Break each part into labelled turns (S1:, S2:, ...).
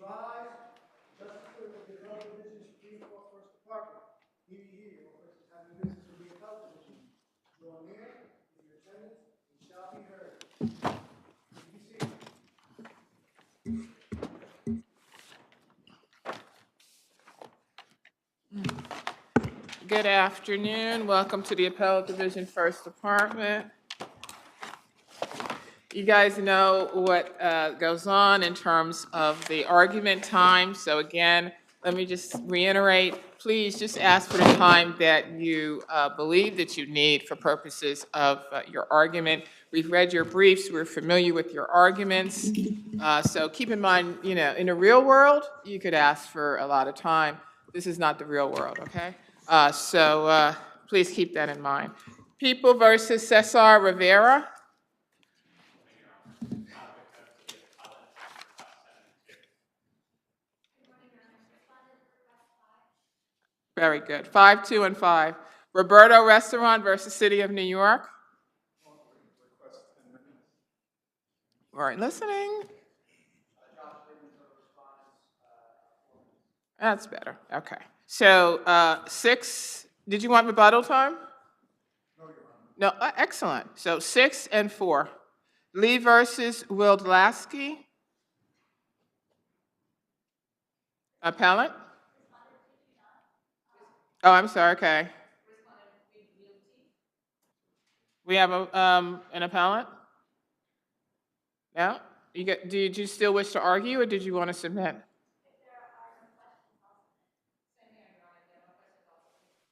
S1: rise. Justice for the Appellate Division, Supreme Court, First Department. Hear, all persons having business with the Appellate Division. Draw near, give your attendance, and shall be heard. Be seated.
S2: Good afternoon. Welcome to the Appellate Division First Department. You guys know what goes on in terms of the argument time. So again, let me just reiterate, please just ask for the time that you believe that you need for purposes of your argument. We've read your briefs. We're familiar with your arguments. So keep in mind, you know, in the real world, you could ask for a lot of time. This is not the real world, okay? So please keep that in mind. People versus Cesar Rivera. Very good. 5, 2, and 5. Roberto Restaurant versus City of New York. All right, listening. That's better. Okay. So 6, did you want rebuttal time? No, excellent. So 6 and 4. Lee versus Wildlasky. Appellant? Oh, I'm sorry, okay. We have an appellant? No? Did you still wish to argue, or did you want to submit?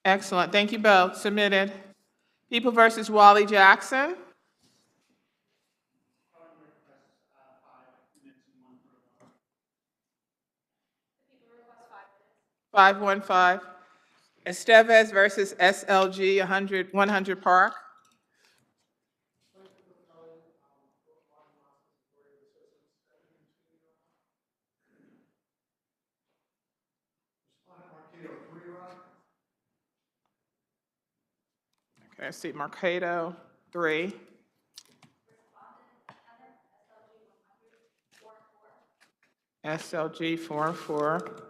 S2: Excellent. Thank you both. Submitted. People versus Wally Jackson. 515. Estevez versus SLG 100 Park. Okay, I see Mercado 3. SLG 4 and 4.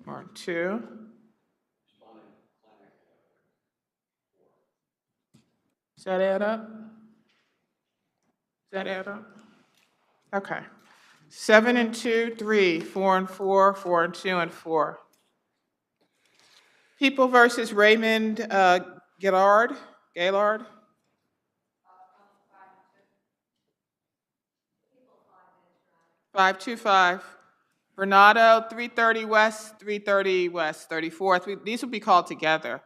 S2: Mark 2. Does that add up? Okay. 7 and 2, 3, 4 and 4, 4 and 2, and 4. People versus Raymond Gaylord. 525. Bernardo, 330 West, 330 West, 34th. These will be called together.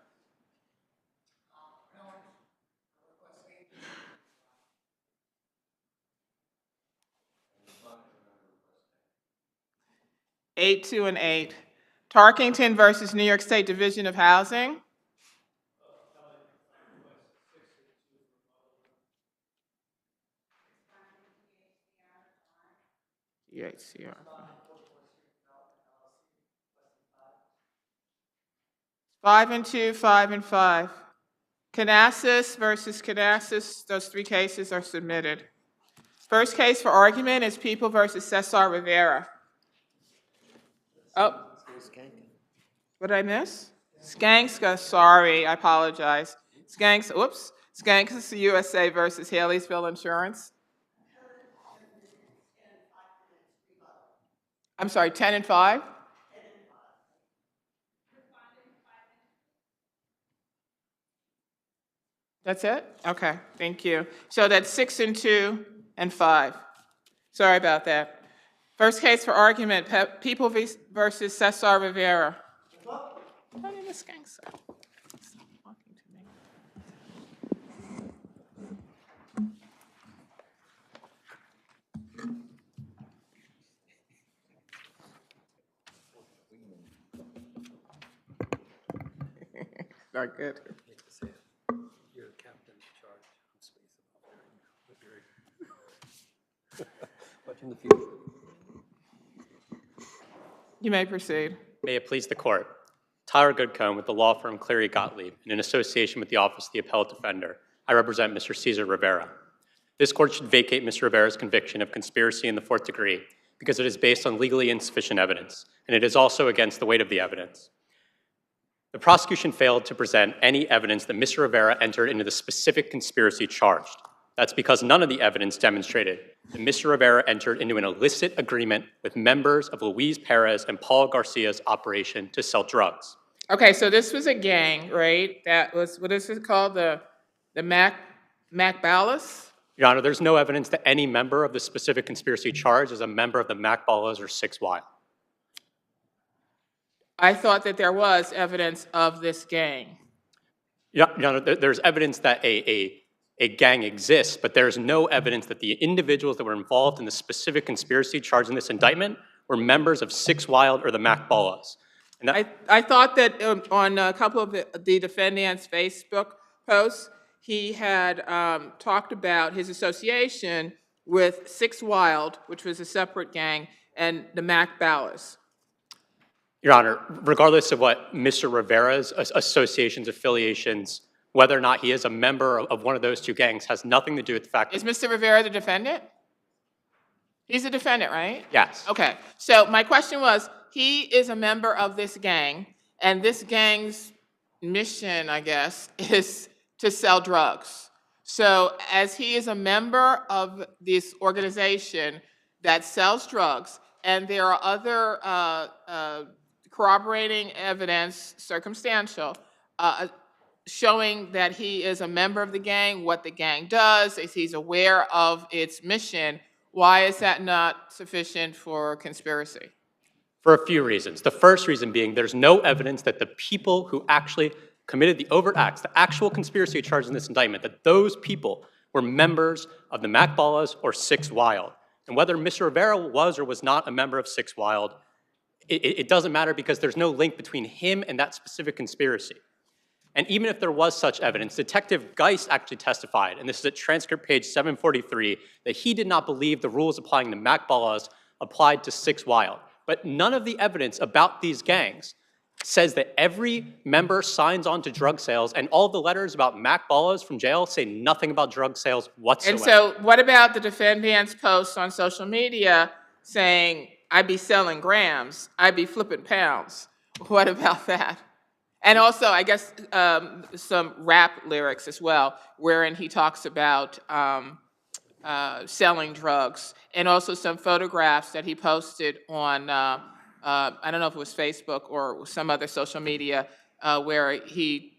S2: Eight, 2, and 8. Tarkington versus New York State Division of Housing. UHCR. 5 and 2, 5 and 5. Canassis versus Canassis. Those 3 cases are submitted. First case for argument is People versus Cesar Rivera. Oh. What did I miss? Skankska, sorry, I apologize. Skankska USA versus Haley'sville Insurance. I'm sorry, 10 and 5? That's it? Okay, thank you. So that's 6 and 2 and 5. Sorry about that. First case for argument, People versus Cesar Rivera. My name is Skanksa. Stop talking to me. Not good.
S3: You're the captain in charge of space. Watching the future.
S2: You may proceed.
S4: May it please the court. Tyler Goodcombe with the law firm Cleary Gottlieb, and in association with the Office of the Appellate Defender, I represent Mr. Cesar Rivera. This court should vacate Mr. Rivera's conviction of conspiracy in the fourth degree because it is based on legally insufficient evidence, and it is also against the weight of the evidence. The prosecution failed to present any evidence that Mr. Rivera entered into the specific conspiracy charged. That's because none of the evidence demonstrated that Mr. Rivera entered into an illicit agreement with members of Luis Perez and Paul Garcia's operation to sell drugs.
S2: Okay, so this was a gang, right? That was, what is it called? The Mac Ballas?
S4: Your Honor, there's no evidence that any member of the specific conspiracy charged is a member of the Mac Ballas or 6Y.
S2: I thought that there was evidence of this gang.
S4: Your Honor, there's evidence that a gang exists, but there's no evidence that the individuals that were involved in the specific conspiracy charged in this indictment were members of 6Y or the Mac Ballas. And
S2: I thought that on a couple of the defendant's Facebook posts, he had talked about his association with 6Y, which was a separate gang, and the Mac Ballas.
S4: Your Honor, regardless of what Mr. Rivera's associations, affiliations, whether or not he is a member of one of those two gangs has nothing to do with the fact
S2: Is Mr. Rivera the defendant? He's a defendant, right?
S4: Yes.
S2: Okay, so my question was, he is a member of this gang, and this gang's mission, I guess, is to sell drugs. So as he is a member of this organization that sells drugs, and there are other corroborating evidence, circumstantial, showing that he is a member of the gang, what the gang does, if he's aware of its mission, why is that not sufficient for conspiracy?
S4: For a few reasons. The first reason being there's no evidence that the people who actually committed the overt acts, the actual conspiracy charged in this indictment, that those people were members of the Mac Ballas or 6Y. And whether Mr. Rivera was or was not a member of 6Y, it doesn't matter because there's no link between him and that specific conspiracy. And even if there was such evidence, Detective Geist actually testified, and this is at transcript page 743, that he did not believe the rules applying to Mac Ballas applied to 6Y. But none of the evidence about these gangs says that every member signs on to drug sales, and all the letters about Mac Ballas from jail say nothing about drug sales whatsoever.
S2: And so what about the defendant's posts on social media saying, I be selling grams, I be flipping pounds? What about that? And also, I guess, some rap lyrics as well, wherein he talks about selling drugs, and also some photographs that he posted on, I don't know if it was Facebook or some other social media, where he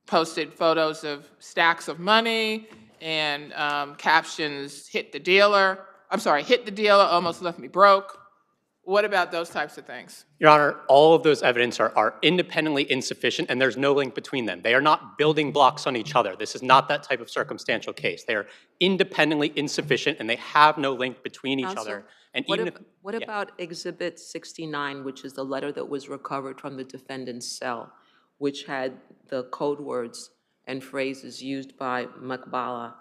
S2: posted photos of stacks of money and captions, hit the dealer, almost left me broke. What about those types of things?
S4: Your Honor, all of those evidence are independently insufficient, and there's no link between them. They are not building blocks on each other. This is not that type of circumstantial case. They are independently insufficient, and they have no link between each other. And
S5: What about Exhibit 69, which is the letter that was recovered from the defendant's cell, which had the code words and phrases used by Mac Ballas,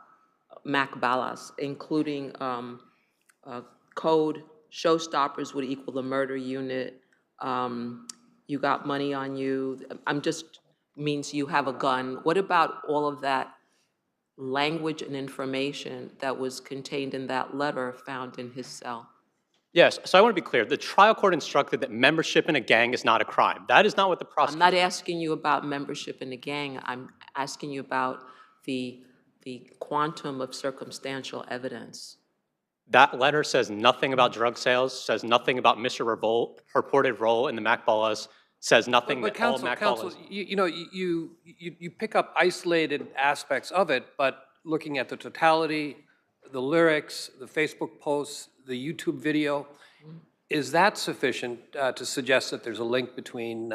S5: including code showstoppers would equal the murder unit, you got money on you, means you have a gun. What about all of that language and information that was contained in that letter found in his cell?
S4: Yes, so I want to be clear. The trial court instructed that membership in a gang is not a crime. That is not what the prosecution...
S5: I'm not asking you about membership in a gang. I'm asking you about the quantum of circumstantial evidence.
S4: That letter says nothing about drug sales, says nothing about Mr. Revolt's purported role in the Mac Ballas, says nothing
S3: But
S4: that all Mac
S3: counsel,
S4: Ballas...
S3: you pick up isolated aspects of it, but looking at the totality, the lyrics, the Facebook posts, the YouTube video, is that sufficient to suggest that there's a link between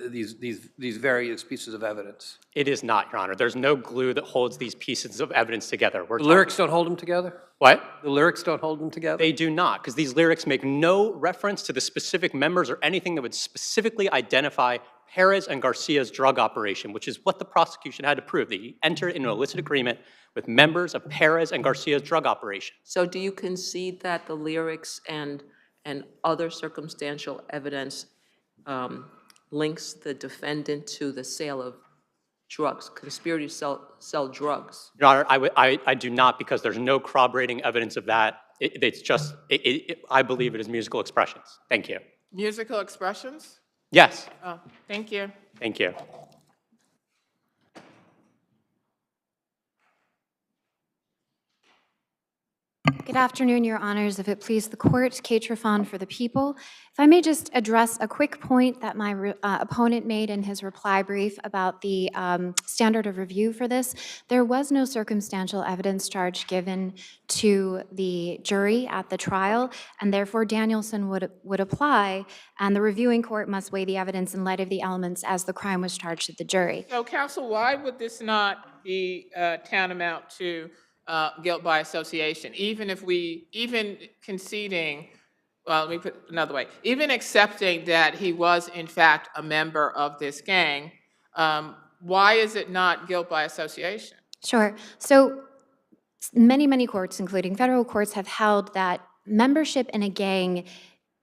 S3: these various pieces of evidence?
S4: It is not, Your Honor. There's no glue that holds these pieces of evidence together.
S3: The lyrics don't hold them together?
S4: What?
S3: The lyrics don't hold them together?
S4: They do not, because these lyrics make no reference to the specific members or anything that would specifically identify Perez and Garcia's drug operation, which is what the prosecution had to prove. They entered into an illicit agreement with members of Perez and Garcia's drug operation.
S5: So do you concede that the lyrics and other circumstantial evidence links the defendant to the sale of drugs, conspiracy to sell drugs?
S4: Your Honor, I do not, because there's no corroborating evidence of that. It's just, I believe it is musical expressions. Thank you.
S2: Musical expressions?
S4: Yes,
S2: Oh, thank you.
S4: thank you.
S6: Good afternoon, Your Honors. If it please the Court, Kate Trifon for the people. If I may just address a quick point that my opponent made in his reply brief about the standard of review for this. There was no circumstantial evidence charge given to the jury at the trial, and therefore Danielson would apply, and the reviewing court must weigh the evidence in light of the elements as the crime was charged to the jury.
S2: So, counsel, why would this not be tantamount to guilt by association, even conceding, well, let me put it another way, even accepting that he was in fact a member of this gang, why is it not guilt by association?
S6: Sure. So many courts, including federal courts, have held that membership in a gang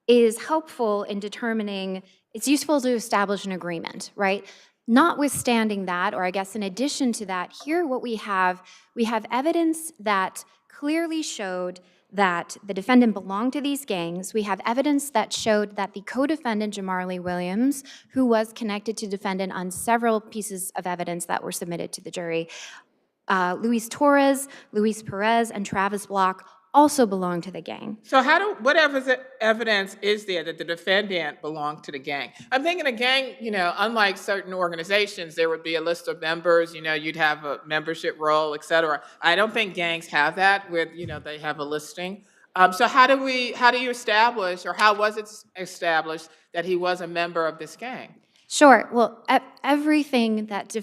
S6: is helpful in determining, it's useful to establish an agreement, right? Notwithstanding that, or I guess in addition to that, here what we have evidence that clearly showed that the defendant belonged to these gangs. We have evidence that showed that the co-defendant, Jamarlee Williams, who was connected to defendant on several pieces of evidence that were submitted to the jury, Luis Torres, Luis Perez, and Travis Block also belonged to the gang.
S2: So what evidence is there that the defendant belonged to the gang? I'm thinking a gang, unlike certain organizations, there would be a list of members, you'd have a membership roll, et cetera. I don't think gangs have that where, they have a listing. So how do you establish, or how was it established that he was a member of this gang?
S6: Sure. Well, everything that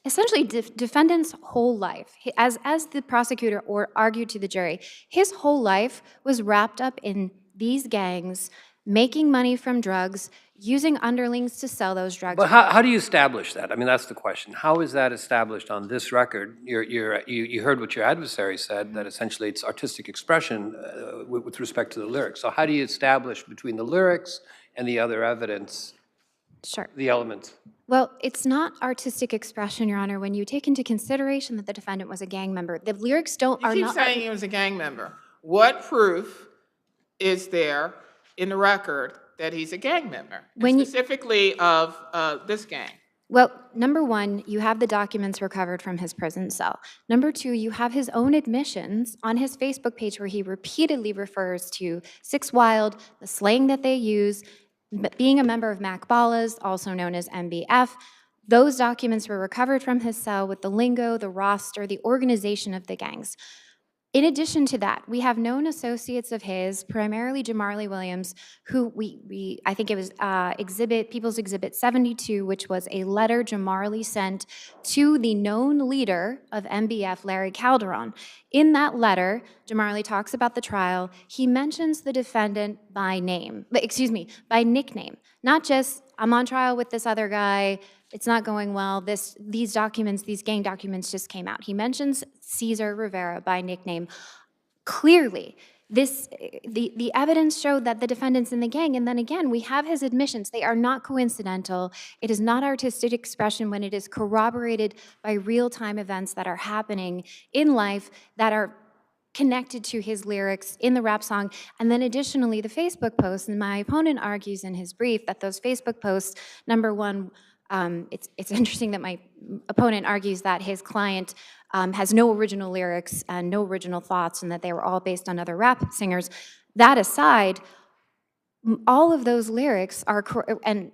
S6: essentially defendant's whole life, as the prosecutor argued to the jury, his whole life was wrapped up in these gangs, making money from drugs, using underlings to sell those drugs.
S3: But how do you establish that? I mean, that's the question. How is that established on this record? You heard what your adversary said, that essentially it's artistic expression with respect to the lyrics. So how do you establish between the lyrics and the other evidence,
S6: Sure.
S3: the elements?
S6: Well, it's not artistic expression, Your Honor, when you take into consideration that the defendant was a gang member. The lyrics
S2: You keep saying he was a gang member. What proof is there in the record that he's a gang member, specifically of this gang?
S6: Well, number one, you have the documents recovered from his prison cell. Number two, you have his own admissions on his Facebook page where he repeatedly refers to Six Wild, the slang that they use, being a member of MacBallas, also known as MBF. Those documents were recovered from his cell with the lingo, the roster, the organization of the gangs. In addition to that, we have known associates of his, primarily Jamarlee Williams, who I think it was People's Exhibit 72, which was a letter Jamarlee sent to the known leader of MBF, Larry Calderon. In that letter, Jamarlee talks about the trial. He mentions the defendant by nickname, not just, I'm on trial with this other guy, it's not going well, these gang documents just came out. He mentions Cesar Rivera by nickname. Clearly, the evidence showed that the defendant's in the gang, and then again, we have his admissions. They are not coincidental. It is not artistic expression when it is corroborated by real-time events that are happening in life that are connected to his lyrics in the rap song. And then additionally, the Facebook posts, and my opponent argues in his brief that those Facebook posts, number one, it's interesting that my opponent argues that his client has no original lyrics and no original thoughts, and that they were all based on other rap singers. That aside, all of those lyrics are, the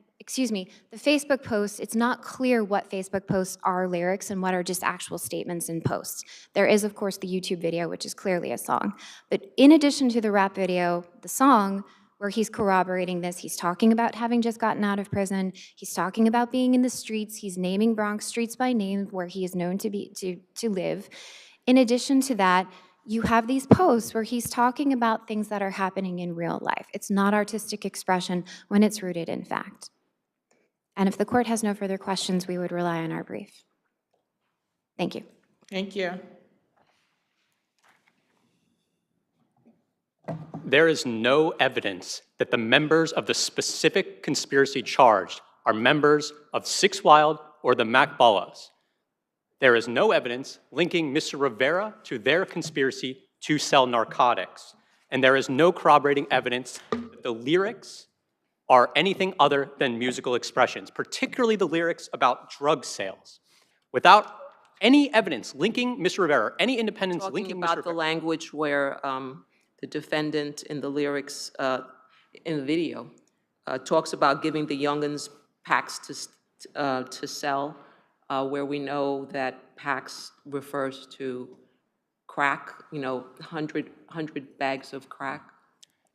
S6: Facebook posts, it's not clear what Facebook posts are lyrics and what are just actual statements in posts. There is, of course, the YouTube video, which is clearly a song. But in addition to the rap video, the song, where he's corroborating this, he's talking about having just gotten out of prison, he's talking about being in the streets, he's naming Bronx streets by name where he is known to live. In addition to that, you have these posts where he's talking about things that are happening in real life. It's not artistic expression when it's rooted in fact. And if the court has no further questions, we would rely on our brief. Thank you.
S2: Thank you.
S4: There is no evidence that the members of the specific conspiracy charged are members of Six Wild or the MacBallas. There is no evidence linking Mr. Rivera to their conspiracy to sell narcotics. And there is no corroborating evidence that the lyrics are anything other than musical expressions, particularly the lyrics about drug sales. Without any evidence linking Mr. Rivera, any independence
S5: Talking
S4: linking Mr.
S5: about the
S4: Rivera.
S5: language where the defendant in the lyrics, in the video, talks about giving the youngins packs to sell, where we know that packs refers to crack, 100 bags of crack.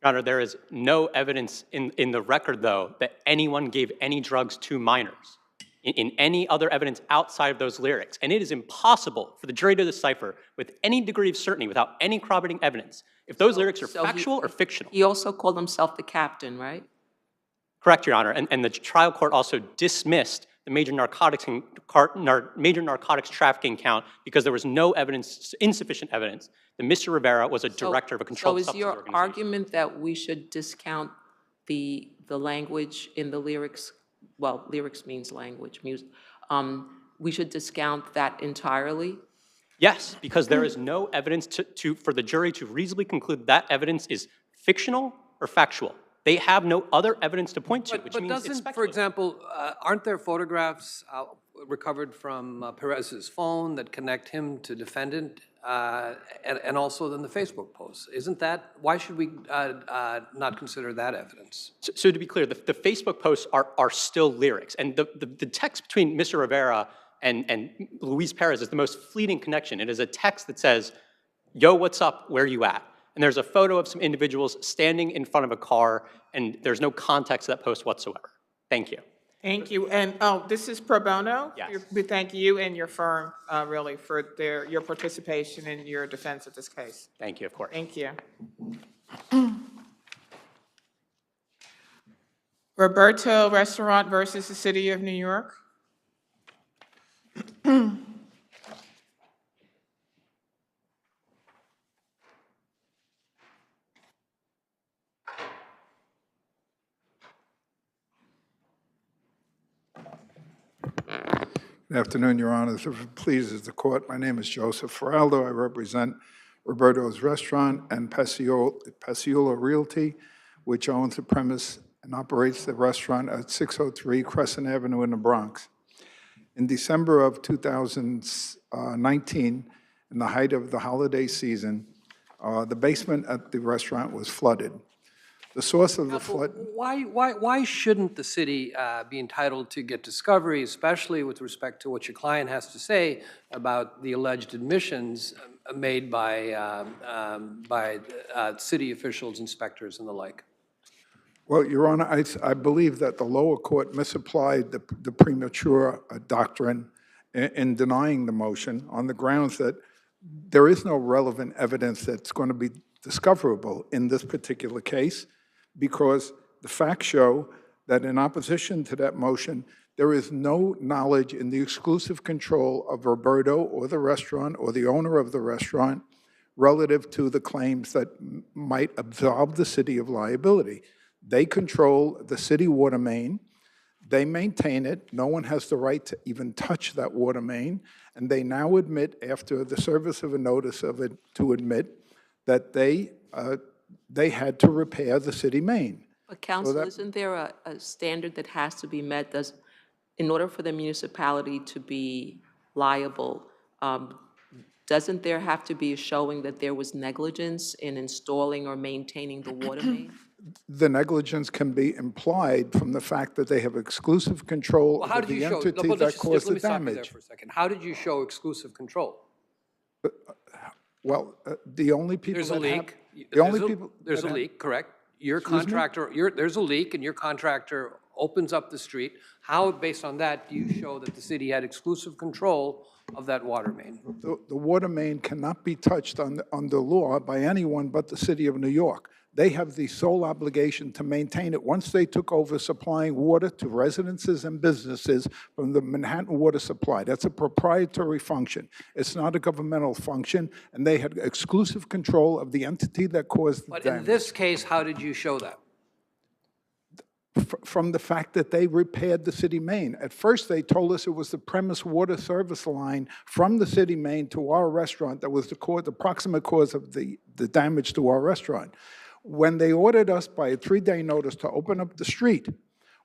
S4: Your Honor, there is no evidence in the record, though, that anyone gave any drugs to minors in any other evidence outside of those lyrics. And it is impossible for the jury to decipher with any degree of certainty, without any corroborating evidence, if those lyrics are
S5: So he-
S4: factual or fictional.
S5: He also called himself the captain, right?
S4: Correct, Your Honor. And the trial court also dismissed the major narcotics trafficking count because there was no evidence, insufficient evidence, that Mr. Rivera was a director of a controlled
S5: So is
S4: substance
S5: your
S4: organization.
S5: argument that we should discount the language in the lyrics? Well, lyrics means language, music. We should discount that entirely?
S4: Yes, because there is no evidence for the jury to reasonably conclude that evidence is fictional or factual. They have no other evidence to point to, which
S3: But
S4: means it's
S3: doesn't, for
S4: speculative.
S3: example, aren't there photographs recovered from Perez's phone that connect him to defendant, and also then the Facebook posts? Isn't that, why should we not consider that evidence?
S4: So to be clear, the Facebook posts are still lyrics, and the text between Mr. Rivera and Luis Perez is the most fleeting connection. It is a text that says, "Yo, what's up? Where you at?" And there's a photo of some individuals standing in front of a car, and there's no context to that post whatsoever. Thank you.
S2: Thank you. And, this is pro bono?
S4: Yes.
S2: We thank you and your firm, really, for your participation in your defense of this case.
S4: Thank you, of course.
S2: Thank you. Roberto Restaurant versus the City of New York.
S7: Good afternoon, Your Honors. If it pleases the court, my name is Joseph Feraldo. I represent Roberto's Restaurant and Passiola Realty, which owns the premise and operates the restaurant at 603 Crescent Avenue in the Bronx. In December of 2019, in the height of the holiday season, the basement at the restaurant was flooded. The source of the flood...
S3: Why shouldn't the city be entitled to get discovery, especially with respect to what your client has to say about the alleged admissions made by city officials, inspectors, and the like?
S7: Well, Your Honor, I believe that the lower court misapplied the premature doctrine in denying the motion on the grounds that there is no relevant evidence that's going to be discoverable in this particular case, because the facts show that in opposition to that motion, there is no knowledge in the exclusive control of Roberto or the restaurant or the owner of the restaurant relative to the claims that might absolve the city of liability. They control the city water main. They maintain it. No one has the right to even touch that water main. And they now admit, after the service of a notice of it to admit, that they had to repair the city main.
S5: But counsel, isn't there a standard that has to be met? In order for the municipality to be liable, doesn't there have to be a showing that there was negligence in installing or maintaining the water main?
S7: The negligence can be implied from the fact that they have exclusive control over the entity that caused the
S3: Let me stop you there
S7: damage.
S3: for a second. How did you show exclusive control?
S7: Well, the only people
S3: There's a
S7: that have...
S3: leak.
S7: The only people...
S3: There's a
S7: that have-
S3: leak, correct? Your contractor, there's a leak, and your contractor opens up the street. How, based on that, do you show that the city had exclusive control of that water main?
S7: The water main cannot be touched under law by anyone but the city of New York. They have the sole obligation to maintain it. Once they took over supplying water to residences and businesses from the Manhattan Water Supply, that's a proprietary function. It's not a governmental function, and they had exclusive control of the entity that caused the
S3: But
S7: damage.
S3: in this case, how did you show that?
S7: from the fact that they repaired the city main. At first, they told us it was the premise water service line from the city main to our restaurant that was the proximate cause of the damage to our restaurant. When they ordered us by a 3-day notice to open up the street,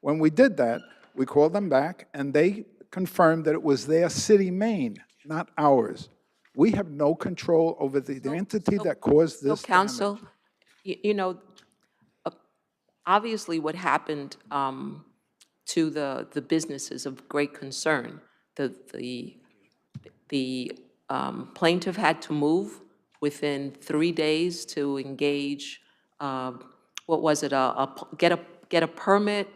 S7: when we did that, we called them back, and they confirmed that it was their city main, not ours. We have no control over the entity that caused
S5: So
S7: this
S5: counsel,
S7: damage.
S5: you know, obviously what happened to the businesses of great concern, the plaintiff had to move within 3 days to engage, what was it, get a permit,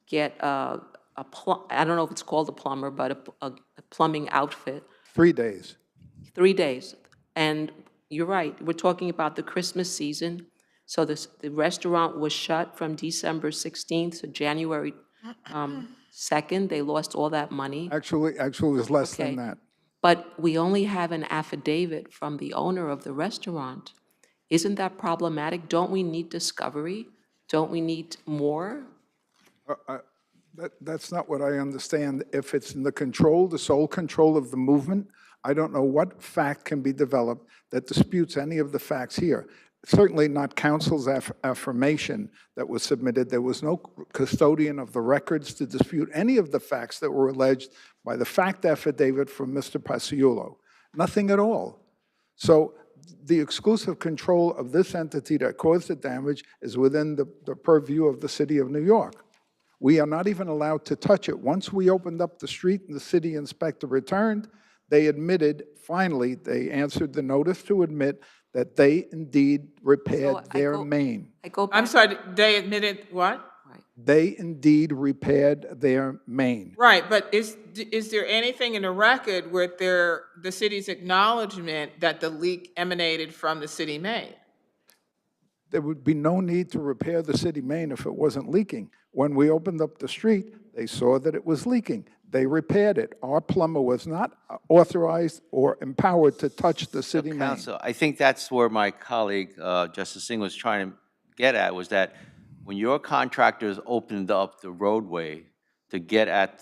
S5: get I don't know if it's called a plumber, but a plumbing outfit.
S7: 3 days.
S5: 3 days. And you're right, we're talking about the Christmas season. So the restaurant was shut from December 16th to January 2nd. They lost all that money.
S7: Actually, it was less than
S5: Okay.
S7: that.
S5: But we only have an affidavit from the owner of the restaurant. Isn't that problematic? Don't we need discovery? Don't we need more?
S7: That's not what I understand. If it's in the sole control of the movement, I don't know what fact can be developed that disputes any of the facts here. Certainly not counsel's affirmation that was submitted. There was no custodian of the records to dispute any of the facts that were alleged by the fact affidavit from Mr. Paciulo. Nothing at all. So the exclusive control of this entity that caused the damage is within the purview of the city of New York. We are not even allowed to touch it. Once we opened up the street and the city inspector returned, they admitted, finally, they answered the notice to admit that they indeed repaired their main.
S2: I'm sorry, they admitted what?
S7: They indeed repaired their main.
S2: Right, but is there anything in the record where the city's acknowledgement that the leak emanated from the city main?
S7: There would be no need to repair the city main if it wasn't leaking. When we opened up the street, they saw that it was leaking. They repaired it. Our plumber was not authorized or empowered to touch the city main.
S8: Counsel, I think that's where my colleague, Justice Singh, was trying to get at, was that when your contractors opened up the roadway to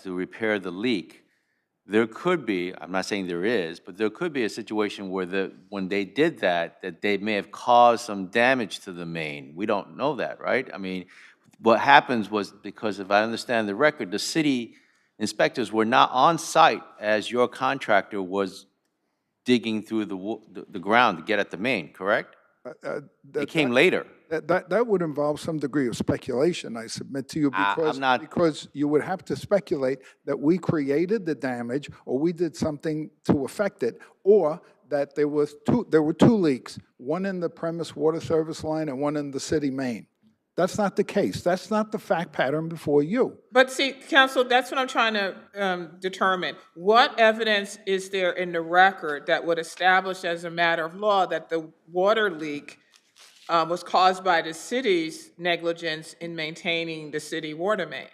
S8: repair the leak, there could be, I'm not saying there is, but there could be a situation where when they did that they may have caused some damage to the main. We don't know that, right? I mean, what happens was, because if I understand the record, the city inspectors were not on site as your contractor was digging through the ground to get at the main, correct? They came later.
S7: That would involve some degree of speculation, I submit to you, because you would have to speculate that we created the damage, or we did something to affect it, or that there were two leaks, one in the premise water service line and one in the city main. That's not the case. That's not the fact pattern before you.
S2: But see, counsel, that's what I'm trying to determine. What evidence is there in the record that would establish as a matter of law that the water leak was caused by the city's negligence in maintaining the city water main?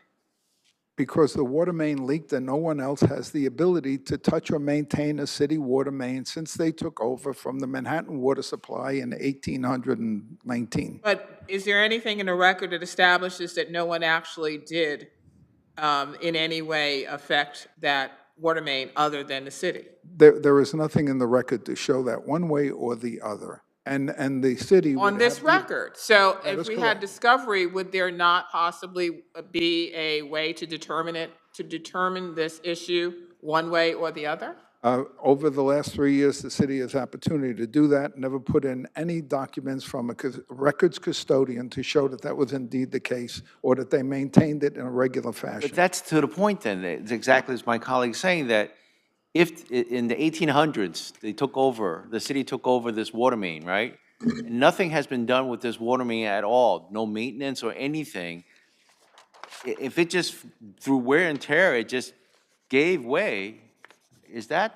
S7: Because the water main leaked and no one else has the ability to touch or maintain a city water main since they took over from the Manhattan water supply in 1819.
S2: But is there anything in the record that establishes that no one actually did in any way affect that water main other than the city?
S7: There is nothing in the record to show that one way or the other. And the city
S2: on this record. So if we had discovery, would there not possibly be a way to determine this issue one way or the other?
S7: Over the last 3 years, the city has opportunity to do that, never put in any documents from a records custodian to show that that was indeed the case, or that they maintained it in a regular fashion.
S8: But that's to the point then. It's exactly as my colleague's saying, that if in the 1800s, the city took over this water main, right? And nothing has been done with this water main at all, no maintenance or anything. If it just, through wear and tear, it just gave way, is that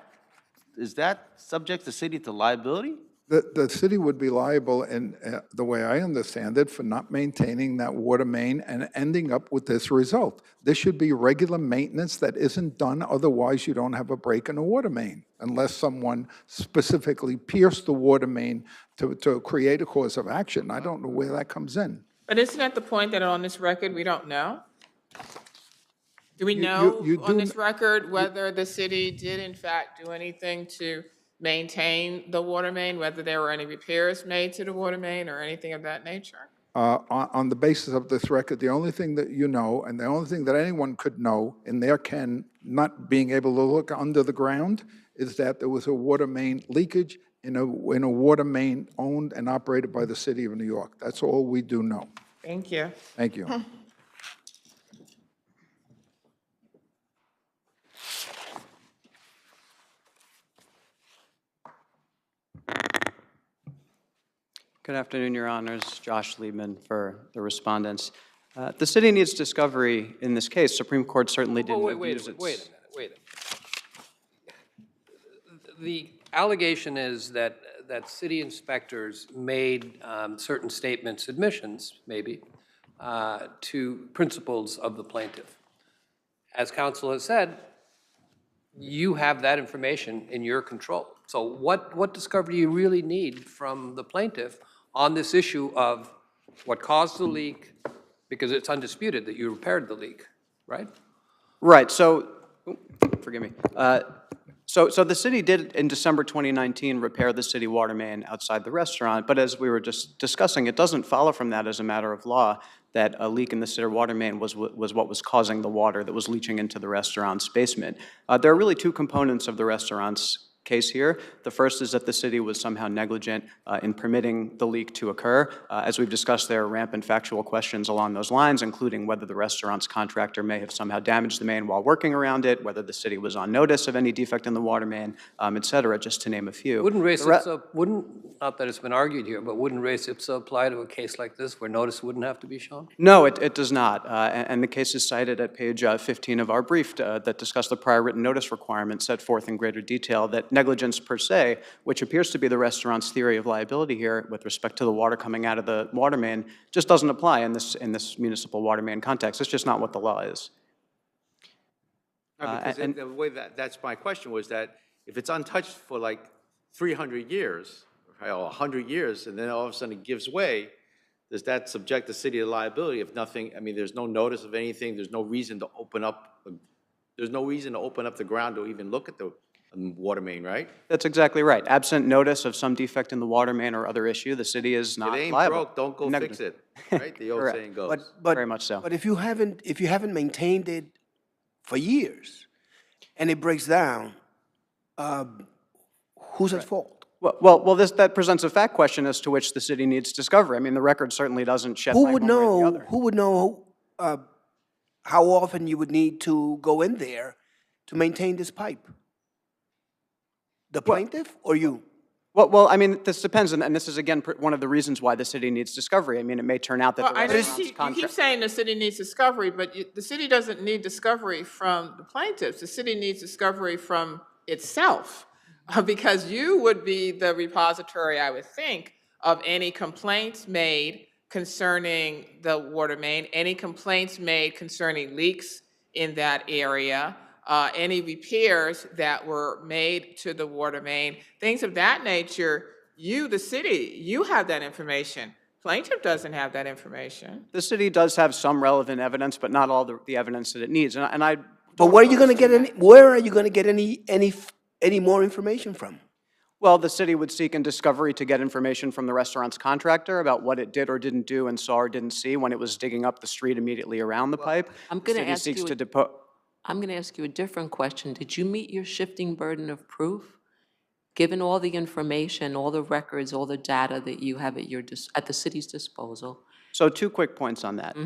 S8: subject the city to liability?
S7: The city would be liable, in the way I understand it, for not maintaining that water main and ending up with this result. This should be regular maintenance that isn't done, otherwise you don't have a break in the water main, unless someone specifically pierced the water main to create a cause of action. I don't know where that comes in.
S2: But isn't that the point that on this record we don't know? Do we
S7: You-
S2: know
S7: you
S2: on
S7: do
S2: this record whether the city did in fact do anything to maintain the water main, whether there were any repairs made to the water main or anything of that nature?
S7: On the basis of this record, the only thing that you know, and the only thing that anyone could know in their ken, not being able to look under the ground, is that there was a water main leakage in a water main owned and operated by the city of New York. That's all we do know.
S2: Thank you.
S7: Thank you.
S9: Good afternoon, Your Honors. Josh Liebman for the respondents. The city needs discovery in this case. Supreme Court certainly didn't
S3: Oh,
S9: abuse its...
S3: wait a minute. The allegation is that city inspectors made certain statements, admissions maybe, to principals of the plaintiff. As counsel has said, you have that information in your control. So what discovery do you really need from the plaintiff on this issue of what caused the leak, because it's undisputed that you repaired the leak, right?
S9: Right, so, forgive me. So the city did, in December 2019, repair the city water main outside the restaurant, but as we were just discussing, it doesn't follow from that as a matter of law that a leak in the city water main was what was causing the water that was leaching into the restaurant's basement. There are really two components of the restaurant's case here. The first is that the city was somehow negligent in permitting the leak to occur. As we've discussed, there are rampant factual questions along those lines, including whether the restaurant's contractor may have somehow damaged the main while working around it, whether the city was on notice of any defect in the water main, et cetera, just to name a few.
S3: Wouldn't res ipsa, not that it's been argued here, but wouldn't res ipsa apply to a case like this where notice wouldn't have to be shown?
S9: No, it does not. And the case is cited at page 15 of our brief that discussed the prior written notice requirement set forth in greater detail that negligence per se, which appears to be the restaurant's theory of liability here with respect to the water coming out of the water main, just doesn't apply in this municipal water main context. It's just not what the law is.
S8: Because
S9: and-
S8: the way that's my question was that if it's untouched for like 300 years, or 100 years, and then all of a sudden it gives way, does that subject the city to liability if nothing, I mean, there's no notice of anything, there's no reason to open up, the ground to even look at the water main, right?
S9: That's exactly right. Absent notice of some defect in the water main or other issue, the city is not
S8: It ain't
S9: liable.
S8: broke, don't go fix it, right? The old
S9: Correct.
S8: saying goes.
S9: Very much so.
S10: But if you haven't maintained it for years, and it breaks down, who's at fault?
S9: Well, that presents a fact question as to which the city needs discovery. I mean, the record certainly doesn't shed light one way or the other.
S10: Who would know how often you would need to go in there to maintain this pipe? The plaintiff or you?
S9: Well, I mean, this depends, and this is, again, one of the reasons why the city needs discovery. I mean, it may turn out that
S2: Well,
S9: the
S2: I
S9: restaurant's
S2: just, you
S9: contract...
S2: keep saying the city needs discovery, but the city doesn't need discovery from the plaintiffs. The city needs discovery from itself, because you would be the repository, I would think, of any complaints made concerning the water main, any complaints made concerning leaks in that area, any repairs that were made to the water main, things of that nature. You, the city, you have that information. Plaintiff doesn't have that information.
S9: The city does have some relevant evidence, but not all the evidence that it needs. And I...
S10: But where are you going to get any more information from?
S9: Well, the city would seek in discovery to get information from the restaurant's contractor about what it did or didn't do and saw or didn't see when it was digging up the street immediately around the pipe.
S5: I'm going to
S9: The
S5: ask
S9: city
S5: you.
S9: seeks to
S5: I'm going to ask you a different question. Did you meet your shifting burden of proof? Given all the information, all the records, all the data that you have at the city's disposal?
S9: So 2 quick points on that.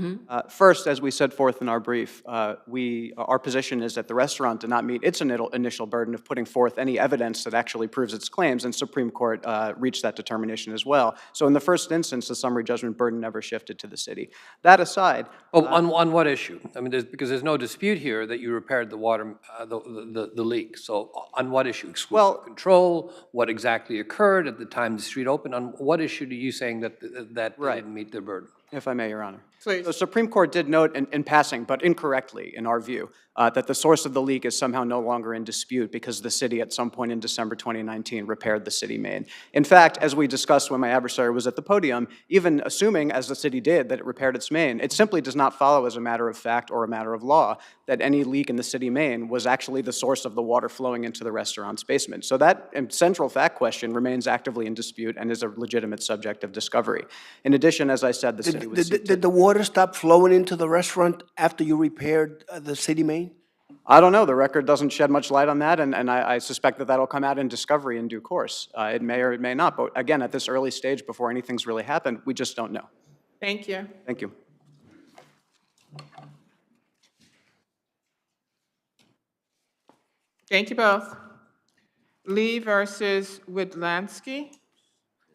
S9: First, as we set forth in our brief, our position is that the restaurant did not meet its initial burden of putting forth any evidence that actually proves its claims, and Supreme Court reached that determination as well. So in the first instance, the summary judgment burden never shifted to the city. That aside...
S3: Oh, on what issue? I mean, because there's no dispute here that you repaired the water, the leak. So on what issue? Exclusive control? What exactly occurred at the time the street opened? On what issue are you saying that they didn't meet their burden?
S9: If I may, Your Honor.
S2: Please.
S9: The Supreme Court did note in passing, but incorrectly in our view, that the source of the leak is somehow no longer in dispute because the city at some point in December 2019 repaired the city main. In fact, as we discussed when my adversary was at the podium, even assuming, as the city did, that it repaired its main, it simply does not follow as a matter of fact or a matter of law that any leak in the city main was actually the source of the water flowing into the restaurant's basement. So that central fact question remains actively in dispute and is a legitimate subject of discovery. In addition, as I said, the city would seek to...
S10: Did the water stop flowing into the restaurant after you repaired the city main?
S9: I don't know. The record doesn't shed much light on that, and I suspect that that'll come out in discovery in due course. It may or it may not, but again, at this early stage, before anything's really happened, we just don't know.
S2: Thank you.
S9: Thank you.
S2: Thank you both. Lee versus Widlansky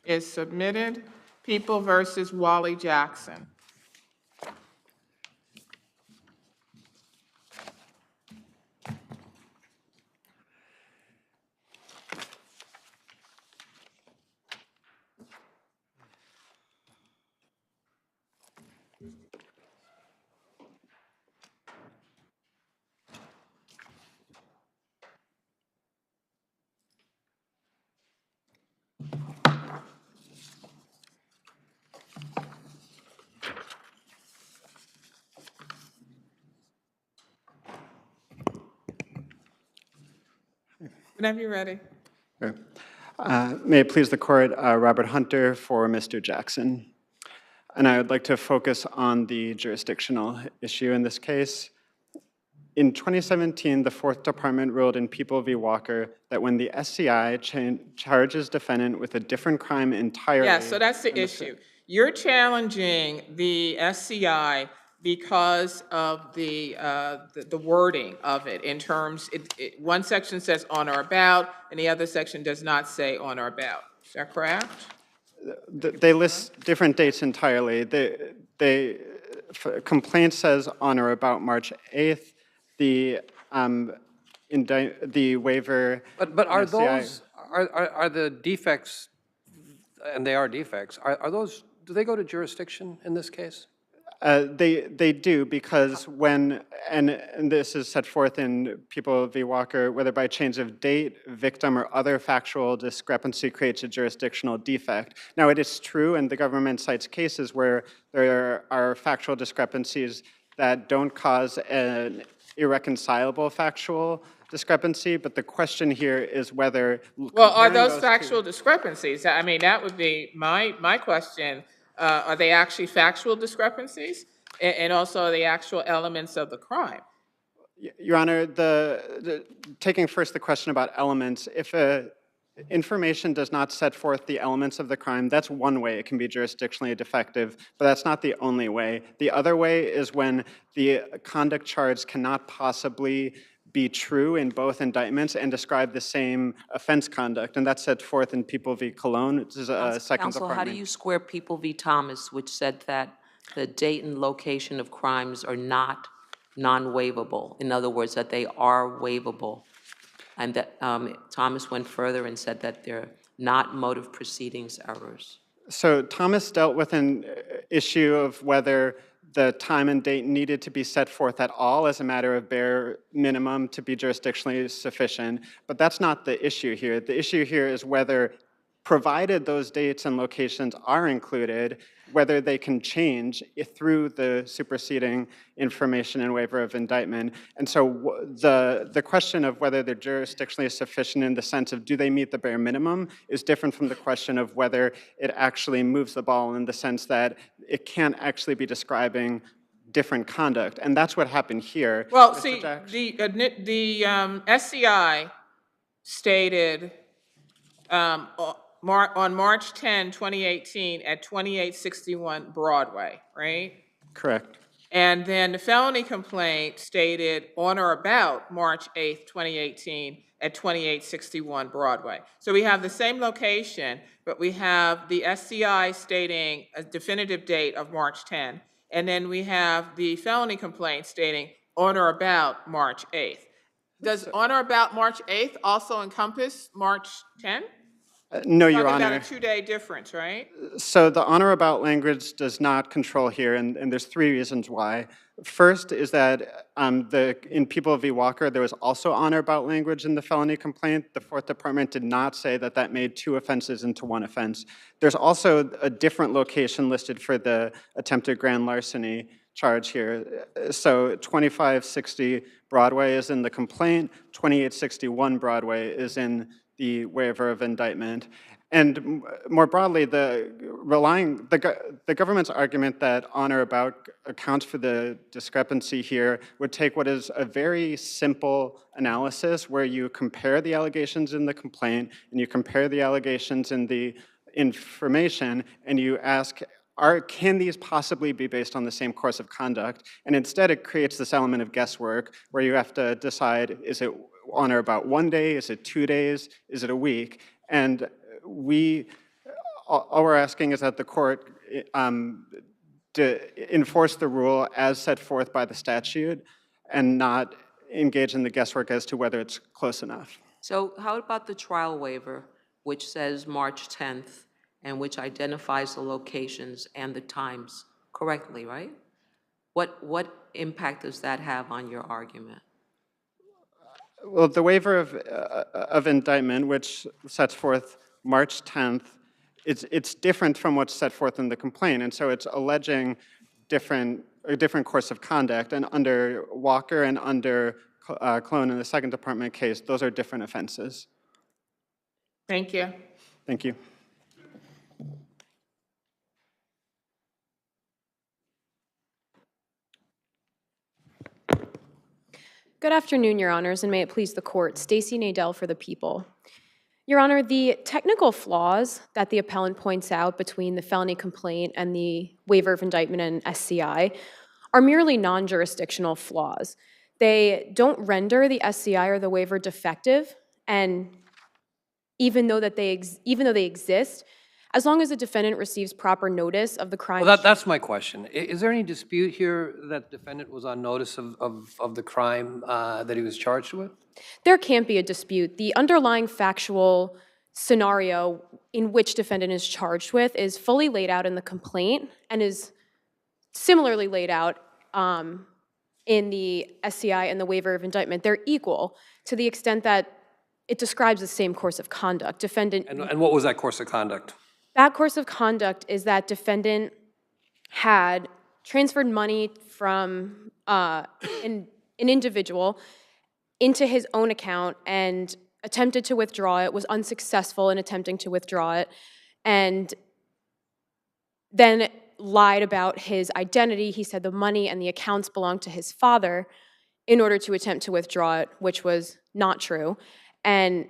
S2: is submitted. People versus Wally Jackson. Whenever you're ready.
S11: May it please the court, Robert Hunter for Mr. Jackson. And I would like to focus on the jurisdictional issue in this case. In 2017, the Fourth Department ruled in People v. Walker that when the SCI charges defendant with a different crime entirely...
S2: Yeah, so that's the issue. You're challenging the SCI because of the wording of it in terms, one section says on or about, and the other section does not say on or about. Is that correct?
S11: They list different dates entirely. Complaint says on or about March 8th. The waiver...
S3: But are those, are the defects, and they are defects, are those, do they go to jurisdiction in this case?
S11: They do, because when, and this is set forth in People v. Walker, whether by change of date, victim, or other factual discrepancy creates a jurisdictional defect. Now, it is true, and the government cites cases where there are factual discrepancies that don't cause an irreconcilable factual discrepancy, but the question here is whether...
S2: Well, are those factual discrepancies? I mean, that would be my question. Are they actually factual discrepancies? And also, are they actual elements of the crime?
S11: Your Honor, taking first the question about elements, if information does not set forth the elements of the crime, that's one way it can be jurisdictionally defective, but that's not the only way. The other way is when the conduct charge cannot possibly be true in both indictments and describe the same offense conduct, and that's set forth in People v. Cologne, which is a second
S5: Counsel,
S11: department.
S5: how do you square People v. Thomas, which said that the date and location of crimes are not non-waivable? In other words, that they are waivable. And that Thomas went further and said that they're not motive proceedings errors.
S11: So Thomas dealt with an issue of whether the time and date needed to be set forth at all as a matter of bare minimum to be jurisdictionally sufficient, but that's not the issue here. The issue here is whether, provided those dates and locations are included, whether they can change through the superseding information and waiver of indictment. And so the question of whether they're jurisdictionally sufficient in the sense of do they meet the bare minimum is different from the question of whether it actually moves the ball in the sense that it can't actually be describing different conduct. And that's what happened here.
S2: Well,
S11: Mr.
S2: see,
S11: Jackson?
S2: the SCI stated on March 10, 2018 at 2861 Broadway, right?
S11: Correct.
S2: And then the felony complaint stated on or about March 8, 2018 at 2861 Broadway. So we have the same location, but we have the SCI stating a definitive date of March 10, and then we have the felony complaint stating on or about March 8th. Does on or about March 8th also encompass March 10?
S11: No, Your
S2: Talking about
S11: Honor.
S2: a 2-day difference, right?
S11: So the on or about language does not control here, and there's 3 reasons why. First is that in People v. Walker, there was also on or about language in the felony complaint. The Fourth Department did not say that that made 2 offenses into 1 offense. There's also a different location listed for the attempted grand larceny charge here. So 2560 Broadway is in the complaint, 2861 Broadway is in the waiver of indictment. And more broadly, the government's argument that on or about accounts for the discrepancy here would take what is a very simple analysis where you compare the allegations in the complaint and you compare the allegations in the information and you ask, can these possibly be based on the same course of conduct? And instead it creates this element of guesswork where you have to decide, is it on or about 1 day, is it 2 days, is it a week? And all we're asking is that the court to enforce the rule as set forth by the statute and not engage in the guesswork as to whether it's close enough.
S5: So how about the trial waiver, which says March 10th, and which identifies the locations and the times correctly, right? What impact does that have on your argument?
S11: Well, the waiver of indictment, which sets forth March 10th, it's different from what's set forth in the complaint, and so it's alleging a different course of conduct, and under Walker and under Clone in the Second Department case, those are different offenses.
S2: Thank you.
S11: Thank you.
S12: Good afternoon, Your Honors, and may it please the Court. Stacey Nadell for the People. Your Honor, the technical flaws that the appellant points out between the felony complaint and the waiver of indictment and SCI are merely non-jurisdictional flaws. They don't render the SCI or the waiver defective, and even though they exist, as long as the defendant receives proper notice of the crime.
S3: Well, that's my question. Is there any dispute here that the defendant was on notice of the crime that he was charged with?
S12: There can't be a dispute. The underlying factual scenario in which defendant is charged with is fully laid out in the complaint and is similarly laid out in the SCI and the waiver of indictment. They're equal to the extent that it describes the same course of conduct. Defendant.
S3: And what was that course of conduct?
S12: That course of conduct is that defendant had transferred money from an individual into his own account and attempted to withdraw it, was unsuccessful in attempting to withdraw it, and then lied about his identity. He said the money and the accounts belonged to his father in order to attempt to withdraw it, which was not true. And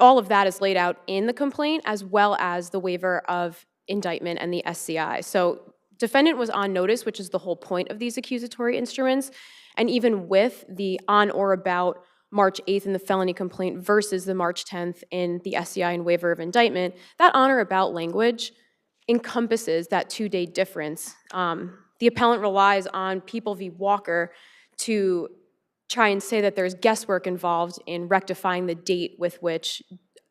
S12: all of that is laid out in the complaint as well as the waiver of indictment and the SCI. So defendant was on notice, which is the whole point of these accusatory instruments. And even with the on or about March 8th in the felony complaint versus the March 10th in the SCI and waiver of indictment, that on or about language encompasses that 2-day difference. The appellant relies on People v. Walker to try and say that there's guesswork involved in rectifying the date with which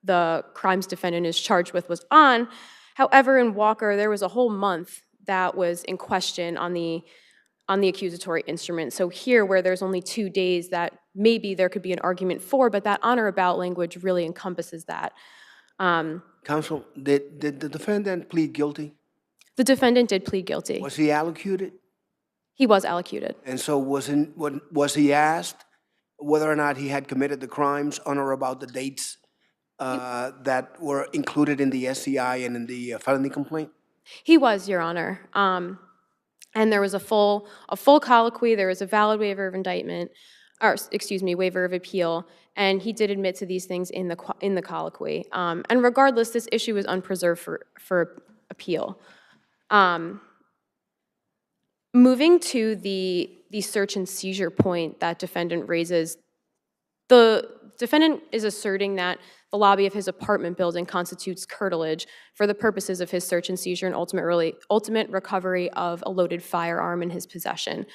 S12: the crimes defendant is charged with was on. However, in Walker, there was a whole month that was in question on the accusatory instrument. So here, where there's only 2 days that maybe there could be an argument for, but that on or about language really encompasses that.
S10: Counsel, did the defendant plead guilty?
S12: The defendant did plead guilty.
S10: Was he allocated?
S12: He was allocated.
S10: And so was he asked whether or not he had committed the crimes on or about the dates that were included in the SCI and in the felony complaint?
S12: He was, Your Honor. And there was a full colloquy. There was a valid waiver of indictment, or excuse me, waiver of appeal, and he did admit to these things in the colloquy. And regardless, this issue was unpreserved for appeal. Moving to the search and seizure point that defendant raises, the defendant is asserting that the lobby of his apartment building constitutes curtilage for the purposes of his search and seizure and ultimate recovery of a loaded firearm in his possession.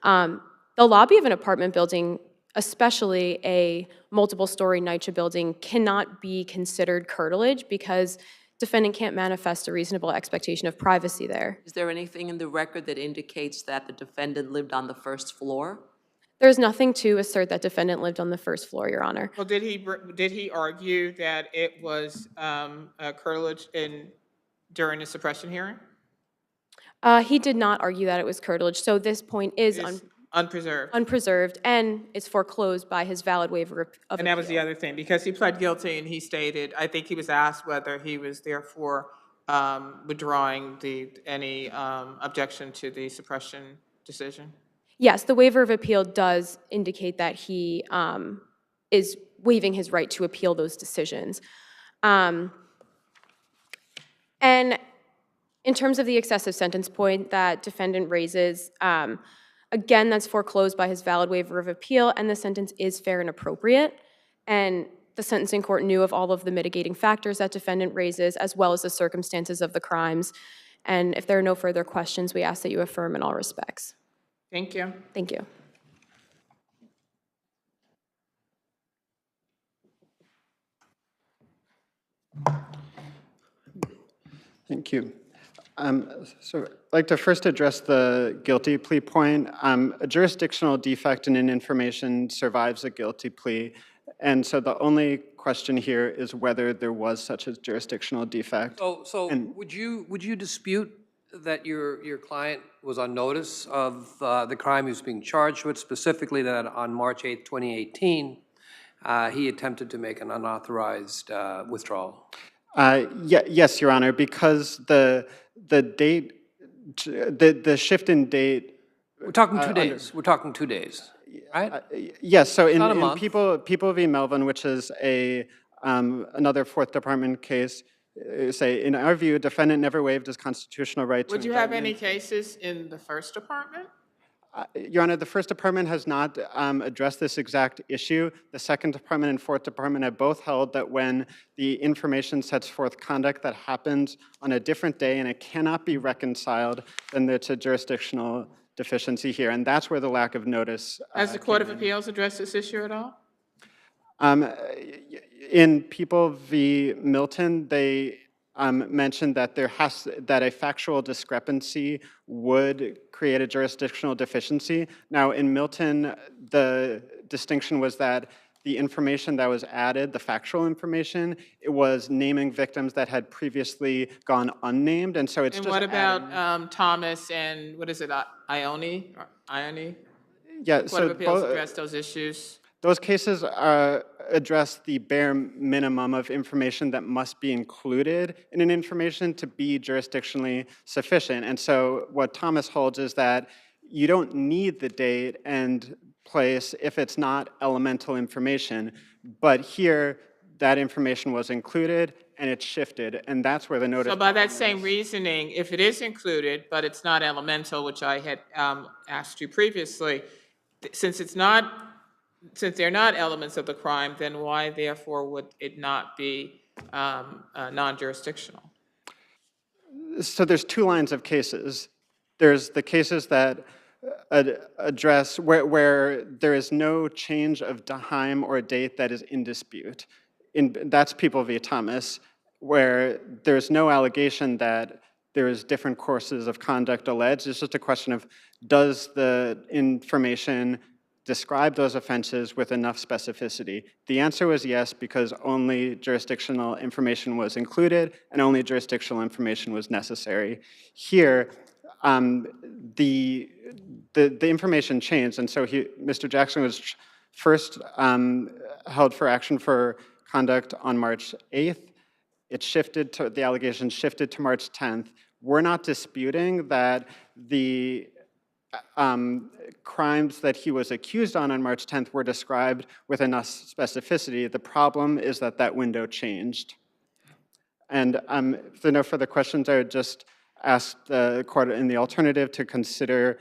S12: The lobby of an apartment building especially a multiple-story NYCHA building, cannot be considered curtilage because defendant can't manifest a reasonable expectation of privacy there.
S5: Is there anything in the record that indicates that the defendant lived on the first floor?
S12: There's nothing to assert that defendant lived on the first floor, Your Honor.
S2: Well, did he argue that it was curtilage during the suppression hearing?
S12: He did not argue that it was curtilage, so this point is
S2: Unpreserved.
S12: unpreserved, and it's foreclosed by his valid waiver of appeal.
S2: And that was the other thing, because he pled guilty and he stated, I think he was asked whether he was therefore withdrawing any objection to the suppression decision.
S12: Yes, the waiver of appeal does indicate that he is waiving his right to appeal those decisions. And in terms of the excessive sentence point that defendant raises, again, that's foreclosed by his valid waiver of appeal, and the sentence is fair and appropriate. And the sentencing court knew of all of the mitigating factors that defendant raises, as well as the circumstances of the crimes. And if there are no further questions, we ask that you affirm in all respects.
S2: Thank you.
S12: Thank you.
S11: Thank you. So I'd like to first address the guilty plea point. A jurisdictional defect in an information survives a guilty plea. And so the only question here is whether there was such a jurisdictional defect.
S3: So would you dispute that your client was on notice of the crime he was being charged with, specifically that on March 8th, 2018, he attempted to make an unauthorized withdrawal?
S11: Yes, Your Honor, because the date, the shift in date.
S3: We're talking 2 days. We're talking 2 days, right?
S11: Yes, so in
S3: month.
S11: People v. Melvin, which is another Fourth Department case, say, in our view, defendant never waived his constitutional right to
S2: Would you have
S11: indictment.
S2: any cases in the First Department?
S11: Your Honor, the First Department has not addressed this exact issue. The Second Department and Fourth Department have both held that when the information sets forth conduct that happens on a different day and it cannot be reconciled, then there's a jurisdictional deficiency here, and that's where the lack of notice
S2: Has the Court of Appeals addressed this issue at all?
S11: In People v. Milton, they mentioned that that a factual discrepancy would create a jurisdictional deficiency. Now, in Milton, the distinction was that the information that was added, the factual information, it was naming victims that had previously gone unnamed, and so it's
S2: And
S11: just
S2: what about
S11: adding.
S2: Thomas and, what is it, Ione?
S11: Yeah,
S2: Court
S11: so
S2: of Appeals addressed those issues?
S11: those cases address the bare minimum of information that must be included in an information to be jurisdictionally sufficient. And so what Thomas holds is that you don't need the date and place if it's not elemental information. But here, that information was included and it shifted, and that's where the notice.
S2: So by that same reasoning, if it is included, but it's not elemental, which I had asked you previously, since they're not elements of the crime, then why therefore would it not be non-jurisdictional?
S11: So there's two lines of cases. There's the cases that address where there is no change of time or date that is in dispute. That's People v. Thomas, where there's no allegation that there's different courses of conduct alleged. It's just a question of, does the information describe those offenses with enough specificity? The answer was yes, because only jurisdictional information was included and only jurisdictional information was necessary. Here, the information changed, and so Mr. Jackson was first held for action for conduct on March 8th. The allegation shifted to March 10th. We're not disputing that the crimes that he was accused on March 10th were described with enough specificity. The problem is that that window changed. And if there are no further questions, I would just ask the court in the alternative to consider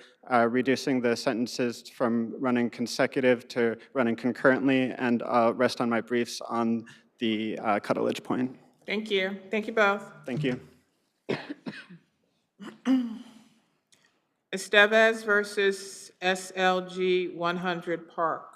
S11: reducing the sentences from running consecutive to running concurrently, and I'll rest on my briefs on the curtilage point.
S2: Thank you. Thank you both.
S11: Thank you.
S2: Estevez versus SLG 100 Park.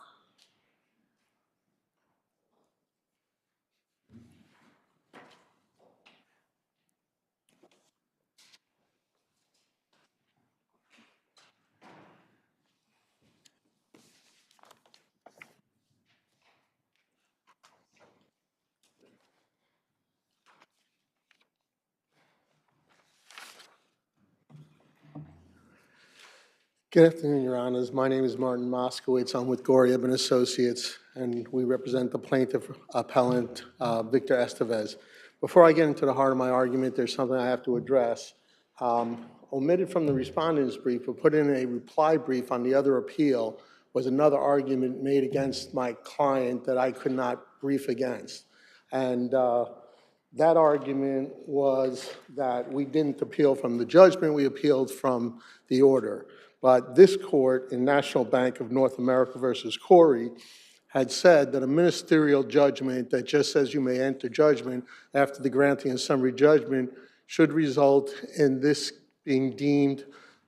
S13: Good afternoon, Your Honors. My name is Martin Moskowitz. I'm with Goreb and Associates, and we represent the plaintiff appellant, Victor Estevez. Before I get into the heart of my argument, there's something I have to address. Omitted from the respondent's brief, but put in a reply brief on the other appeal, was another argument made against my client that I could not brief against. And that argument was that we didn't appeal from the judgment, we appealed from the order. But this court in National Bank of North America versus Corey had said that a ministerial judgment that just says you may enter judgment after the granting of summary judgment should result in this being deemed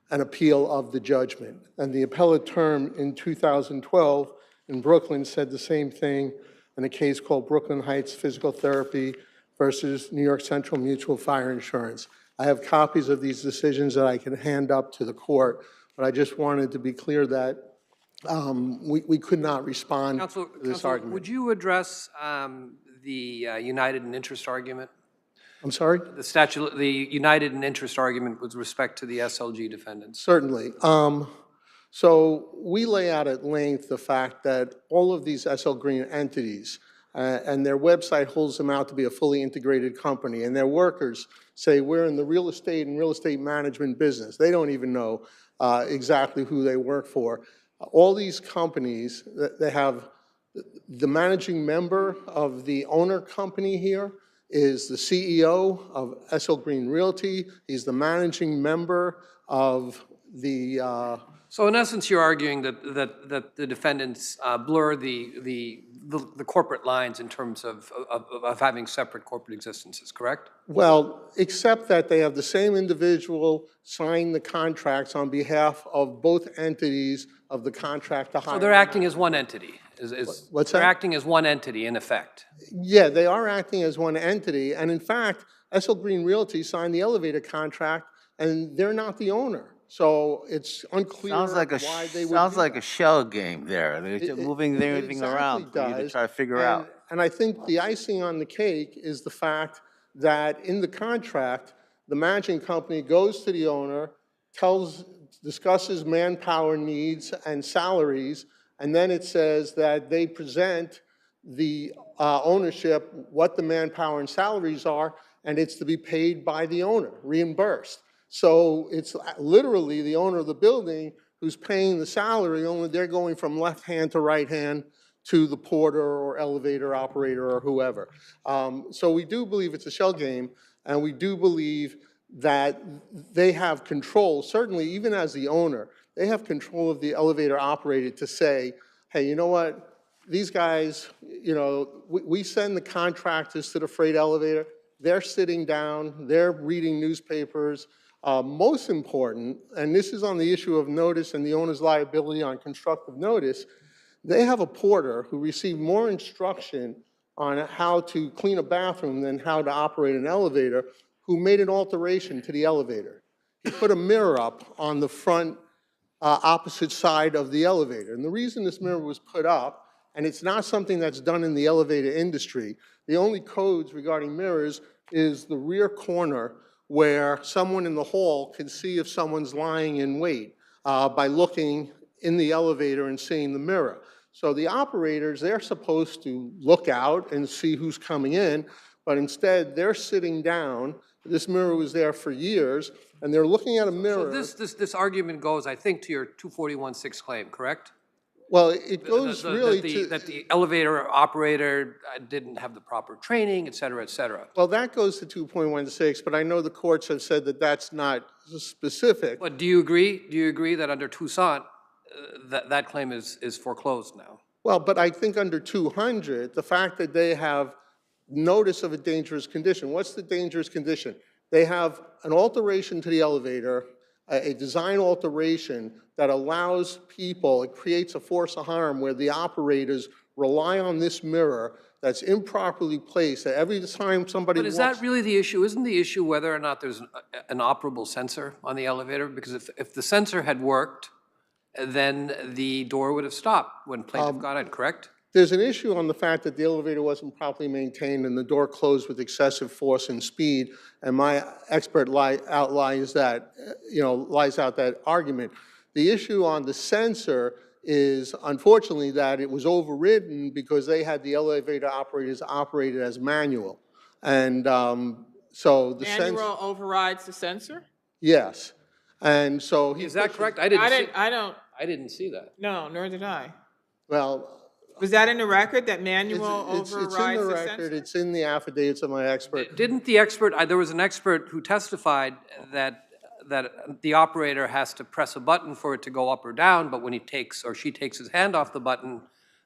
S13: an appeal of the judgment. And the appellate term in 2012 in Brooklyn said the same thing in a case called Brooklyn Heights Physical Therapy versus New York Central Mutual Fire Insurance. I have copies of these decisions that I can hand up to the court, but I just wanted to be clear that we could not respond to this argument.
S3: Would you address the united in interest argument?
S13: I'm sorry?
S3: The united in interest argument with respect to the SLG defendants?
S13: Certainly. So we lay out at length the fact that all of these SL Green entities and their website holds them out to be a fully integrated company, and their workers say we're in the real estate and real estate management business. They don't even know exactly who they work for. All these companies, they have the managing member of the owner company here is the CEO of SL Green Realty. He's the managing member of the...
S3: So in essence, you're arguing that the defendants blur the corporate lines in terms of having separate corporate existences, correct?
S13: Well, except that they have the same individual sign the contracts on behalf of both entities of the contract to hire.
S3: So they're acting as one entity.
S13: What's
S3: They're
S13: that?
S3: acting as one entity in effect.
S13: Yeah, they are acting as one entity. And in fact, SL Green Realty signed the elevator contract, and they're not the owner. So it's unclear
S8: Sounds like
S13: why they would
S8: sounds
S13: do
S8: like
S13: that.
S8: a shell game there. They're just moving everything around for you to try to figure out.
S13: And I think the icing on the cake is the fact that in the contract, the managing company goes to the owner, discusses manpower needs and salaries, and then it says that they present the ownership, what the manpower and salaries are, and it's to be paid by the owner, reimbursed. So it's literally the owner of the building who's paying the salary, only they're going from left hand to right hand to the porter or elevator operator or whoever. So we do believe it's a shell game, and we do believe that they have control, certainly even as the owner, they have control of the elevator operator to say, hey, you know what, these guys, you know, we send the contractors to the freight elevator, they're sitting down, they're reading newspapers. Most important, and this is on the issue of notice and the owner's liability on constructive notice, they have a porter who received more instruction on how to clean a bathroom than how to operate an elevator, who made an alteration to the elevator. He put a mirror up on the front opposite side of the elevator. And the reason this mirror was put up, and it's not something that's done in the elevator industry, the only codes regarding mirrors is the rear corner where someone in the hall can see if someone's lying in wait by looking in the elevator and seeing the mirror. So the operators, they're supposed to look out and see who's coming in, but instead they're sitting down. This mirror was there for years, and they're looking at a mirror.
S3: So this argument goes, I think, to your 241-6 claim, correct?
S13: Well, it goes really to...
S3: That the elevator operator didn't have the proper training, et cetera, et cetera.
S13: Well, that goes to 2.16, but I know the courts have said that that's not specific.
S3: But do you agree? Do you agree that under Toussaint, that claim is foreclosed now?
S13: Well, but I think under 200, the fact that they have notice of a dangerous condition. What's the dangerous condition? They have an alteration to the elevator, a design alteration that allows people, it creates a force of harm where the operators rely on this mirror that's improperly placed. Every time somebody
S3: But is that really the issue? Isn't the issue whether or not there's an operable sensor on the elevator? Because if the sensor had worked, then the door would have stopped when plaintiff got in, correct?
S13: There's an issue on the fact that the elevator wasn't properly maintained and the door closed with excessive force and speed, and my expert lays out that argument. The issue on the sensor is unfortunately that it was overridden because they had the elevator operators operated as manual. And so the
S2: Manual overrides the sensor?
S13: yes. And so he
S3: Is that
S13: pushes-
S3: correct? I didn't see,
S2: I
S3: didn't see that.
S2: no, nor did I.
S13: Well,
S2: Was that in the record, that manual
S13: it's in
S2: overrides
S13: the
S2: the
S13: record,
S2: sensor?
S13: it's in the affidavits of my expert.
S3: Didn't the expert, there was an expert who testified that the operator has to press a button for it to go up or down, but when he takes or she takes his hand off the button,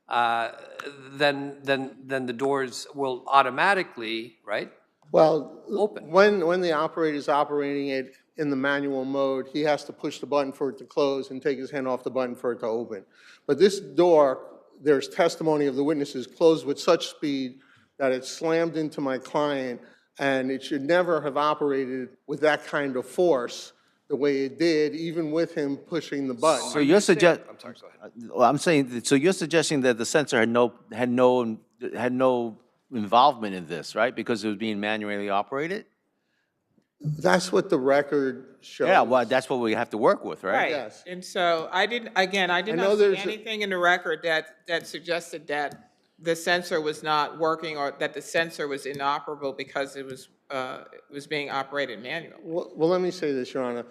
S3: then the doors will automatically, right?
S13: Well,
S3: Open.
S13: when the operator's operating it in the manual mode, he has to push the button for it to close and take his hand off the button for it to open. But this door, there's testimony of the witnesses, closed with such speed that it slammed into my client, and it should never have operated with that kind of force the way it did, even with him pushing the button.
S8: So you're
S3: I'm sorry, go ahead.
S8: I'm saying, so you're suggesting that the sensor had no involvement in this, right? Because it was being manually operated?
S13: That's what the record shows.
S8: Yeah, well, that's what we have to work with, right?
S2: Right,
S13: Yes.
S2: and so I did
S13: I
S2: not
S13: know
S2: see
S13: there's a-
S2: anything in the record that suggested that the sensor was not working or that the sensor was inoperable because it was being operated manually.
S13: Well, let me say this, Your Honor.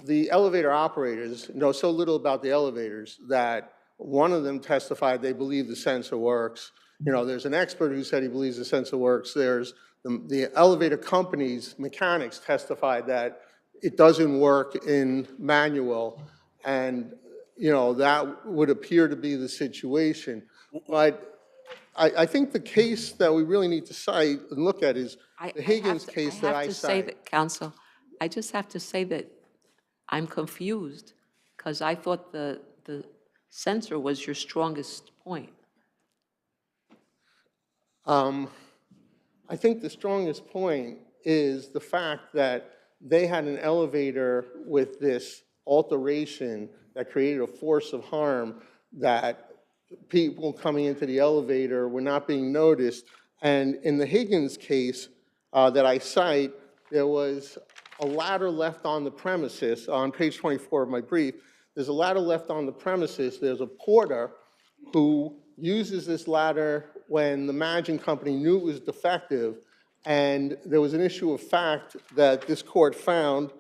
S13: The elevator operators know so little about the elevators that one of them testified they believe the sensor works. You know, there's an expert who said he believes the sensor works. There's the elevator company's mechanics testified that it doesn't work in manual, and, you know, that would appear to be the situation. But I think the case that we really need to cite and look at is the Higgins case that I
S5: have to say
S13: cite.
S5: that, counsel, I just have to say that I'm confused, because I thought the censor was your strongest point.
S13: I think the strongest point is the fact that they had an elevator with this alteration that created a force of harm that people coming into the elevator were not being noticed. And in the Higgins case that I cite, there was a ladder left on the premises. On page 24 of my brief, there's a ladder left on the premises. There's a porter who uses this ladder when the managing company knew it was defective, and there was an issue of fact that this court found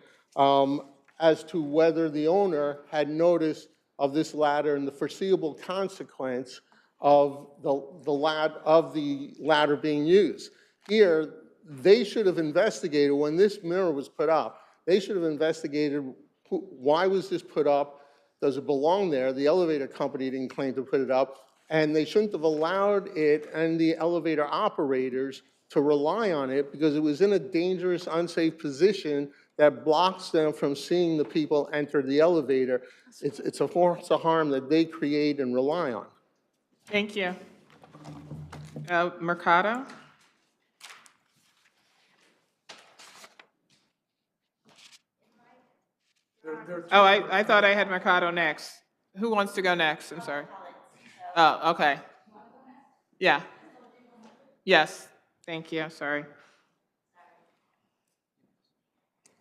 S13: as to whether the owner had notice of this ladder and the foreseeable consequence of the ladder being used. Here, they should have investigated when this mirror was put up. They should have investigated why was this put up? Does it belong there? The elevator company didn't claim to put it up, and they shouldn't have allowed it and the elevator operators to rely on it because it was in a dangerous, unsafe position that blocks them from seeing the people enter the elevator. It's a force of harm that they create and rely on.
S2: Thank you. Mercado? Oh, I thought I had Mercado next. Who wants to go next? I'm sorry. Oh, okay. Yeah. Yes, thank you, sorry.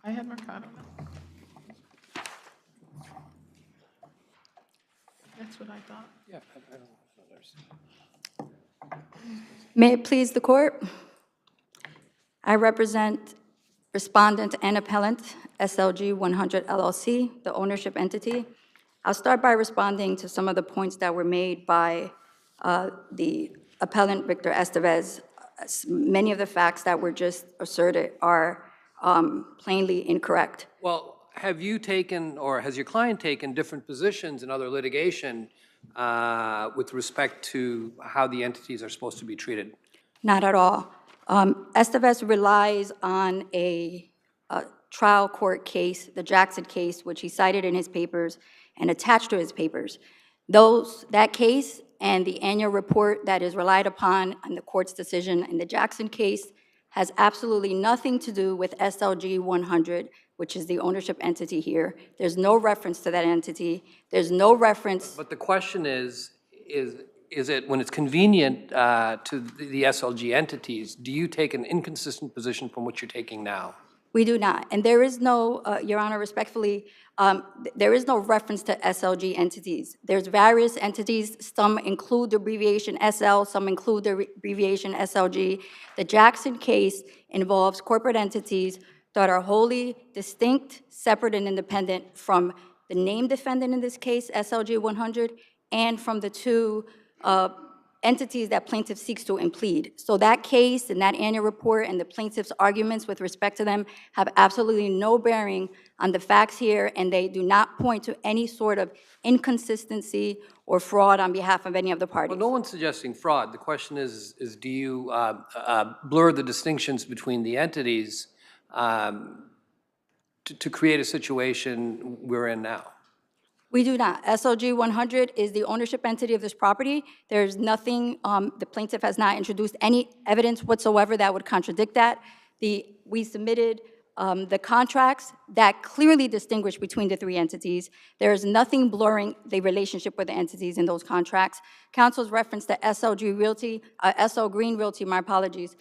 S2: I had Mercado. That's what I thought.
S3: Yeah,
S14: May it please the court? I represent respondent and appellant, SLG 100 LLC, the ownership entity. I'll start by responding to some of the points that were made by the appellant, Victor Estevez. Many of the facts that were just asserted are plainly incorrect.
S3: Well, have you taken, or has your client taken different positions in other litigation with respect to how the entities are supposed to be treated?
S14: Not at all. Estevez relies on a trial court case, the Jackson case, which he cited in his papers and attached to his papers. That case and the annual report that is relied upon in the court's decision in the Jackson case has absolutely nothing to do with SLG 100, which is the ownership entity here. There's no reference to that entity. There's no reference.
S3: But the question is it, when it's convenient to the SLG entities, do you take an inconsistent position from what you're taking now?
S14: We do not. And there is no, Your Honor, respectfully, there is no reference to SLG entities. There's various entities. Some include the abbreviation SL, some include the abbreviation SLG. The Jackson case involves corporate entities that are wholly distinct, separate, and independent from the named defendant in this case, SLG 100, and from the two entities that plaintiff seeks to implead. So that case and that annual report and the plaintiff's arguments with respect to them have absolutely no bearing on the facts here, and they do not point to any sort of inconsistency or fraud on behalf of any of the parties.
S3: Well, no one's suggesting fraud. The question is do you blur the distinctions between the entities to create a situation we're in now?
S14: We do not. SLG 100 is the ownership entity of this property. There's nothing, the plaintiff has not introduced any evidence whatsoever that would contradict that. We submitted the contracts that clearly distinguish between the three entities. There is nothing blurring the relationship with the entities in those contracts. Counsel's reference to SLG Realty, SL Green Realty, my apologies,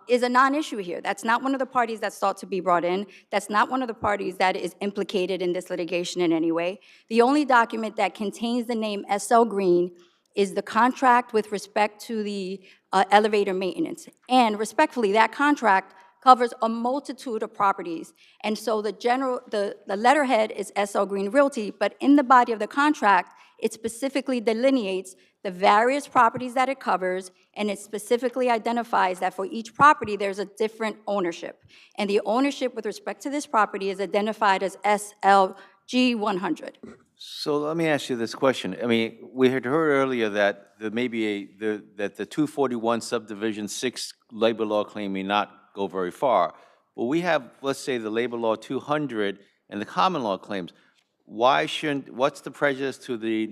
S14: is a non-issue here. That's not one of the parties that's sought to be brought in. That's not one of the parties that is implicated in this litigation in any way. The only document that contains the name SL Green is the contract with respect to the elevator maintenance. And respectfully, that contract covers a multitude of properties. And so the letterhead is SL Green Realty, but in the body of the contract, it specifically delineates the various properties that it covers, and it specifically identifies that for each property, there's a different ownership. And the ownership with respect to this property is identified as SLG 100.
S8: So let me ask you this question. I mean, we had heard earlier that there may be that the 241 subdivision 6 labor law claim may not go very far. But we have, let's say, the labor law 200 and the common law claims. Why shouldn't, what's the prejudice to the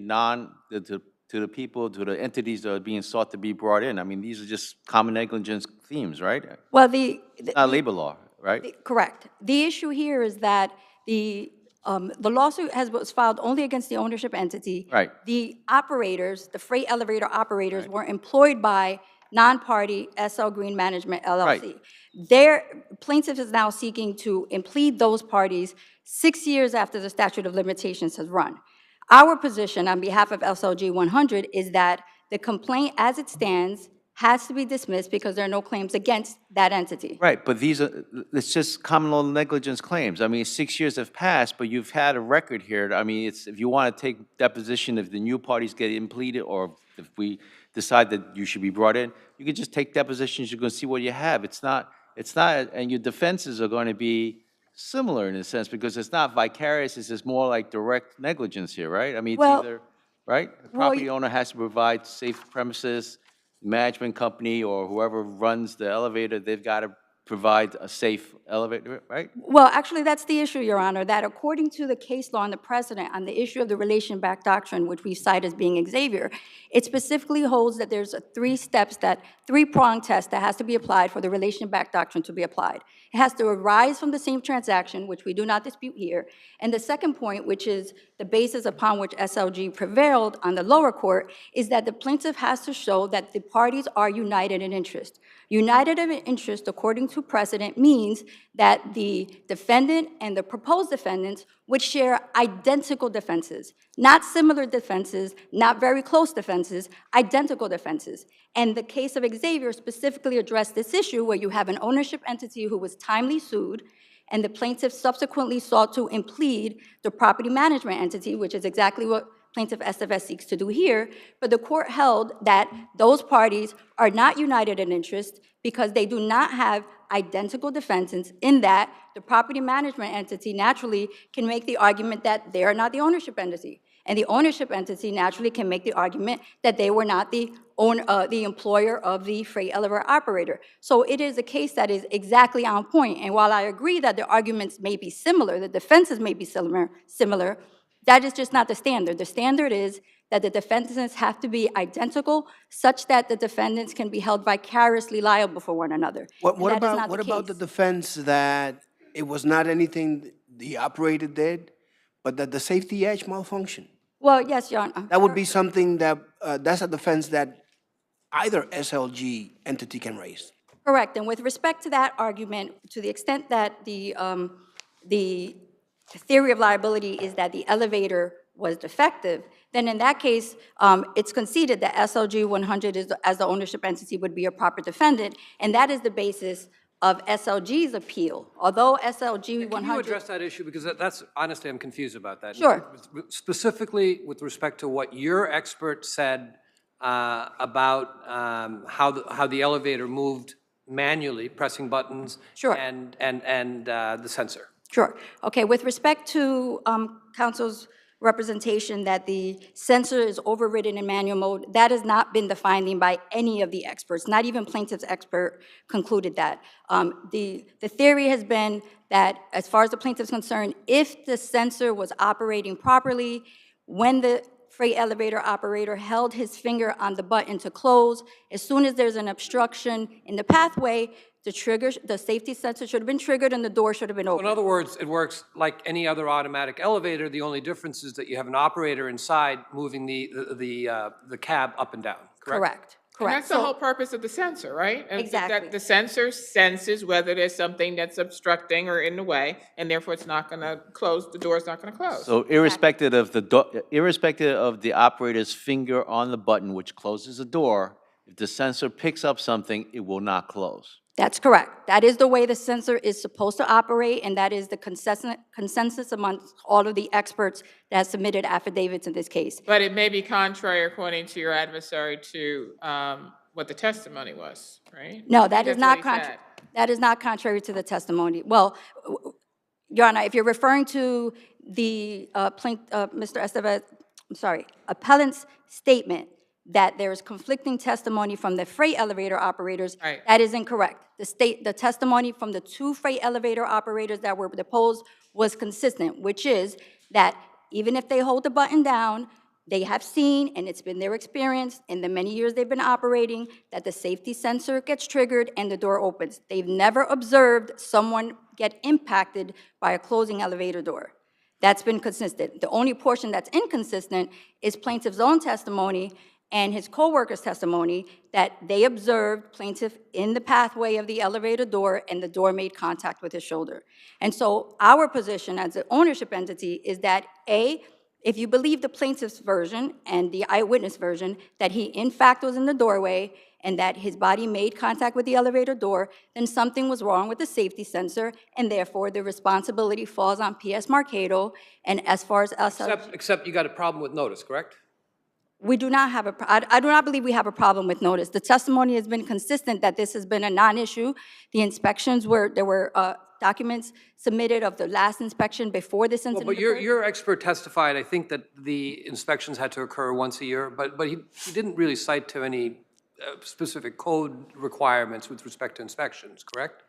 S8: to the people, to the entities that are being sought to be brought in? I mean, these are just common negligence themes, right?
S14: Well,
S8: not labor law, right?
S14: Correct. The issue here is that the lawsuit was filed only against the ownership entity.
S8: Right.
S14: The operators, the freight elevator operators, were employed by non-party SL Green Management LLC.
S8: Right.
S14: Their plaintiff is now seeking to implead those parties 6 years after the statute of limitations has run. Our position on behalf of SLG 100 is that the complaint as it stands has to be dismissed because there are no claims against that entity.
S8: Right, but these are, it's just common law negligence claims. I mean, 6 years have passed, but you've had a record here. I mean, it's, if you want to take deposition, if the new parties get impleaded, or if we decide that you should be brought in, you can just take depositions, you're going to see what you have. It's not, and your defenses are going to be similar in a sense, because it's not vicarious, it's just more like direct negligence here, right? I mean, it's either, right? The property owner has to provide safe premises, management company or whoever runs the elevator, they've got to provide a safe elevator, right?
S14: Well, actually, that's the issue, Your Honor, that according to the case law and the precedent on the issue of the relation back doctrine, which we cite as being Xavier, it specifically holds that there's three-pronged test that has to be applied for the relation back doctrine to be applied. It has to arise from the same transaction, which we do not dispute here. And the second point, which is the basis upon which SLG prevailed on the lower court, is that the plaintiff has to show that the parties are united in interest. United in interest, according to precedent, means that the defendant and the proposed defendants would share identical defenses, not similar defenses, not very close defenses, identical defenses. And the case of Xavier specifically addressed this issue where you have an ownership entity who was timely sued, and the plaintiff subsequently sought to implead the property management entity, which is exactly what plaintiff SFS seeks to do here, but the court held that those parties are not united in interest because they do not have identical defenses, in that the property management entity naturally can make the argument that they are not the ownership entity. And the ownership entity naturally can make the argument that they were not the employer of the freight elevator operator. So it is a case that is exactly on point. And while I agree that the arguments may be similar, the defenses may be similar, that is just not the standard. The standard is that the defendants have to be identical such that the defendants can be held vicariously liable for one another.
S10: What about the defense that it was not anything the operator did, but that the safety edge malfunctioned?
S14: Well, yes, Your Honor.
S10: That would be something that, that's a defense that either SLG entity can raise.
S14: Correct, and with respect to that argument, to the extent that the theory of liability is that the elevator was defective, then in that case, it's conceded that SLG 100 is, as the ownership entity would be a proper defendant, and that is the basis of SLG's appeal. Although SLG 100...
S3: Can you address that issue? Because that's, honestly, I'm confused about that.
S14: Sure.
S3: Specifically with respect to what your expert said about how the elevator moved manually, pressing buttons,
S14: Sure.
S3: and the sensor.
S14: Sure. Okay, with respect to counsel's representation that the sensor is overridden in manual mode, that has not been the finding by any of the experts. Not even plaintiff's expert concluded that. The theory has been that, as far as the plaintiff's concerned, if the sensor was operating properly, when the freight elevator operator held his finger on the button to close, as soon as there's an obstruction in the pathway, the safety sensor should have been triggered and the door should have been opened.
S3: In other words, it works like any other automatic elevator. The only difference is that you have an operator inside moving the cab up and down, correct?
S14: Correct.
S2: And that's the whole purpose of the sensor, right? And
S14: Exactly.
S2: That the sensor senses whether there's something that's obstructing or in the way, and therefore it's not going to close, the door's not going to close.
S8: So irrespective of the operator's finger on the button which closes the door, if the sensor picks up something, it will not close.
S14: That's correct. That is the way the sensor is supposed to operate, and that is the consensus amongst all of the experts that submitted affidavits in this case.
S2: But it may be contrary, according to your adversary, to what the testimony was, right?
S14: No, that is
S2: That's
S14: not
S2: what he said.
S14: that is not contrary to the testimony. Well, Your Honor, if you're referring to the Mr. Estevez, appellant's statement that there is conflicting testimony from the freight elevator operators,
S2: Right.
S14: that is incorrect. The testimony from the two freight elevator operators that were deposed was consistent, which is that even if they hold the button down, they have seen, and it's been their experience in the many years they've been operating, that the safety sensor gets triggered and the door opens. They've never observed someone get impacted by a closing elevator door. That's been consistent. The only portion that's inconsistent is plaintiff's own testimony and his co-worker's testimony that they observed plaintiff in the pathway of the elevator door and the door made contact with his shoulder. And so our position as an ownership entity is that, A, if you believe the plaintiff's version and the eyewitness version, that he in fact was in the doorway and that his body made contact with the elevator door, then something was wrong with the safety sensor, and therefore the responsibility falls on PS Marcado. And as far as us...
S3: Except you got a problem with notice, correct?
S14: We do not have I do not believe we have a problem with notice. The testimony has been consistent that this has been a non-issue. The inspections there were documents submitted of the last inspection before this incident
S3: But
S14: occurred.
S3: your expert testified, I think, that the inspections had to occur once a year, but he didn't really cite to any specific code requirements with respect to inspections, correct?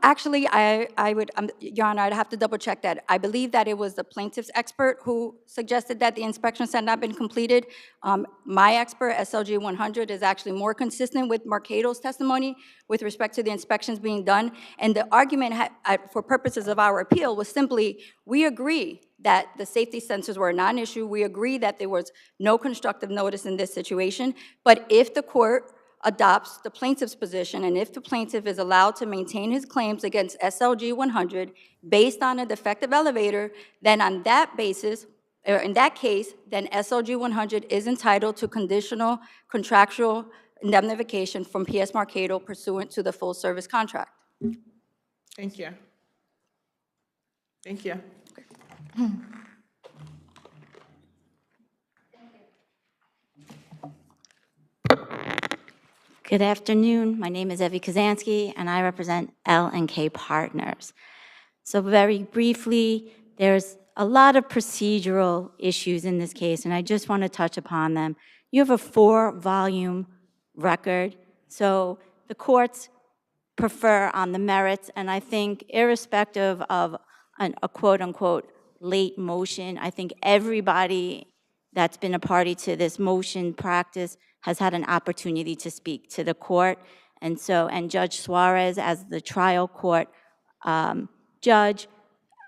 S14: Actually, I would, Your Honor, I'd have to double check that. I believe that it was the plaintiff's expert who suggested that the inspections had not been completed. My expert, SLG 100, is actually more consistent with Marcado's testimony with respect to the inspections being done. And the argument, for purposes of our appeal, was simply, we agree that the safety sensors were a non-issue. We agree that there was no constructive notice in this situation. But if the court adopts the plaintiff's position, and if the plaintiff is allowed to maintain his claims against SLG 100 based on a defective elevator, then on that basis, or in that case, then SLG 100 is entitled to conditional contractual indemnification from PS Marcado pursuant to the full service contract.
S2: Thank you. Thank you.
S15: Good afternoon. My name is Evie Kazansky, and I represent L&K Partners. So very briefly, there's a lot of procedural issues in this case, and I just want to touch upon them. You have a 4-volume record, so the courts prefer on the merits, and I think irrespective of a quote-unquote late motion, I think everybody that's been a party to this motion practice has had an opportunity to speak to the court. And Judge Suarez, as the trial court judge,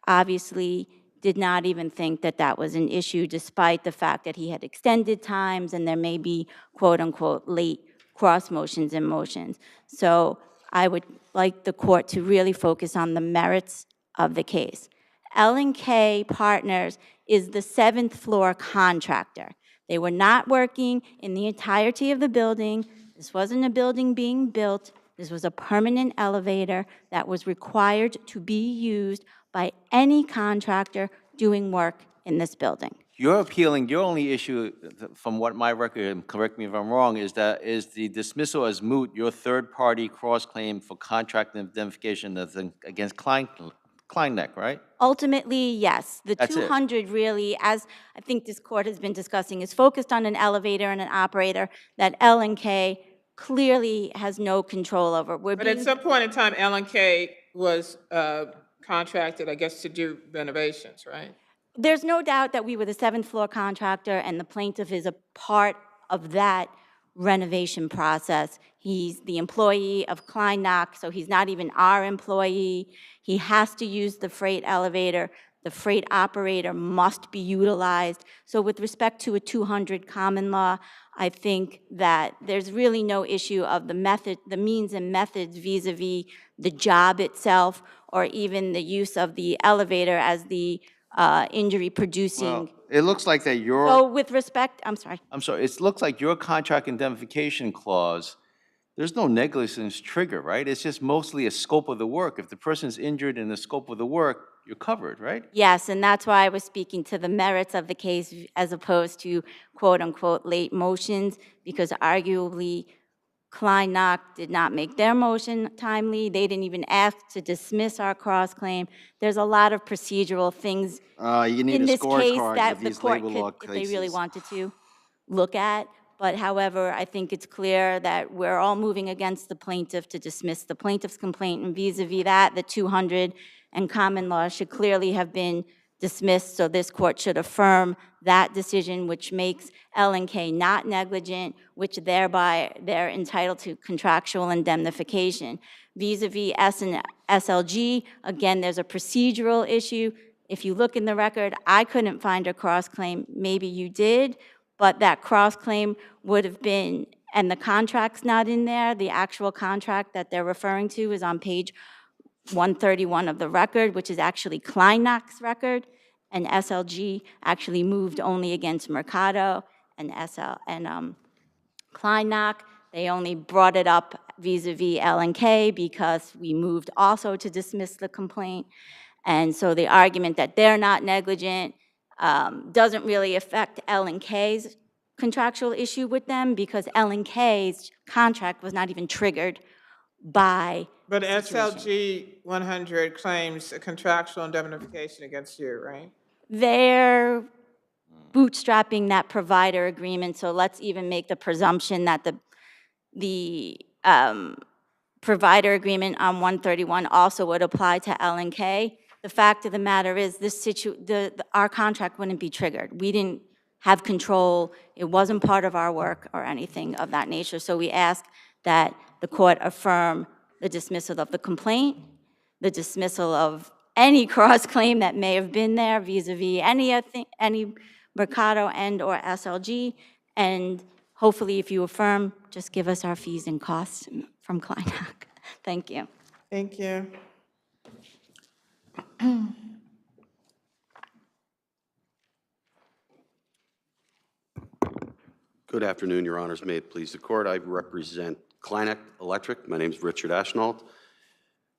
S15: obviously did not even think that that was an issue, despite the fact that he had extended times and there may be quote-unquote late cross motions and motions. So I would like the court to really focus on the merits of the case. L&K Partners is the 7th floor contractor. They were not working in the entirety of the building. This wasn't a building being built. This was a permanent elevator that was required to be used by any contractor doing work in this building.
S8: You're appealing, your only issue, from what my record, and correct me if I'm wrong, is the dismissal as moot, your third-party cross-claim for contract indemnification that's against Kleinneck, right?
S15: Ultimately, yes. The
S8: That's it.
S15: 200 really, as I think this court has been discussing, is focused on an elevator and an operator that L&K clearly has no control over.
S2: But at some point in time, L&K was contracted, I guess, to do renovations, right?
S15: There's no doubt that we were the 7th floor contractor, and the plaintiff is a part of that renovation process. He's the employee of Kleinnock, so he's not even our employee. He has to use the freight elevator. The freight operator must be utilized. So with respect to a 200 common law, I think that there's really no issue of the method, the means and methods vis-a-vis the job itself, or even the use of the elevator as the injury producing.
S8: Well, it looks like that
S15: So with respect, I'm sorry.
S8: it looks like your contract indemnification clause, there's no negligence trigger, right? It's just mostly a scope of the work. If the person's injured in the scope of the work, you're covered, right?
S15: Yes, and that's why I was speaking to the merits of the case as opposed to quote-unquote late motions, because arguably Kleinnock did not make their motion timely. They didn't even ask to dismiss our cross-claim. There's a lot of procedural things
S16: You need
S15: in
S16: a
S15: this case
S16: scorecard
S15: that
S16: with
S15: the
S16: these
S15: court
S16: labor law
S15: could, if they really
S16: cases.
S15: wanted to, look at. But however, I think it's clear that we're all moving against the plaintiff to dismiss the plaintiff's complaint, and vis-a-vis that, the 200 and common law should clearly have been dismissed, so this court should affirm that decision, which makes L&K not negligent, which thereby they're entitled to contractual indemnification. Vis-a-vis S and SLG, again, there's a procedural issue. If you look in the record, I couldn't find a cross-claim. Maybe you did, but that cross-claim would have been, and the contract's not in there. The actual contract that they're referring to is on page 131 of the record, which is actually Kleinnock's record, and SLG actually moved only against Mercado and Kleinnock. They only brought it up vis-a-vis L&K because we moved also to dismiss the complaint. And so the argument that they're not negligent doesn't really affect L&K's contractual issue with them, because L&K's contract was not even triggered by.
S2: But SLG 100 claims a contractual indemnification against you, right?
S15: They're bootstrapping that provider agreement, so let's even make the presumption that the provider agreement on 131 also would apply to L&K. The fact of the matter is, our contract wouldn't be triggered. We didn't have control. It wasn't part of our work or anything of that nature. So we ask that the court affirm the dismissal of the complaint, the dismissal of any cross-claim that may have been there vis-a-vis any Mercado and or SLG, and hopefully if you affirm, just give us our fees and costs from Kleinnock. Thank you.
S2: Thank you.
S17: Good afternoon, Your Honors. May it please the Court. I represent Kleinnock Electric. My name is Richard Ashnault.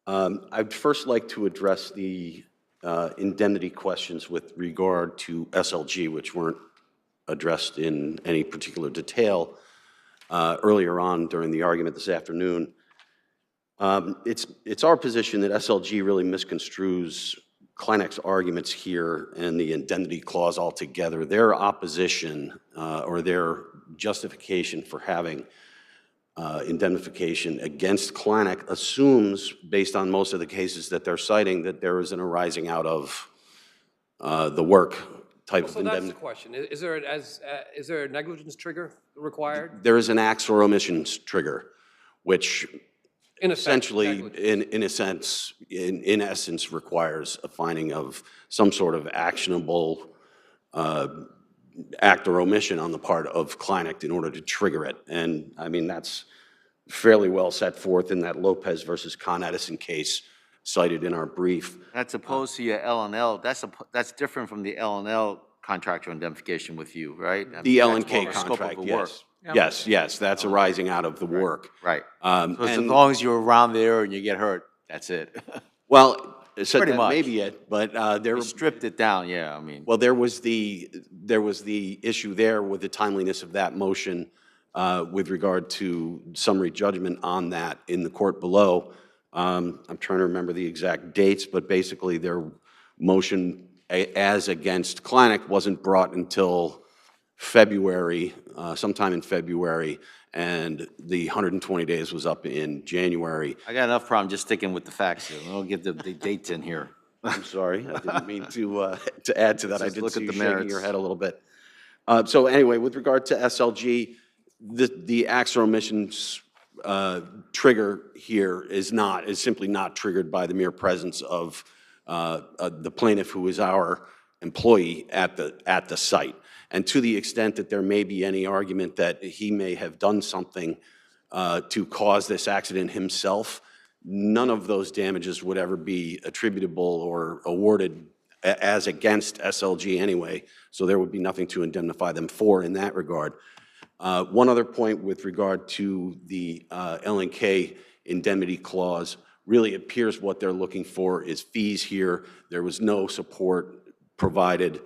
S17: I'd first like to address the indemnity questions with regard to SLG, which weren't addressed in any particular detail earlier on during the argument this afternoon. It's our position that SLG really misconstrues Kleinnock's arguments here and the indemnity clause altogether. Their opposition or their justification for having indemnification against Kleinnock assumes, based on most of the cases that they're citing, that there is an arising out of the work type of indemnity.
S3: So that's the question. Is there a negligence trigger required?
S17: There is an acts or omissions trigger, which essentially, in essence, requires a finding of some sort of actionable act or omission on the part of Kleinnock in order to trigger it. And I mean, that's fairly well set forth in that Lopez versus Con Edison case cited in our brief.
S8: That's opposed to your L&L, that's different from the L&L contractual indemnification with you, right? I mean,
S17: The L and
S8: that's more
S17: K
S8: of a scope of
S17: contract,
S8: the work.
S17: yes. Yes, that's arising out of the work.
S8: Right. So as
S17: And,
S8: long as you're around there and you get hurt, that's it.
S17: well, so
S8: Pretty
S17: that
S8: much.
S17: may be it, but there,
S8: We stripped it down, yeah, I mean.
S17: well, there was the issue there with the timeliness of that motion with regard to summary judgment on that in the court below. I'm trying to remember the exact dates, but basically their motion as against Klanick wasn't brought until February, sometime in February, and the 120 days was up in January.
S8: I got enough problem just sticking with the facts here. We'll get the dates in here.
S17: I'm sorry, I didn't mean to add to that. I
S8: Let's just
S17: did
S8: look
S17: see
S8: at
S17: you
S8: the
S17: shaking
S8: merits.
S17: your head a little bit. So anyway, with regard to SLG, the acts or omissions trigger here is simply not triggered by the mere presence of the plaintiff, who is our employee at the site. And to the extent that there may be any argument that he may have done something to cause this accident himself, none of those damages would ever be attributable or awarded as against SLG anyway, so there would be nothing to indemnify them for in that regard. One other point with regard to the L&K indemnity clause, really appears what they're looking for is fees here. There was no support provided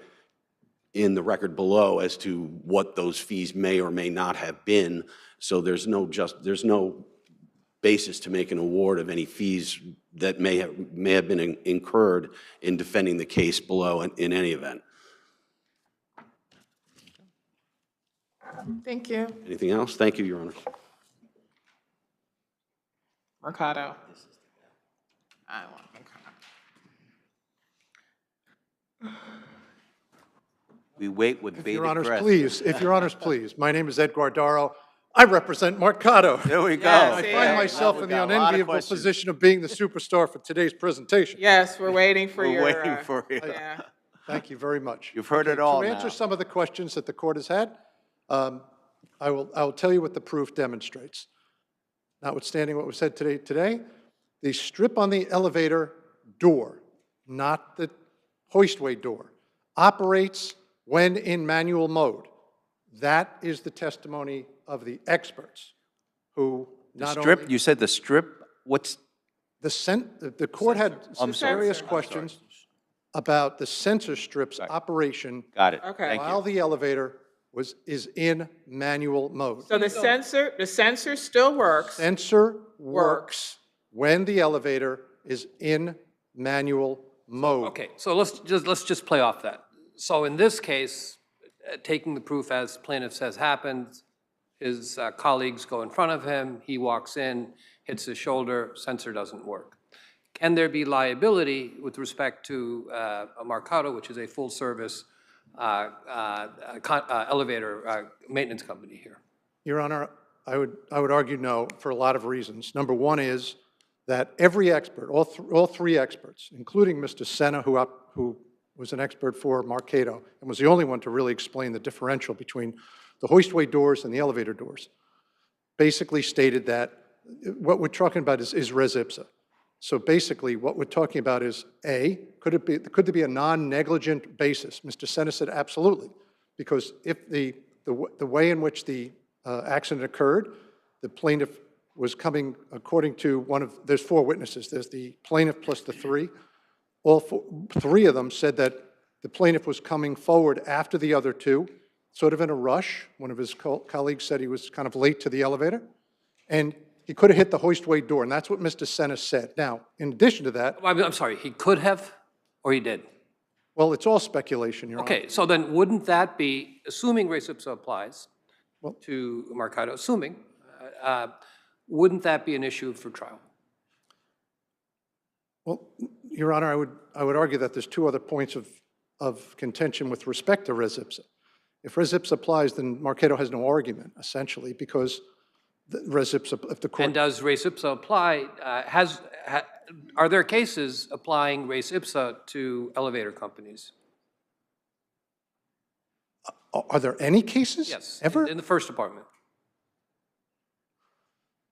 S17: in the record below as to what those fees may or may not have been, so there's no basis to make an award of any fees that may have been incurred in defending the case below in any event.
S2: Thank you.
S17: Anything else? Thank you, Your Honor.
S2: Mercado. I want Mercado.
S8: We wait with
S1: If
S8: bated
S1: Your Honors,
S8: breath.
S1: please, if Your Honors, please. My name is Ed Guardaro. I represent Marcado.
S8: There we go.
S2: Yes,
S1: I
S2: see,
S1: find
S2: yeah.
S1: myself
S8: We've
S1: in the
S8: got a lot of
S1: unenviable
S8: questions.
S1: position of being the superstar for today's presentation.
S2: Yes, we're waiting for
S8: We're
S2: your.
S8: waiting for you.
S2: Yeah.
S1: Thank you very much.
S8: You've heard it all
S1: To
S8: now.
S1: answer some of the questions that the court has had, I will tell you what the proof demonstrates. Notwithstanding what was said today, the strip on the elevator door, not the hoistway door, operates when in manual mode. That is the testimony of the experts who not
S8: Strip,
S1: only...
S8: you said the strip, what's?
S1: The court had some serious
S2: sensor.
S1: questions about the sensor strip's operation
S8: Got it.
S2: Okay.
S8: Thank
S1: while
S8: you.
S1: the elevator is in manual mode.
S2: So the sensor still works.
S1: Sensor works when the elevator is in manual mode.
S3: Okay, so let's just play off that. So in this case, taking the proof as plaintiff says happened, his colleagues go in front of him, he walks in, hits his shoulder, sensor doesn't work. Can there be liability with respect to a Marcado, which is a full-service elevator maintenance company here?
S1: Your Honor, I would argue no for a lot of reasons. Number one is that every expert, all three experts, including Mr. Senna, who was an expert for Marcado and was the only one to really explain the differential between the hoistway doors and the elevator doors, basically stated that what we're talking about is res ipsa. So basically, what we're talking about is, A, could there be a non-negligent basis? Mr. Senna said absolutely, because if the way in which the accident occurred, the plaintiff was coming, according to there's four witnesses. There's the plaintiff plus the three. Three of them said that the plaintiff was coming forward after the other two, sort of in a rush. One of his colleagues said he was kind of late to the elevator, and he could have hit the hoistway door, and that's what Mr. Senna said. Now, in addition to that...
S3: I'm sorry, he could have, or he did?
S1: Well, it's all speculation, Your Honor.
S3: Okay, so then wouldn't that be, assuming res ipsa applies to Marcado, wouldn't that be an issue for trial?
S1: Well, Your Honor, I would argue that there's two other points of contention with respect to res ipsa. If res ipsa applies, then Marcado has no argument, essentially, because res ipsa, if the court...
S3: And does res ipsa apply, are there cases applying res ipsa to elevator companies?
S1: Are there any cases?
S3: Yes,
S1: Ever?
S3: in the first department.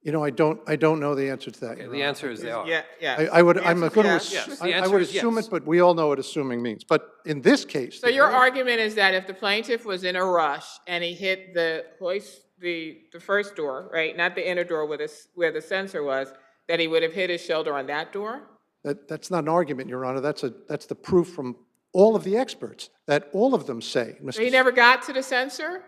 S16: You know, I don't know the answer to that,
S3: Okay,
S16: Your
S3: the
S16: Honor.
S3: answer is they are.
S2: Yeah, yeah.
S16: I'm
S2: The
S16: going
S2: answer
S16: to,
S2: is yes.
S3: Yes, the
S16: I
S3: answer
S16: would
S3: is
S16: assume
S3: yes.
S16: it, but we all know what assuming means. But in this case.
S2: So your argument is that if the plaintiff was in a rush and he hit the first door, right, not the inner door where the sensor was, that he would have hit his shoulder on that door?
S16: That's not an argument, Your Honor. That's the proof from all of the experts, that all of them say,
S2: So he never got to the sensor?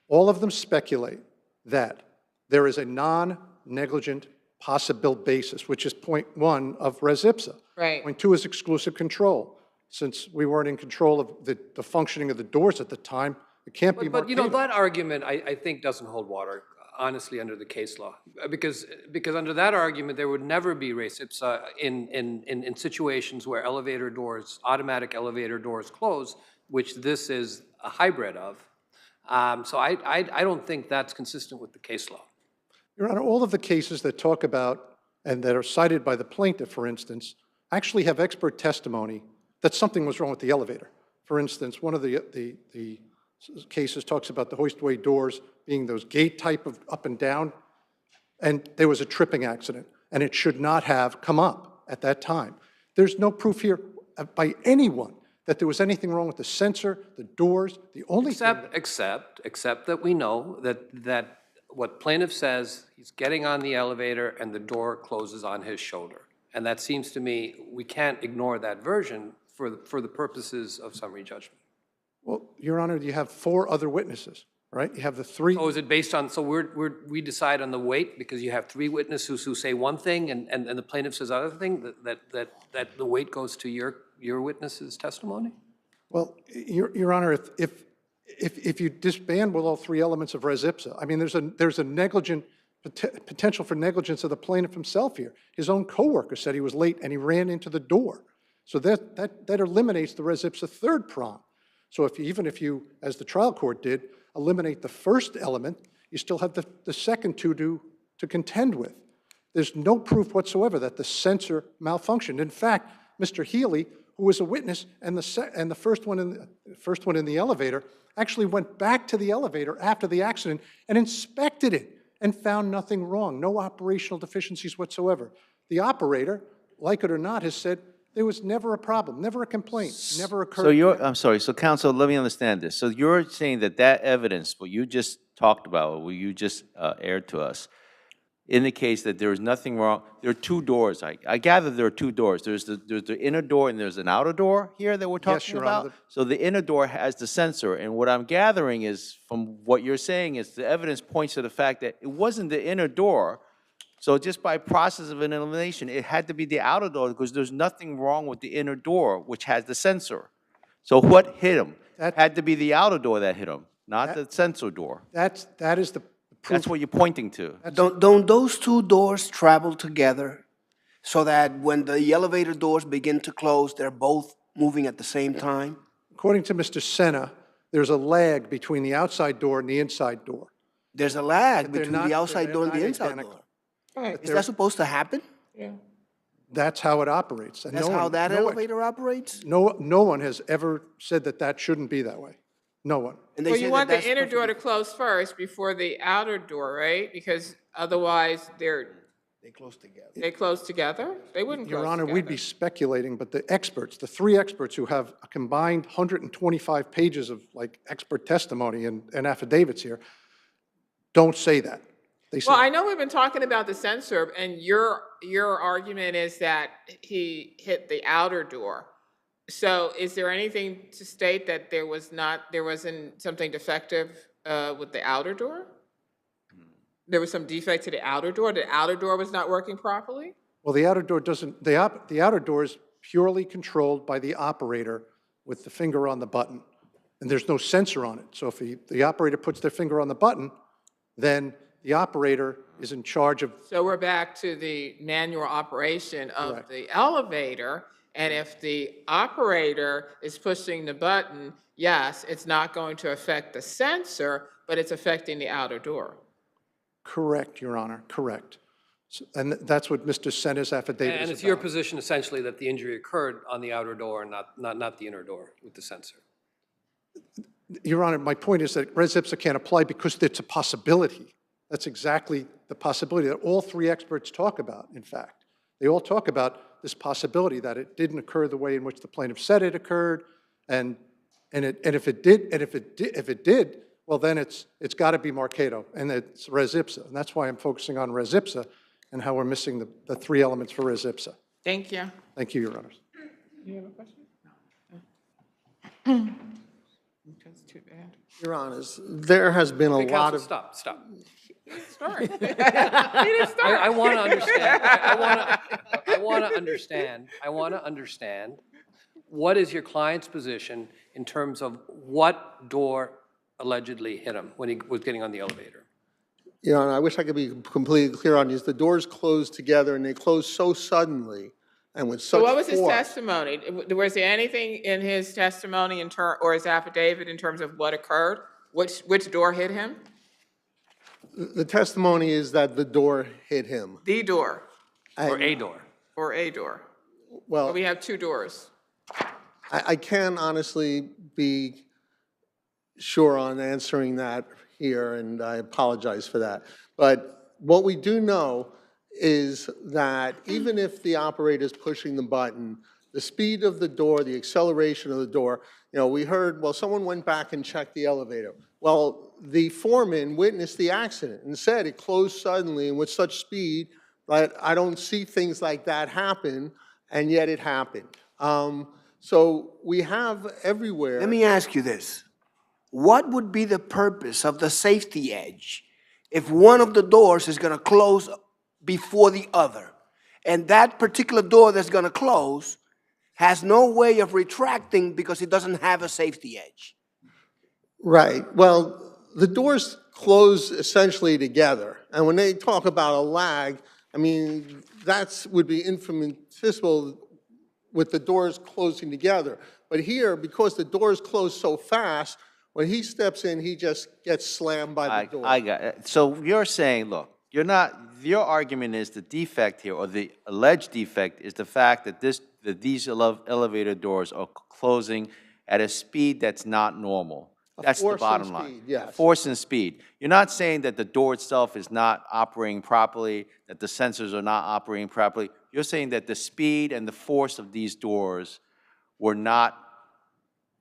S16: all of them speculate that there is a non-negligent possible basis, which is point one of res ipsa.
S2: Right.
S16: Point two is exclusive control. Since we weren't in control of the functioning of the doors at the time, it can't be
S3: But you know,
S16: Marqueta.
S3: that argument, I think, doesn't hold water, honestly, under the case law. Because under that argument, there would never be res ipsa in situations where elevator doors, automatic elevator doors close, which this is a hybrid of. So I don't think that's consistent with the case law.
S16: Your Honor, all of the cases that talk about, and that are cited by the plaintiff, for instance, actually have expert testimony that something was wrong with the elevator. For instance, one of the cases talks about the hoistway doors being those gate type of up and down, and there was a tripping accident, and it should not have come up at that time. There's no proof here by anyone that there was anything wrong with the sensor, the doors, the only thing.
S3: Except that we know that what plaintiff says, he's getting on the elevator and the door closes on his shoulder. And that seems to me, we can't ignore that version for the purposes of summary judgment.
S16: Well, Your Honor, you have 4 other witnesses, right? You have the 3.
S3: So is it based on, so we decide on the weight because you have 3 witnesses who say one thing and the plaintiff says other thing, that the weight goes to your witness's testimony?
S16: Well, Your Honor, if you disband with all 3 elements of res ipsa, I mean, there's a negligent potential for negligence of the plaintiff himself here. His own coworker said he was late and he ran into the door. So that eliminates the res ipsa 3rd prong. So even if you, as the trial court did, eliminate the first element, you still have the second 2 to contend with. There's no proof whatsoever that the sensor malfunctioned. In fact, Mr. Healy, who was a witness, and the first one in the elevator, actually went back to the elevator after the accident and inspected it and found nothing wrong, no operational deficiencies whatsoever. The operator, like it or not, has said there was never a problem, never a complaint, never occurred.
S8: So I'm sorry, so counsel, let me understand this. So you're saying that evidence, what you just talked about, what you just aired to us, indicates that there is nothing wrong. There are 2 doors. I gather there are 2 doors. There's the inner door and there's an outer door here that we're talking
S16: Your
S8: about.
S16: Honor,
S8: So the inner door has the sensor, and what I'm gathering is, from what you're saying, is the evidence points to the fact that it wasn't the inner door. So just by process of an elimination, it had to be the outer door because there's nothing wrong with the inner door, which has the sensor. So what hit him? Had to be the outer door that hit him, not the sensor door.
S16: That is the proof.
S8: That's what you're pointing to.
S10: Don't those 2 doors travel together so that when the elevator doors begin to close, they're both moving at the same time?
S16: According to Mr. Senna, there's a lag between the outside door and the inside door.
S10: There's a lag
S16: They're
S10: between
S16: not-
S10: the outside
S16: they're
S10: door and
S16: not
S10: the inside
S16: identical.
S10: door.
S2: Right.
S10: Is that supposed to happen?
S2: Yeah.
S16: That's how it operates. And
S10: That's
S16: no
S10: how
S16: one-
S10: that
S16: no one-
S10: elevator operates?
S16: No one has ever said that shouldn't be that way. No one.
S10: And they
S2: Well,
S10: say
S2: you
S10: that
S2: want the
S10: that's
S2: inner
S10: supposed
S2: door to close first before the outer door, right? Because otherwise
S10: They close together.
S2: they close together? They wouldn't close
S16: Your Honor,
S2: together.
S16: we'd be speculating, but the experts, the 3 experts who have a combined 125 pages of expert testimony and affidavits here, don't say that. They say,
S2: Well, I know we've been talking about the sensor, and your argument is that he hit the outer door. So is there anything to state that there wasn't something defective with the outer door? There was some defect to the outer door? The outer door was not working properly?
S16: well, the outer door doesn't, the outer door is purely controlled by the operator with the finger on the button, and there's no sensor on it. So if the operator puts their finger on the button, then the operator is in charge of.
S2: So we're back to the manual operation of
S16: Correct.
S2: the elevator, and if the operator is pushing the button, yes, it's not going to affect the sensor, but it's affecting the outer door.
S16: Correct, Your Honor, correct. And that's what Mr. Senna's affidavit is
S3: And it's your
S16: about.
S3: position essentially that the injury occurred on the outer door, not the inner door with the sensor.
S16: Your Honor, my point is that res ipsa can't apply because it's a possibility. That's exactly the possibility that all three experts talk about, in fact. They all talk about this possibility that it didn't occur the way in which the plaintiff said it occurred, and if it did, well, then it's got to be Marcato, and it's res ipsa. And that's why I'm focusing on res ipsa and how we're missing the three elements for res ipsa.
S2: Thank you.
S16: Thank you, Your Honors.
S2: You have a question? No. That's too bad.
S13: Your Honors, there has been a
S3: Okay,
S13: lot
S3: counsel,
S13: of...
S3: stop.
S2: Start. He didn't start.
S3: I want to understand. I want to understand what is your client's position in terms of what door allegedly hit him when he was getting on the elevator?
S13: Your Honor, I wish I could be completely clear on these. The doors closed together, and they closed so suddenly and with such
S2: So what was his
S13: force.
S2: testimony? Was there anything in his testimony or his affidavit in terms of what occurred? Which door hit him?
S13: The testimony is that the door hit him.
S2: The door.
S3: Or a door?
S2: Or a door.
S13: Well,
S2: But we have two doors.
S13: I can't honestly be sure on answering that here, and I apologize for that. But what we do know is that even if the operator is pushing the button, the speed of the door, the acceleration of the door, we heard, well, someone went back and checked the elevator. Well, the foreman witnessed the accident and said it closed suddenly and with such speed that I don't see things like that happen, and yet it happened. So we have everywhere.
S10: Let me ask you this. What would be the purpose of the safety edge if one of the doors is going to close before the other, and that particular door that's going to close has no way of retracting because it doesn't have a safety edge?
S13: Right. Well, the doors close essentially together. And when they talk about a lag, I mean, that would be infinitesimal with the doors closing together. But here, because the doors close so fast, when he steps in, he just gets slammed by the door.
S8: I got it. So you're saying, look, your argument is the defect here, or the alleged defect, is the fact that these elevator doors are closing at a speed that's not normal. That's the bottom line.
S13: Speed, yes.
S8: Force and speed. You're not saying that the door itself is not operating properly, that the sensors are not operating properly. You're saying that the speed and the force of these doors were not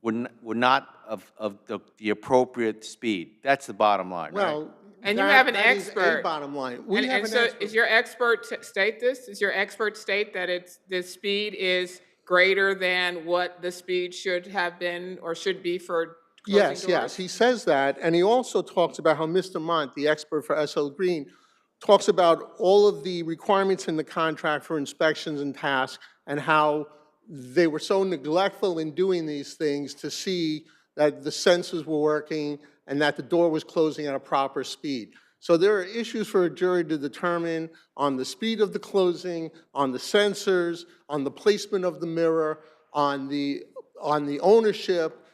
S8: of the appropriate speed. That's the bottom line, right?
S13: Well,
S2: And you have an
S13: that is
S2: expert.
S13: a bottom line.
S2: And so is your expert state this? Does your expert state that the speed is greater than what the speed should have been or should be for closing doors?
S13: Yes, he says that, and he also talks about how Mr. Mont, the expert for SL Green, talks about all of the requirements in the contract for inspections and tasks and how they were so neglectful in doing these things to see that the sensors were working and that the door was closing at a proper speed. So there are issues for a jury to determine on the speed of the closing, on the sensors, on the placement of the mirror, on the ownership,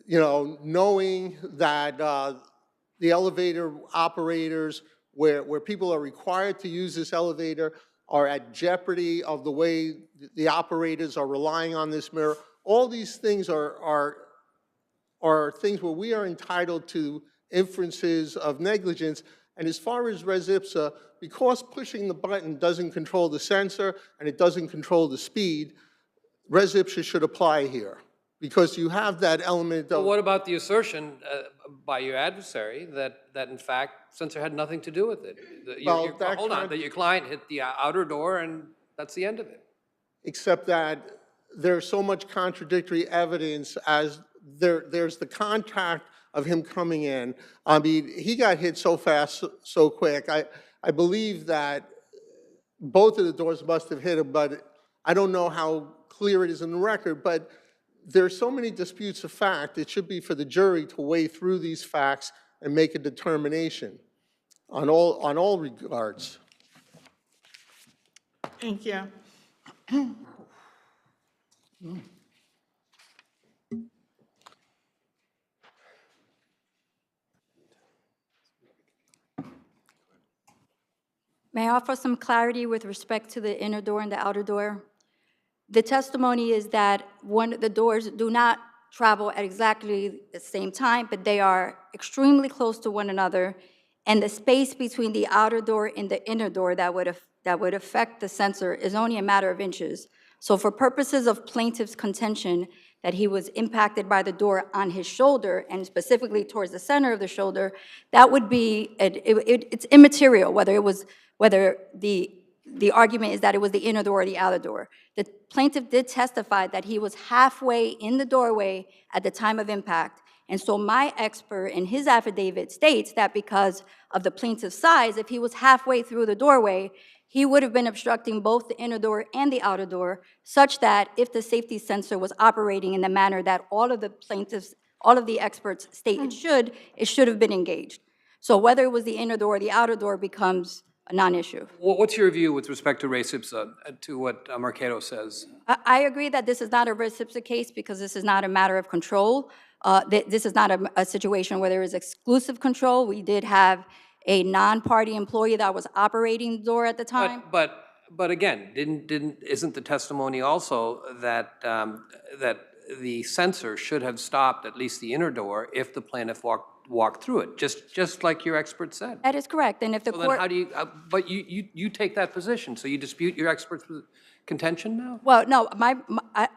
S13: knowing that the elevator operators, where people are required to use this elevator, are at jeopardy of the way the operators are relying on this mirror. All these things are things where we are entitled to inferences of negligence. And as far as res ipsa, because pushing the button doesn't control the sensor and it doesn't control the speed, res ipsa should apply here. Because you have that element of...
S3: Well, what about the assertion by your adversary that in fact, sensor had nothing to do with it? That your client hit the outer door and that's the end of it.
S13: Except that there's so much contradictory evidence as there's the contact of him coming in. I mean, he got hit so fast, so quick. I believe that both of the doors must have hit him, but I don't know how clear it is in the record. But there's so many disputes of fact, it should be for the jury to weigh through these facts and make a determination on all regards.
S2: Thank you.
S14: May I offer some clarity with respect to the inner door and the outer door? The testimony is that the doors do not travel at exactly the same time, but they are extremely close to one another, and the space between the outer door and the inner door that would affect the sensor is only a matter of inches. So for purposes of plaintiff's contention that he was impacted by the door on his shoulder, and specifically towards the center of the shoulder, that would be, it's immaterial whether the argument is that it was the inner door or the outer door. The plaintiff did testify that he was halfway in the doorway at the time of impact. And so my expert in his affidavit states that because of the plaintiff's size, if he was halfway through the doorway, he would have been obstructing both the inner door and the outer door, such that if the safety sensor was operating in the manner that all of the experts state it should have been engaged. So whether it was the inner door or the outer door becomes a non-issue.
S3: What's your view with respect to res ipsa, to what Marcato says?
S14: I agree that this is not a res ipsa case because this is not a matter of control. This is not a situation where there is exclusive control. We did have a non-party employee that was operating the door at the time.
S3: But again, isn't the testimony also that that the sensor should have stopped at least the inner door if the plaintiff walked through it, just like your expert said?
S14: That is correct, and if the
S3: So
S14: court...
S3: then how do you, but you take that position, so you dispute your expert's contention now?
S14: Well, no,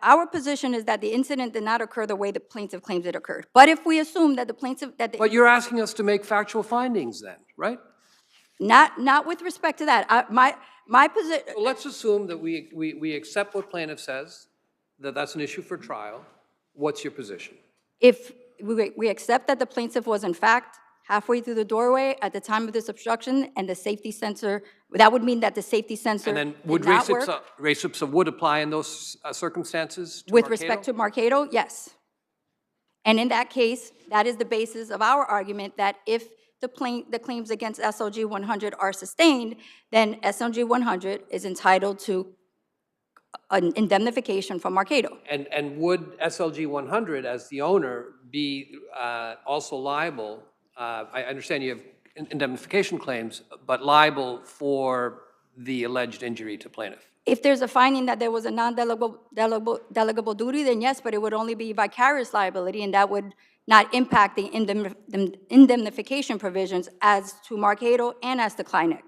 S14: our position is that the incident did not occur the way the plaintiff claims it occurred. But if we assume that the plaintiff...
S3: But you're asking us to make factual findings then, right?
S14: Not with respect to that. My position...
S3: Well, let's assume that we accept what plaintiff says, that that's an issue for trial. What's your position?
S14: If we accept that the plaintiff was in fact halfway through the doorway at the time of this obstruction and the safety sensor, that would mean that the safety sensor
S3: And then would
S14: did not work.
S3: res ipsa would apply in those circumstances to
S14: With
S3: Marcato?
S14: respect to Marcato, yes. And in that case, that is the basis of our argument that if the claims against SLG 100 are sustained, then SLG 100 is entitled to an indemnification from Marcato.
S3: And would SLG 100, as the owner, be also liable? I understand you have indemnification claims, but liable for the alleged injury to plaintiff?
S14: If there's a finding that there was a non-delegable duty, then yes, but it would only be vicarious liability, and that would not impact the indemnification provisions as to Marcato and as to Kleineck.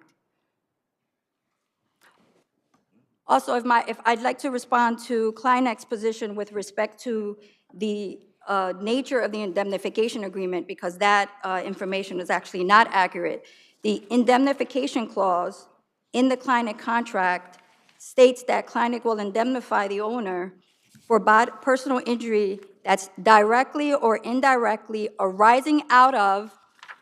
S14: Also, if I'd like to respond to Kleineck's position with respect to the nature of the indemnification agreement, because that information is actually not accurate. The indemnification clause in the Kleineck contract states that Kleineck will indemnify the owner for personal injury that's directly or indirectly arising out of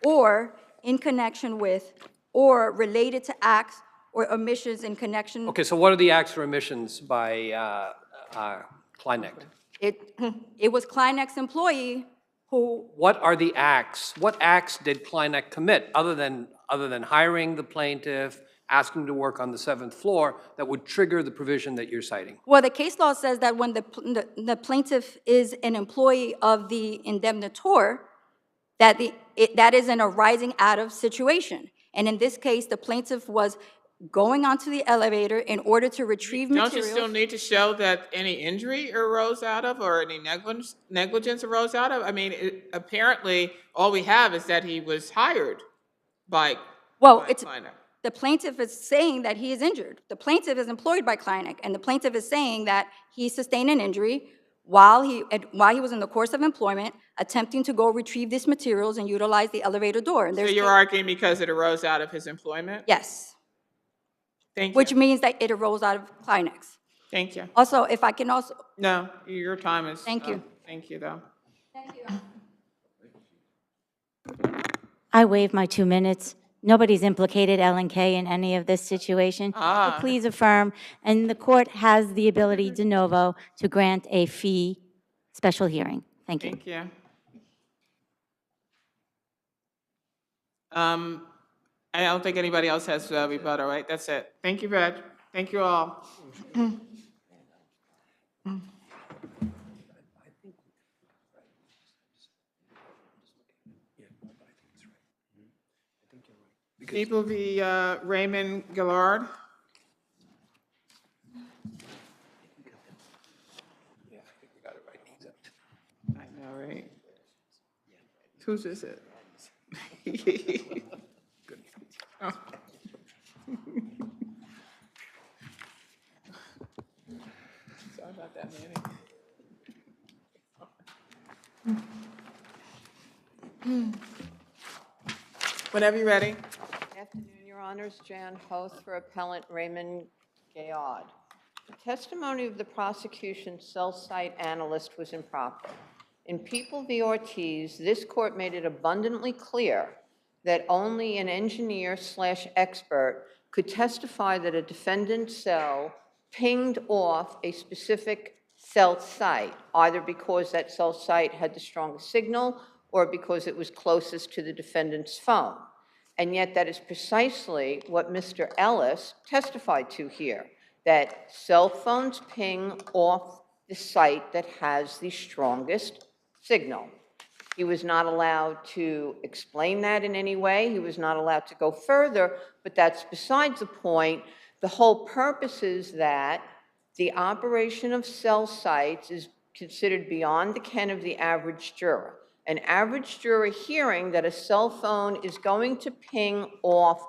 S14: or in connection with or related to acts or omissions in connection.
S3: Okay, so what are the acts or omissions by Kleineck?
S14: It was Kleineck's employee who...
S3: What are the acts? What acts did Kleineck commit other than hiring the plaintiff, asking to work on the 7th floor, that would trigger the provision that you're citing?
S14: Well, the case law says that when the plaintiff is an employee of the indemnitor, that that is an arising out of situation. And in this case, the plaintiff was going onto the elevator in order to retrieve materials.
S2: Don't you still need to show that any injury arose out of or any negligence arose out of? I mean, apparently, all we have is that he was hired by Kleineck.
S14: The plaintiff is saying that he is injured. The plaintiff is employed by Kleineck, and the plaintiff is saying that he sustained an injury while he was in the course of employment, attempting to go retrieve these materials and utilize the elevator door. And
S2: so you're arguing because it arose out of his employment?
S14: Yes.
S2: Thank you.
S14: Which means that it arose out of Kleineck's.
S2: Thank you.
S14: Also, if I can also...
S2: No, your time is...
S14: Thank you.
S2: Thank you, though.
S14: Thank you.
S15: I waive my 2 minutes. Nobody's implicated L&K in any of this situation. So please affirm. And the court has the ability de novo to grant a fee special hearing. Thank you.
S2: Thank you. I don't think anybody else has rebuttal, right? That's it. Thank you, Reg. Thank you all. People v. Raymond Gillard.
S3: Yeah, I think we got it right.
S2: I know, right? Whose is it? Oh. Sorry about that, Manny. Whenever you're ready.
S18: Good afternoon, Your Honors. Jan Hoth for Appellant Raymond Gayod. The testimony of the prosecution's cell site analyst was improper. In People v. Ortiz, this court made it abundantly clear that only an engineer/expert could testify that a defendant's cell pinged off a specific cell site, either because that cell site had the strongest signal or because it was closest to the defendant's phone. And yet that is precisely what Mr. Ellis testified to here, that cell phones ping off the site that has the strongest signal. He was not allowed to explain that in any way. He was not allowed to go further, but that's besides the point. The whole purpose is that the operation of cell sites is considered beyond the ken of the average juror. An average juror hearing that a cell phone is going to ping off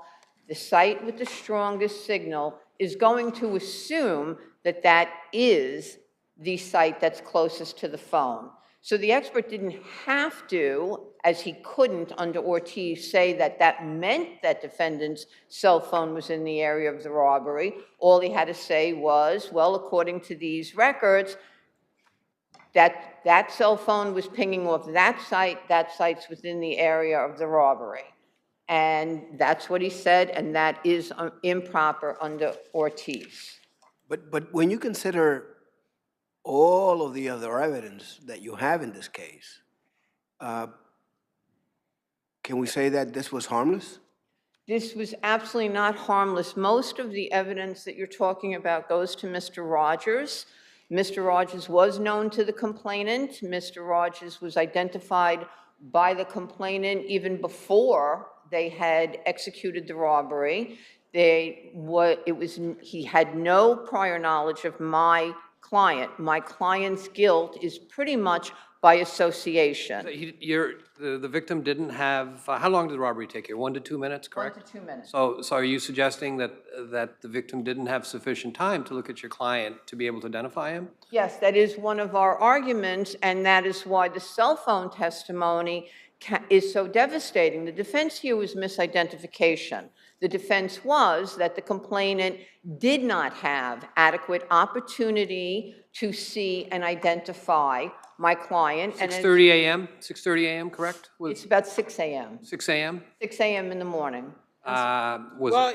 S18: the site with the strongest signal is going to assume that that is the site that's closest to the phone. So the expert didn't have to, as he couldn't under Ortiz, say that that meant that defendant's cell phone was in the area of the robbery. All he had to say was, well, according to these records, that cell phone was pinging off that site's within the area of the robbery. And that's what he said, and that is improper under Ortiz.
S10: But when you consider all of the other evidence that you have in this case, can we say that this was harmless?
S18: This was absolutely not harmless. Most of the evidence that you're talking about goes to Mr. Rogers. Mr. Rogers was known to the complainant. Mr. Rogers was identified by the complainant even before they had executed the robbery. He had no prior knowledge of my client. My client's guilt is pretty much by association.
S3: The victim didn't have, how long did the robbery take here? 1 to 2 minutes, correct?
S18: 1 to 2 minutes.
S3: So are you suggesting that the victim didn't have sufficient time to look at your client to be able to identify him?
S18: Yes, that is one of our arguments, and that is why the cell phone testimony is so devastating. The defense here was misidentification. The defense was that the complainant did not have adequate opportunity to see and identify my client.
S3: 6:30 a.m.? 6:30 a.m., correct?
S18: It's about 6 a.m.
S3: 6 a.m.?
S18: 6 a.m. in the morning.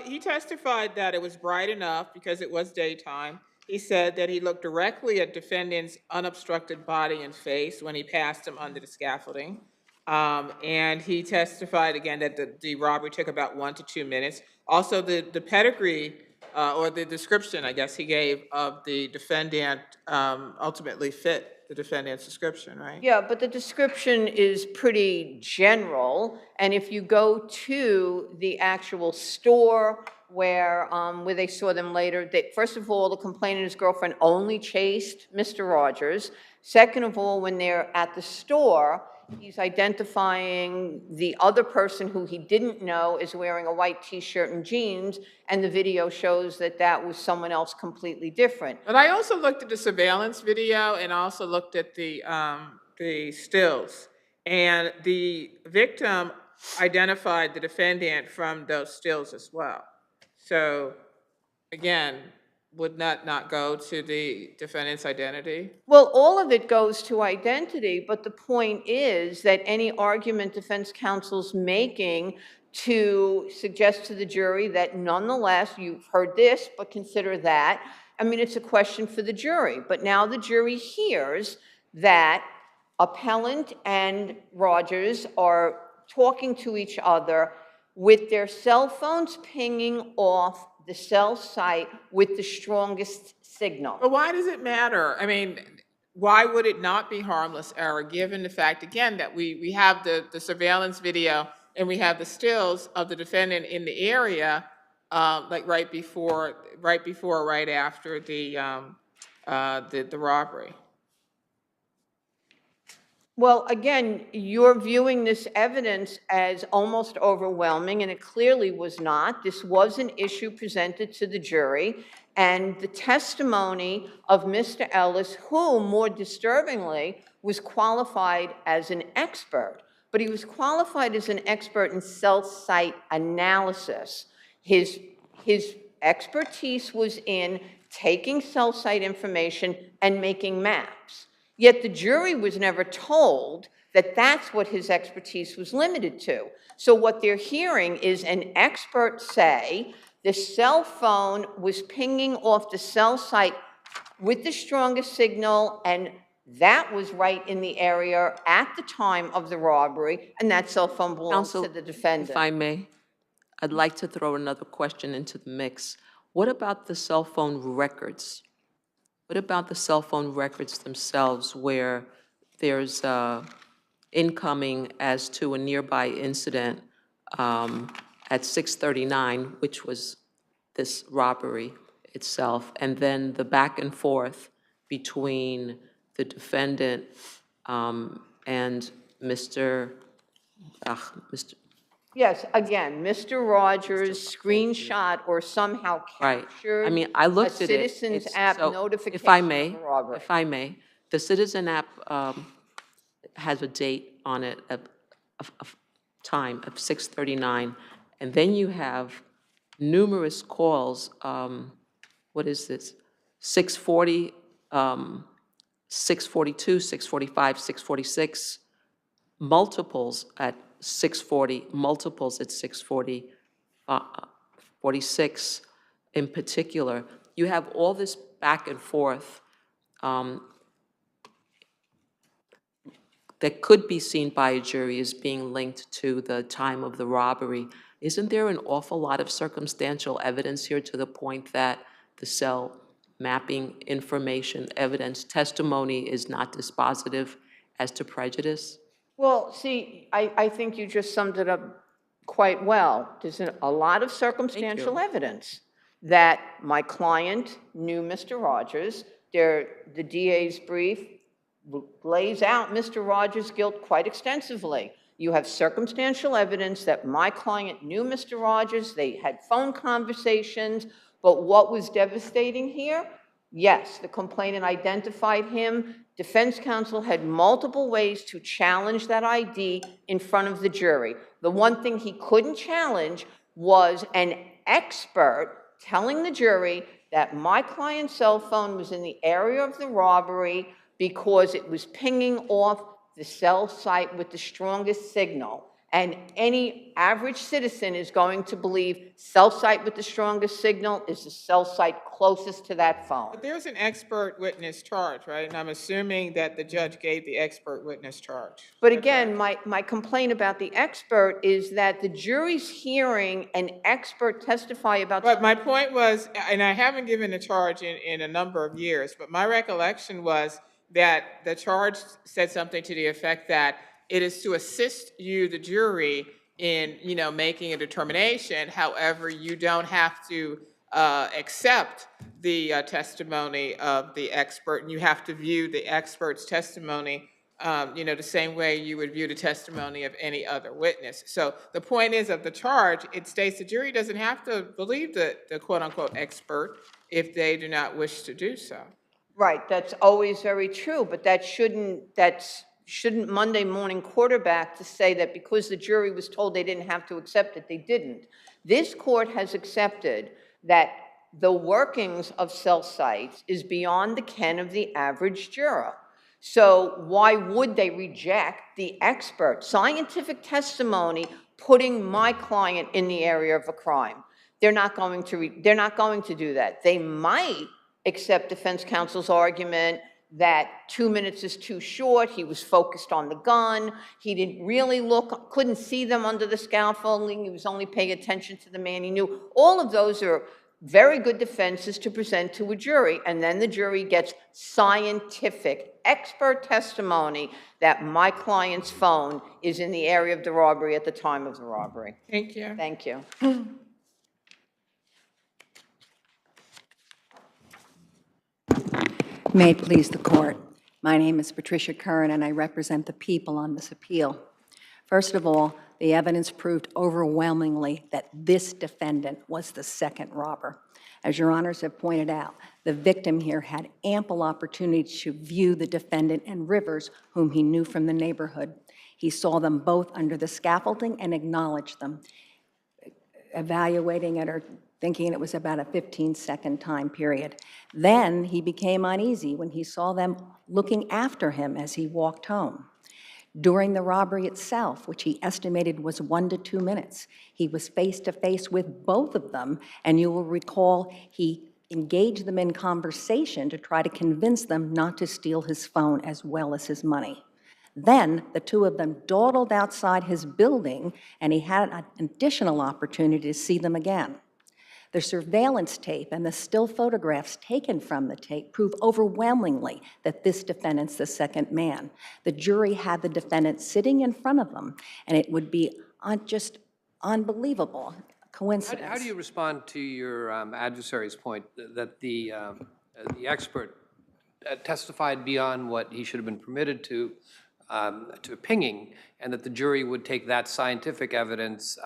S2: He testified that it was bright enough because it was daytime. He said that he looked directly at defendant's unobstructed body and face when he passed him under the scaffolding. And he testified again that the robbery took about 1 to 2 minutes. Also, the pedigree or the description, I guess, he gave of the defendant ultimately fit the defendant's description, right?
S18: Yeah, but the description is pretty general. And if you go to the actual store where they saw them later, first of all, the complainant and his girlfriend only chased Mr. Rogers. Second of all, when they're at the store, he's identifying the other person who he didn't know is wearing a white T-shirt and jeans, and the video shows that that was someone else completely different.
S2: But I also looked at the surveillance video and also looked at the stills. And the victim identified the defendant from those stills as well. So, again, would that not go to the defendant's identity?
S18: Well, all of it goes to identity, but the point is that any argument defense counsel's making to suggest to the jury that nonetheless, you've heard this, but consider that, I mean, it's a question for the jury. But now the jury hears that Appellant and Rogers are talking to each other with their cell phones pinging off the cell site with the strongest signal.
S2: But why does it matter? I mean, why would it not be harmless error given the fact, again, that we have the surveillance video and we have the stills of the defendant in the area, like right before, right after the robbery?
S18: Well, again, you're viewing this evidence as almost overwhelming, and it clearly was not. This was an issue presented to the jury, and the testimony of Mr. Ellis, who, more disturbingly, was qualified as an expert. But he was qualified as an expert in cell site analysis. His expertise was in taking cell site information and making maps. Yet the jury was never told that that's what his expertise was limited to. So what they're hearing is an expert say the cell phone was pinging off the cell site with the strongest signal, and that was right in the area at the time of the robbery, and that cell phone belongs to the defendant.
S5: If I may, I'd like to throw another question into the mix. What about the cell phone records? What about the cell phone records themselves where there's incoming as to a nearby incident at 6:39, which was this robbery itself, and then the back and forth between the defendant and Mr.
S18: Yes, again, Mr. Rogers screenshot or somehow
S5: Right.
S18: captured
S5: I mean, I looked
S18: a
S5: at it.
S18: Citizens
S5: It's-
S18: app
S5: so,
S18: notification
S5: if I
S18: of
S5: may,
S18: a robbery.
S5: If I may, the Citizen app has a date on it of time of 6:39, and then you have numerous calls. What is this? 6:40, 6:42, 6:45, 6:46, multiples at 6:40, multiples at 6:40, 46 in particular. You have all this back and forth that could be seen by a jury as being linked to the time of the robbery. Isn't there an awful lot of circumstantial evidence here to the point that the cell mapping information, evidence, testimony is not dispositive as to prejudice?
S18: Well, see, I think you just summed it up quite well. There's a lot of circumstantial evidence that my client knew Mr. Rogers. The DA's brief lays out Mr. Rogers' guilt quite extensively. You have circumstantial evidence that my client knew Mr. Rogers, they had phone conversations, but what was devastating here? Yes, the complainant identified him. Defense counsel had multiple ways to challenge that ID in front of the jury. The one thing he couldn't challenge was an expert telling the jury that my client's cell phone was in the area of the robbery because it was pinging off the cell site with the strongest signal. And any average citizen is going to believe cell site with the strongest signal is the cell site closest to that phone.
S2: But there's an expert witness charge, right? And I'm assuming that the judge gave the expert witness charge.
S18: But again, my complaint about the expert is that the jury's hearing an expert testify about...
S2: But my point was, and I haven't given a charge in a number of years, but my recollection was that the charge said something to the effect that it is to assist you, the jury, in making a determination. However, you don't have to accept the testimony of the expert, and you have to view the expert's testimony, the same way you would view the testimony of any other witness. So the point is of the charge, it states the jury doesn't have to believe the quote-unquote expert if they do not wish to do so.
S18: Right, that's always very true, but that shouldn't Monday morning quarterback to say that because the jury was told they didn't have to accept it, they didn't. This court has accepted that the workings of cell sites is beyond the ken of the average juror. So why would they reject the expert scientific testimony putting my client in the area of a crime? They're not going to do that. They might accept defense counsel's argument that 2 minutes is too short, he was focused on the gun, he didn't really look, couldn't see them under the scaffolding, he was only paying attention to the man he knew. All of those are very good defenses to present to a jury, and then the jury gets scientific, expert testimony that my client's phone is in the area of the robbery at the time of the robbery.
S2: Thank you.
S18: Thank you.
S19: May it please the court. My name is Patricia Curran, and I represent the people on this appeal. First of all, the evidence proved overwhelmingly that this defendant was the second robber. As Your Honors have pointed out, the victim here had ample opportunity to view the defendant and Rivers, whom he knew from the neighborhood. He saw them both under the scaffolding and acknowledged them, evaluating it or thinking it was about a 15-second time period. Then he became uneasy when he saw them looking after him as he walked home. During the robbery itself, which he estimated was 1 to 2 minutes, he was face-to-face with both of them, and you will recall he engaged them in conversation to try to convince them not to steal his phone as well as his money. Then the two of them dawdled outside his building, and he had an additional opportunity to see them again. The surveillance tape and the still photographs taken from the tape prove overwhelmingly that this defendant's the second man. The jury had the defendant sitting in front of them, and it would be just unbelievable coincidence.
S3: How do you respond to your adversary's point that the expert testified beyond what he should have been permitted to pinging, and that the jury would take that scientific evidence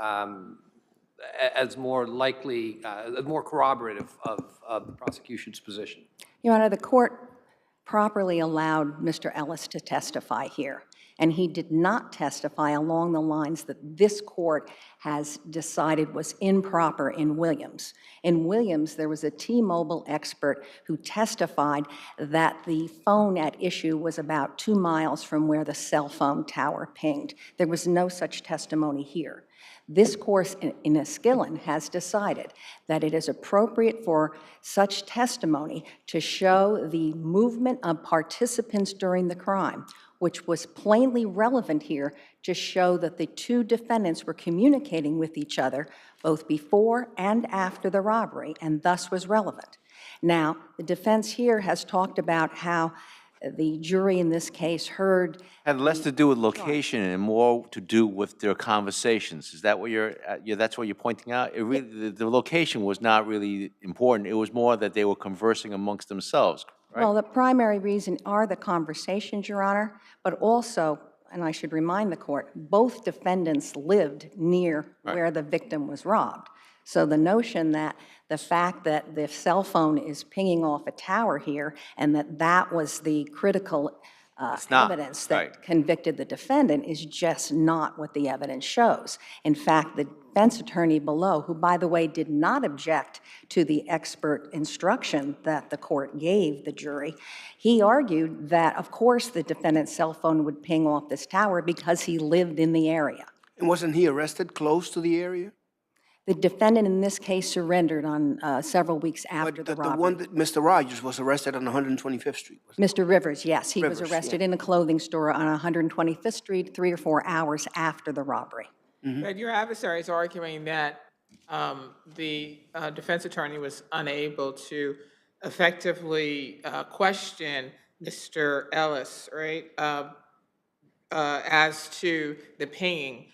S3: as more likely, more corroborative of the prosecution's position?
S19: Your Honor, the court properly allowed Mr. Ellis to testify here, and he did not testify along the lines that this court has decided was improper in Williams. In Williams, there was a T-Mobile expert who testified that the phone at issue was about 2 miles from where the cell phone tower pinged. There was no such testimony here. This court in Enniskillen has decided that it is appropriate for such testimony to show the movement of participants during the crime, which was plainly relevant here to show that the two defendants were communicating with each other both before and after the robbery, and thus was relevant. Now, the defense here has talked about how the jury in this case heard...
S8: Had less to do with location and more to do with their conversations. Is that what that's what you're pointing out? It really, the location was not really important. It was more that they were conversing amongst themselves, right?
S19: Well, the primary reason are the conversations, Your Honor, but also, and I should remind the court, both defendants lived near where the victim was robbed. So the notion that the fact that the cell phone is pinging off a tower here and that was the critical evidence that convicted the defendant is just not what the evidence shows. In fact, the defense attorney below, who, by the way, did not object to the expert instruction that the court gave the jury, he argued that, of course, the defendant's cell phone would ping off this tower because he lived in the area.
S10: And wasn't he arrested close to the area?
S19: The defendant in this case surrendered on several weeks after the robbery.
S10: The one that Mr. Rogers was arrested on 125th Street.
S19: Mr. Rivers, yes. He was
S10: Rivers,
S19: arrested in a clothing store on 125th Street 3 or 4 hours after the robbery.
S2: But your adversary is arguing that the defense attorney was unable to effectively question Mr. Ellis, right, as to the pinging,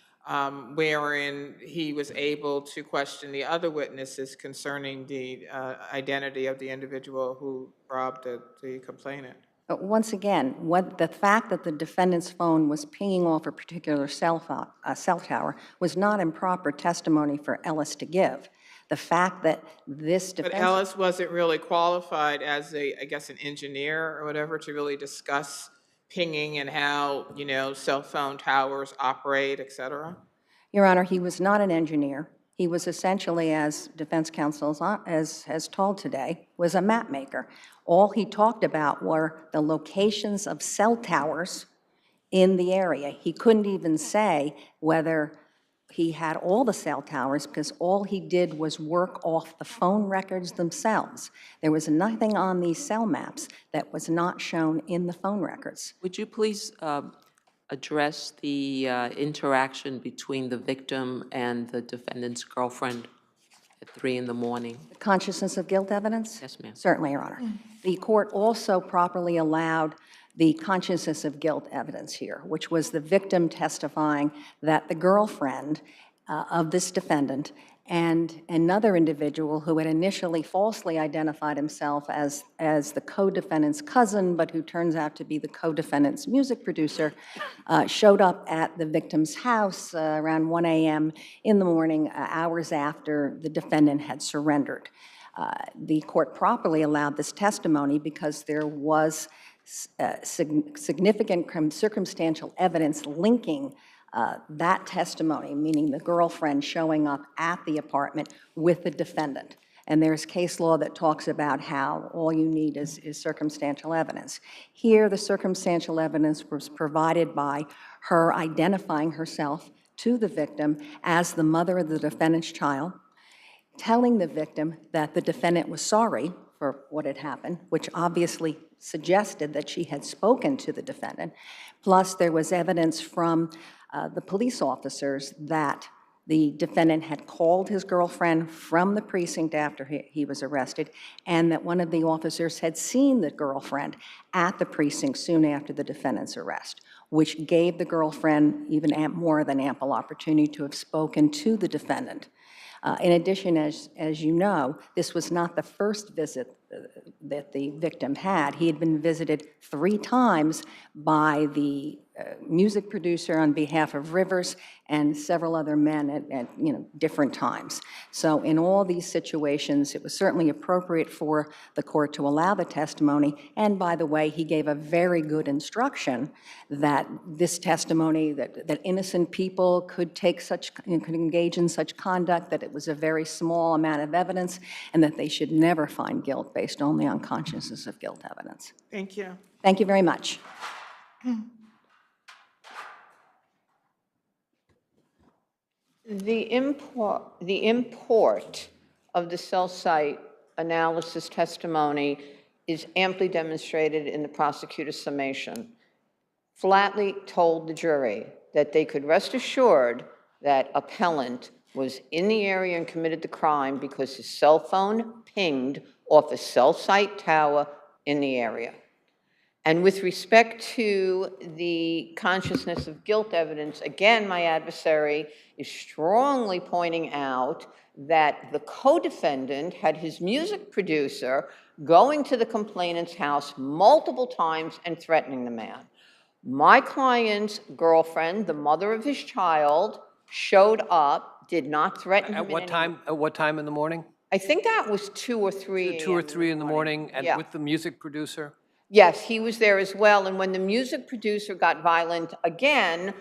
S2: wherein he was able to question the other witnesses concerning the identity of the individual who robbed the complainant.
S19: But once again, the fact that the defendant's phone was pinging off a particular cell tower was not improper testimony for Ellis to give. The fact that this defense...
S2: But Ellis wasn't really qualified as I guess, an engineer or whatever to really discuss pinging and how, cell phone towers operate, et cetera?
S19: Your Honor, he was not an engineer. He was essentially, as defense counsel has told today, was a map maker. All he talked about were the locations of cell towers in the area. He couldn't even say whether he had all the cell towers because all he did was work off the phone records themselves. There was nothing on these cell maps that was not shown in the phone records.
S5: Would you please address the interaction between the victim and the defendant's girlfriend at 3 in the morning?
S19: The consciousness of guilt evidence?
S5: Yes, ma'am.
S19: Certainly, Your Honor. The court also properly allowed the consciousness of guilt evidence here, which was the victim testifying that the girlfriend of this defendant and another individual who had initially falsely identified himself as the co-defendant's cousin, but who turns out to be the co-defendant's music producer, showed up at the victim's house around 1 a.m. in the morning, hours after the defendant had surrendered. The court properly allowed this testimony because there was significant circumstantial evidence linking that testimony, meaning the girlfriend showing up at the apartment with the defendant. And there's case law that talks about how all you need is circumstantial evidence. Here, the circumstantial evidence was provided by her identifying herself to the victim as the mother of the defendant's child, telling the victim that the defendant was sorry for what had happened, which obviously suggested that she had spoken to the defendant. Plus, there was evidence from the police officers that the defendant had called his girlfriend from the precinct after he was arrested, and that one of the officers had seen the girlfriend at the precinct soon after the defendant's arrest, which gave the girlfriend even more than ample opportunity to have spoken to the defendant. In addition, as you know, this was not the first visit that the victim had. He had been visited 3 times by the music producer on behalf of Rivers and several other men at different times. So in all these situations, it was certainly appropriate for the court to allow the testimony. And by the way, he gave a very good instruction that this testimony, that innocent people could could engage in such conduct, that it was a very small amount of evidence, and that they should never find guilt based only on consciousness of guilt evidence.
S2: Thank you.
S19: Thank you very much.
S18: The import of the cell site analysis testimony is amply demonstrated in the prosecutor's summation. Flatly told the jury that they could rest assured that appellant was in the area and committed the crime because his cell phone pinged off a cell site tower in the area. And with respect to the consciousness of guilt evidence, again, my adversary is strongly pointing out that the co-defendant had his music producer going to the complainant's house multiple times and threatening the man. My client's girlfriend, the mother of his child, showed up, did not threaten him.
S3: At what time? At what time in the morning?
S18: I think that was 2 or 3
S3: 2 or 3 in the morning, and
S18: yeah.
S3: with the music producer?
S18: Yes, he was there as well. And when the music producer got violent again,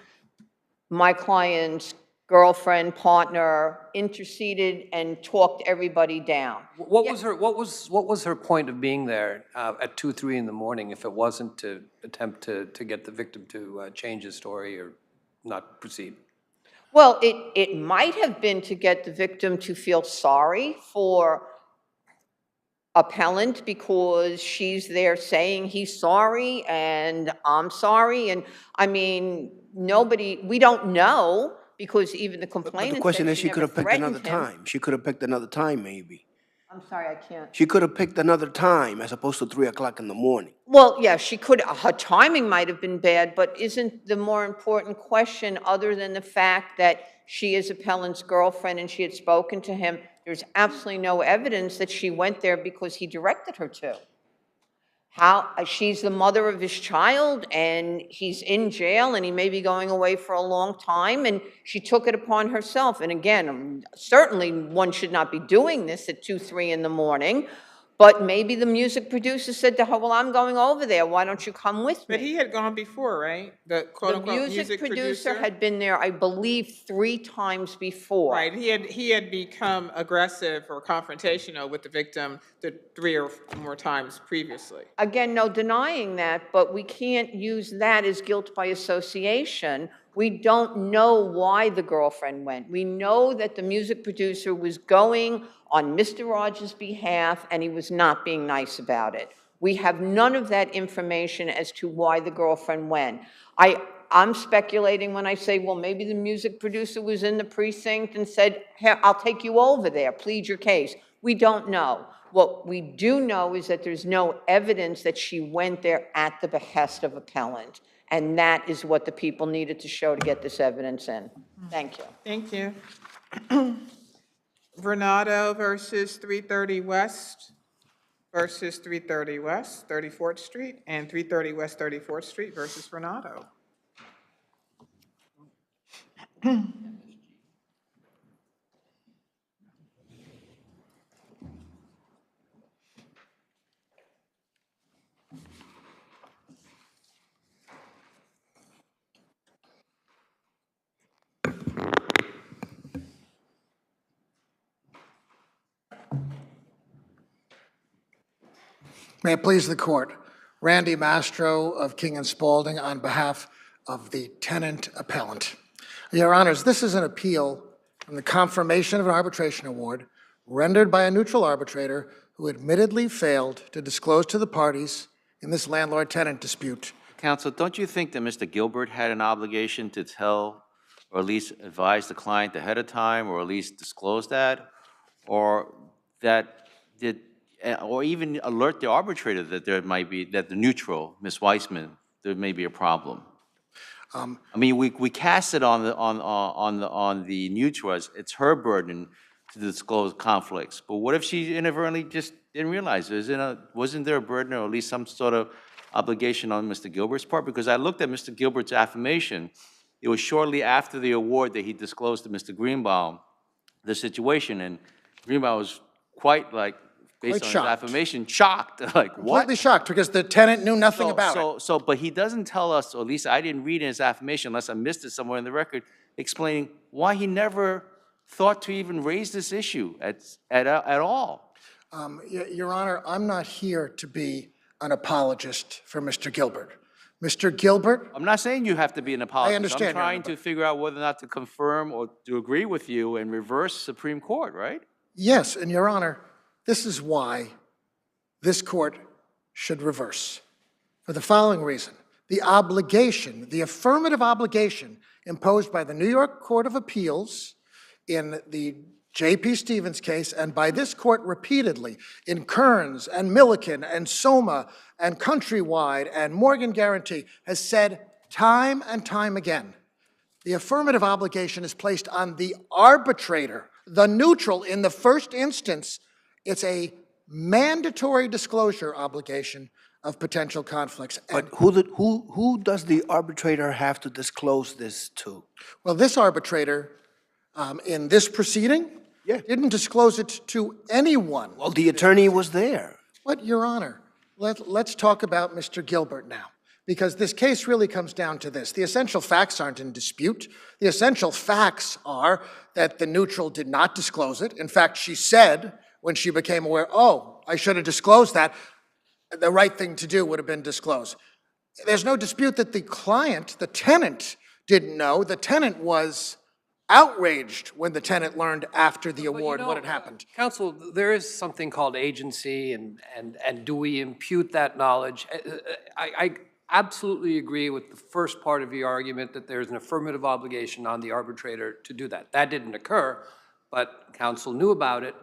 S18: my client's girlfriend, partner, interceded and talked everybody down.
S3: What was her point of being there at 2, 3 in the morning if it wasn't to attempt to get the victim to change his story or not proceed?
S18: Well, it might have been to get the victim to feel sorry for appellant because she's there saying he's sorry and I'm sorry. And I mean, we don't know because even the complainant.
S10: But the question
S18: said
S10: is, she could have picked another
S18: threatened him.
S10: time. She could have picked another time, maybe.
S18: I'm sorry, I can't.
S10: She could have picked another time as opposed to 3 o'clock in the morning.
S18: Well, yeah, she could. Her timing might have been bad, but isn't the more important question, other than the fact that she is appellant's girlfriend and she had spoken to him, there's absolutely no evidence that she went there because he directed her to. She's the mother of his child and he's in jail and he may be going away for a long time, and she took it upon herself. And again, certainly one should not be doing this at 2, 3 in the morning, but maybe the music producer said to her, well, I'm going over there, why don't you come with me?
S2: But he had gone before, right? The quote-unquote music producer
S18: had been there, I believe, 3 times before.
S2: Right, he had become aggressive or confrontational with the victim the 3 or more times previously.
S18: Again, no denying that, but we can't use that as guilt by association. We don't know why the girlfriend went. We know that the music producer was going on Mr. Rogers' behalf and he was not being nice about it. We have none of that information as to why the girlfriend went. I'm speculating when I say, well, maybe the music producer was in the precinct and said, hey, I'll take you over there, plead your case. We don't know. What we do know is that there's no evidence that she went there at the behest of appellant. And that is what the people needed to show to get this evidence in. Thank you.
S2: Thank you. Vernado versus 330 West versus 330 West 34th Street and 330 West 34th Street versus Vernado.
S20: May it please the court. Randy Mastro of King and Spalding on behalf of the tenant appellant. Your Honors, this is an appeal from the confirmation of an arbitration award rendered by a neutral arbitrator who admittedly failed to disclose to the parties in this landlord-tenant dispute.
S8: Counsel, don't you think that Mr. Gilbert had an obligation to tell or at least advise the client ahead of time or at least disclose that? Or that did, or even alert the arbitrator that there might be, that the neutral, Ms. Weissman, there may be a problem? I mean, we cast it on the neutral as it's her burden to disclose conflicts. But what if she inadvertently just didn't realize? Wasn't there a burden or at least some sort of obligation on Mr. Gilbert's part? Because I looked at Mr. Gilbert's affirmation. It was shortly after the award that he disclosed to Mr. Greenbaum the situation, and Greenbaum was quite like, based on his affirmation, shocked. Like, what?
S20: Completely shocked because the tenant knew nothing about it.
S8: But he doesn't tell us, or at least I didn't read in his affirmation, unless I missed it somewhere in the record, explaining why he never thought to even raise this issue at all.
S20: Your Honor, I'm not here to be an apologist for Mr. Gilbert. Mr. Gilbert?
S8: I'm not saying you have to be an apologist.
S20: I understand,
S8: I'm trying to figure out whether or not to confirm or to agree with you and reverse Supreme Court, right?
S20: Yes, and Your Honor, this is why this court should reverse. For the following reason, the obligation, the affirmative obligation imposed by the New York Court of Appeals in the J.P. Stevens case, and by this court repeatedly in Kearns and Milliken and Soma and Countrywide and Morgan Guarantee, has said time and time again, the affirmative obligation is placed on the arbitrator, the neutral in the first instance. It's a mandatory disclosure obligation of potential conflicts.
S10: But who does the arbitrator have to disclose this to?
S20: Well, this arbitrator, in this proceeding, didn't disclose it to anyone.
S10: Well, the attorney was there.
S20: But, Your Honor, let's talk about Mr. Gilbert now, because this case really comes down to this. The essential facts aren't in dispute. The essential facts are that the neutral did not disclose it. In fact, she said when she became aware, oh, I should have disclosed that, the right thing to do would have been disclose. There's no dispute that the client, the tenant, didn't know. The tenant was outraged when the tenant learned after the award what had happened.
S3: Counsel, there is something called agency, and do we impute that knowledge? I absolutely agree with the first part of your argument that there's an affirmative obligation on the arbitrator to do that. That didn't occur, but counsel knew about it,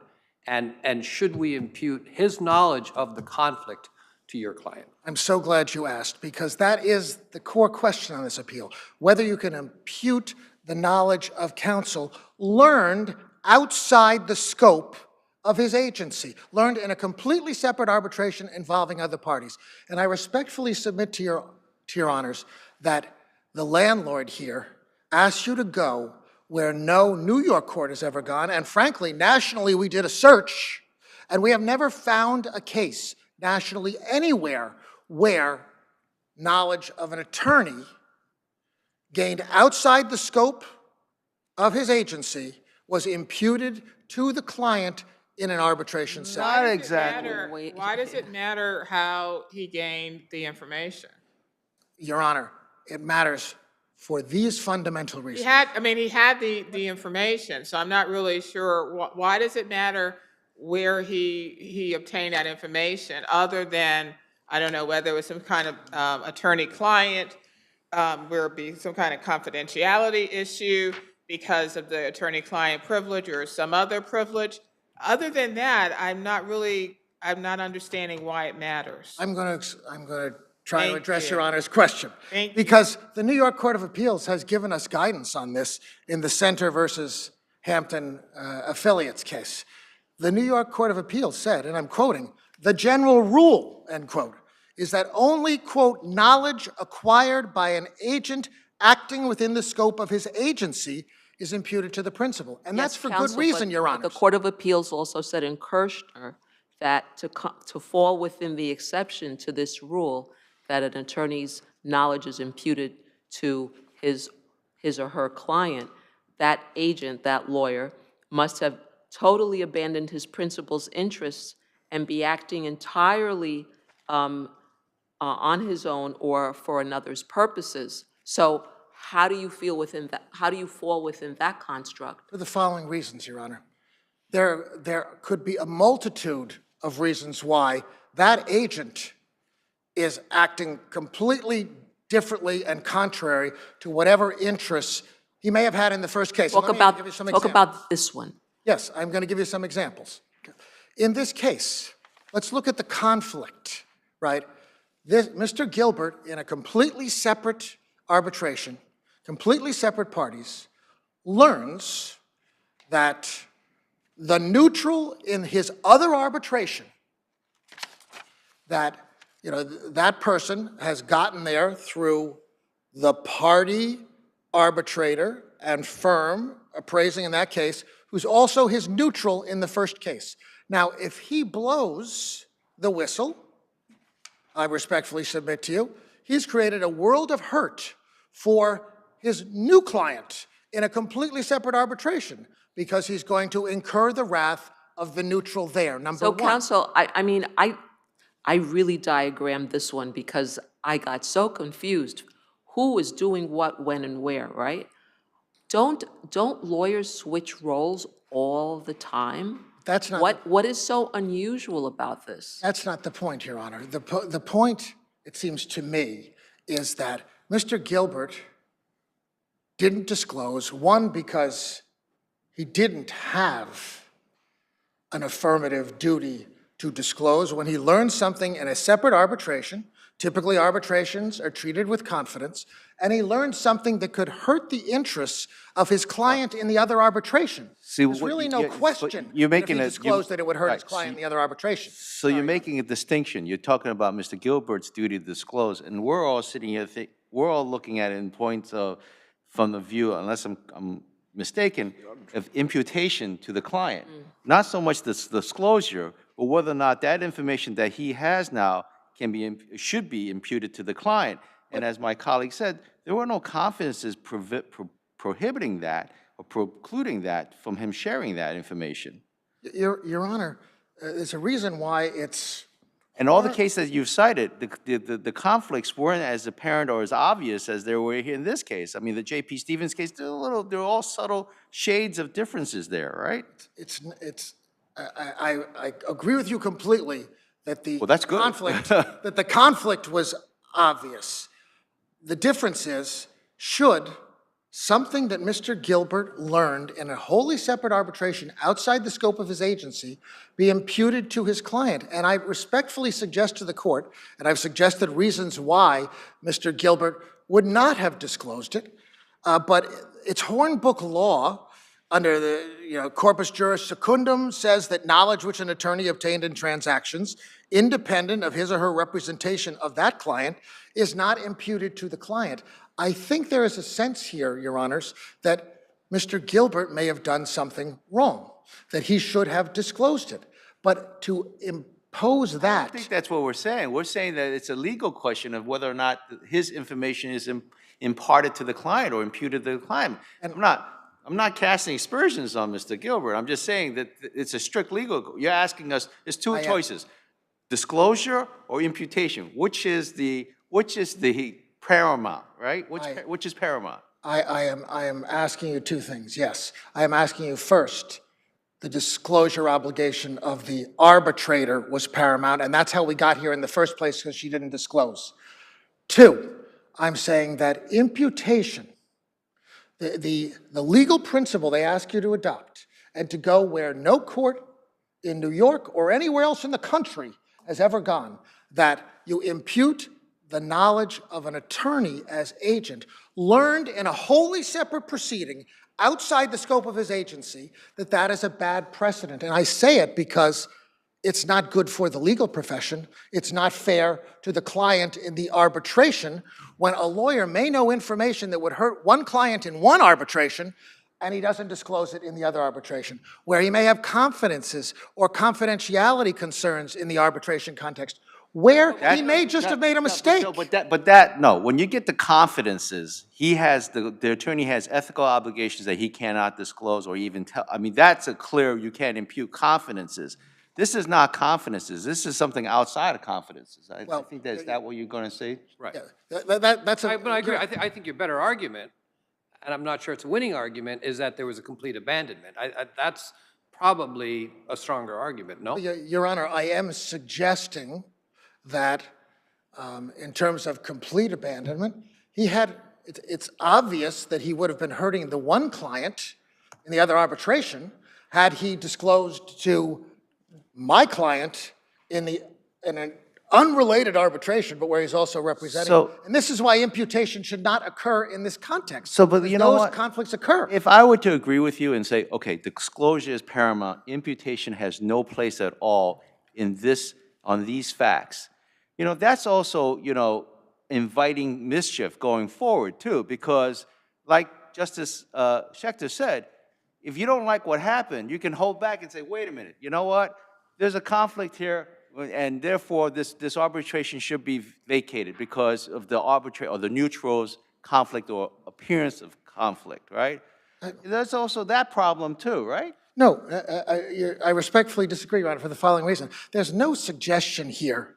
S3: and should we impute his knowledge of the conflict to your client?
S20: I'm so glad you asked, because that is the core question on this appeal, whether you can impute the knowledge of counsel learned outside the scope of his agency, learned in a completely separate arbitration involving other parties. And I respectfully submit to your honors that the landlord here asks you to go where no New York court has ever gone, and frankly, nationally, we did a search, and we have never found a case nationally anywhere where knowledge of an attorney gained outside the scope of his agency was imputed to the client in an arbitration setting.
S8: Not exactly.
S2: Why does it matter how he gained the information?
S20: Your Honor, it matters for these fundamental reasons.
S2: He had the information, so I'm not really sure. Why does it matter where he obtained that information, other than, I don't know, whether it was some kind of attorney-client, where it be some kind of confidentiality issue because of the attorney-client privilege or some other privilege. Other than that, I'm not understanding why it matters.
S20: I'm going to try to address Your Honor's question. Because the New York Court of Appeals has given us guidance on this in the Center versus Hampton Affiliates case. The New York Court of Appeals said, and I'm quoting, "The general rule," end quote, "is that only, quote, knowledge acquired by an agent acting within the scope of his agency is imputed to the principal." And that's
S5: Yes,
S20: for good
S5: counsel,
S20: reason,
S5: but
S20: Your Honor.
S5: The Court of Appeals also said in Kirshner that to fall within the exception to this rule, that an attorney's knowledge is imputed to his or her client, that agent, that lawyer, must have totally abandoned his principal's interests and be acting entirely on his own or for another's purposes. So how do you feel within that? How do you fall within that construct?
S20: For the following reasons, Your Honor. There could be a multitude of reasons why that agent is acting completely differently and contrary to whatever interests he may have had in the first case.
S5: Talk
S20: Let me give you some
S5: about
S20: examples.
S5: this one.
S20: Yes, I'm going to give you some examples. In this case, let's look at the conflict, right? Mr. Gilbert, in a completely separate arbitration, completely separate parties, learns that the neutral in his other arbitration, that that person has gotten there through the party arbitrator and firm appraising in that case, who's also his neutral in the first case. Now, if he blows the whistle, I respectfully submit to you, he's created a world of hurt for his new client in a completely separate arbitration because he's going to incur the wrath of the neutral there, number one.
S5: So, counsel, I really diagrammed this one because I got so confused. Who is doing what, when, and where, right? Don't lawyers switch roles all the time?
S20: That's not
S5: what is so unusual about this?
S20: That's not the point, Your Honor. The point, it seems to me, is that Mr. Gilbert didn't disclose, one, because he didn't have an affirmative duty to disclose when he learned something in a separate arbitration. Typically, arbitrations are treated with confidence, and he learned something that could hurt the interests of his client in the other arbitration. There's really no question
S8: you're making
S20: if he disclosed that it would hurt his client in the other arbitration.
S8: So you're making a distinction. You're talking about Mr. Gilbert's duty to disclose, and we're all sitting here, we're all looking at it in points of, from the view, unless I'm mistaken, of imputation to the client. Not so much the disclosure, but whether or not that information that he has now should be imputed to the client. And as my colleague said, there were no confidences prohibiting that or precluding that from him sharing that information.
S20: Your Honor, there's a reason why it's...
S8: And all the cases you've cited, the conflicts weren't as apparent or as obvious as they were here in this case. I mean, the J.P. Stevens case, there are all subtle shades of differences there, right?
S20: I agree with you completely that the
S8: that's good.
S20: conflict was obvious. The difference is, should something that Mr. Gilbert learned in a wholly separate arbitration outside the scope of his agency be imputed to his client? And I respectfully suggest to the court, and I've suggested reasons why Mr. Gilbert would not have disclosed it, but it's Hornbook law under the corpus juris secundum says that knowledge which an attorney obtained in transactions independent of his or her representation of that client is not imputed to the client. I think there is a sense here, Your Honors, that Mr. Gilbert may have done something wrong, that he should have disclosed it. But to impose that...
S8: I think that's what we're saying. We're saying that it's a legal question of whether or not his information is imparted to the client or imputed to the client. And I'm not casting aspersions on Mr. Gilbert. I'm just saying that it's a strict legal... You're asking us, there's two choices, disclosure or imputation. Which is the paramount, right? Which is paramount?
S20: I am asking you two things, yes. I am asking you first, the disclosure obligation of the arbitrator was paramount, and that's how we got here in the first place, because she didn't disclose. Two, I'm saying that imputation, the legal principle they ask you to adopt, and to go where no court in New York or anywhere else in the country has ever gone, that you impute the knowledge of an attorney as agent, learned in a wholly separate proceeding outside the scope of his agency, that is a bad precedent. And I say it because it's not good for the legal profession. It's not fair to the client in the arbitration when a lawyer may know information that would hurt one client in one arbitration and he doesn't disclose it in the other arbitration, where he may have confidences or confidentiality concerns in the arbitration context, where he may just have made a mistake.
S8: No, when you get the confidences, the attorney has ethical obligations that he cannot disclose or even tell. I mean, that's a clear, you can't impute confidences. This is not confidences. This is something outside of confidences. I think is that what you're going to say?
S3: Right.
S20: That's
S3: But I agree. I think your better argument, and I'm not sure it's a winning argument, is that there was a complete abandonment. That's probably a stronger argument, no?
S20: Your Honor, I am suggesting that in terms of complete abandonment, it's obvious that he would have been hurting the one client in the other arbitration had he disclosed to my client in an unrelated arbitration, but where he's also representing. And this is why imputation should not occur in this context.
S8: But you know what?
S20: Those conflicts occur.
S8: If I were to agree with you and say, okay, disclosure is paramount, imputation has no place at all on these facts, that's also, inviting mischief going forward too, because like Justice Schechter said, if you don't like what happened, you can hold back and say, wait a minute, you know what? There's a conflict here, and therefore this arbitration should be vacated because of the neutral's conflict or appearance of conflict, right? There's also that problem too, right?
S20: No, I respectfully disagree, Your Honor, for the following reason. There's no suggestion here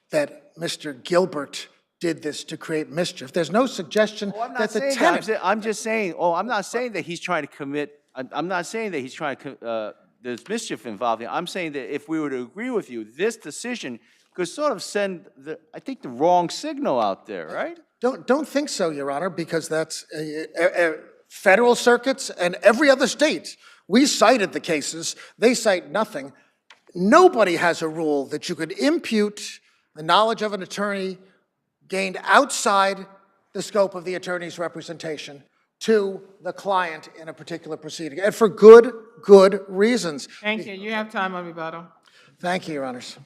S20: that Mr. Gilbert did this to create mischief. There's no suggestion that the tenant...
S8: I'm just saying, I'm not saying that he's trying to commit, I'm not saying that he's trying to, there's mischief involved here. I'm saying that if we were to agree with you, this decision could sort of send, I think, the wrong signal out there, right?
S20: Don't think so, Your Honor, because that's federal circuits and every other state. We cited the cases. They cite nothing. Nobody has a rule that you could impute the knowledge of an attorney gained outside the scope of the attorney's representation to the client in a particular proceeding, and for good reasons.
S2: Thank you. You have time on rebuttal.
S20: Thank you, Your Honors.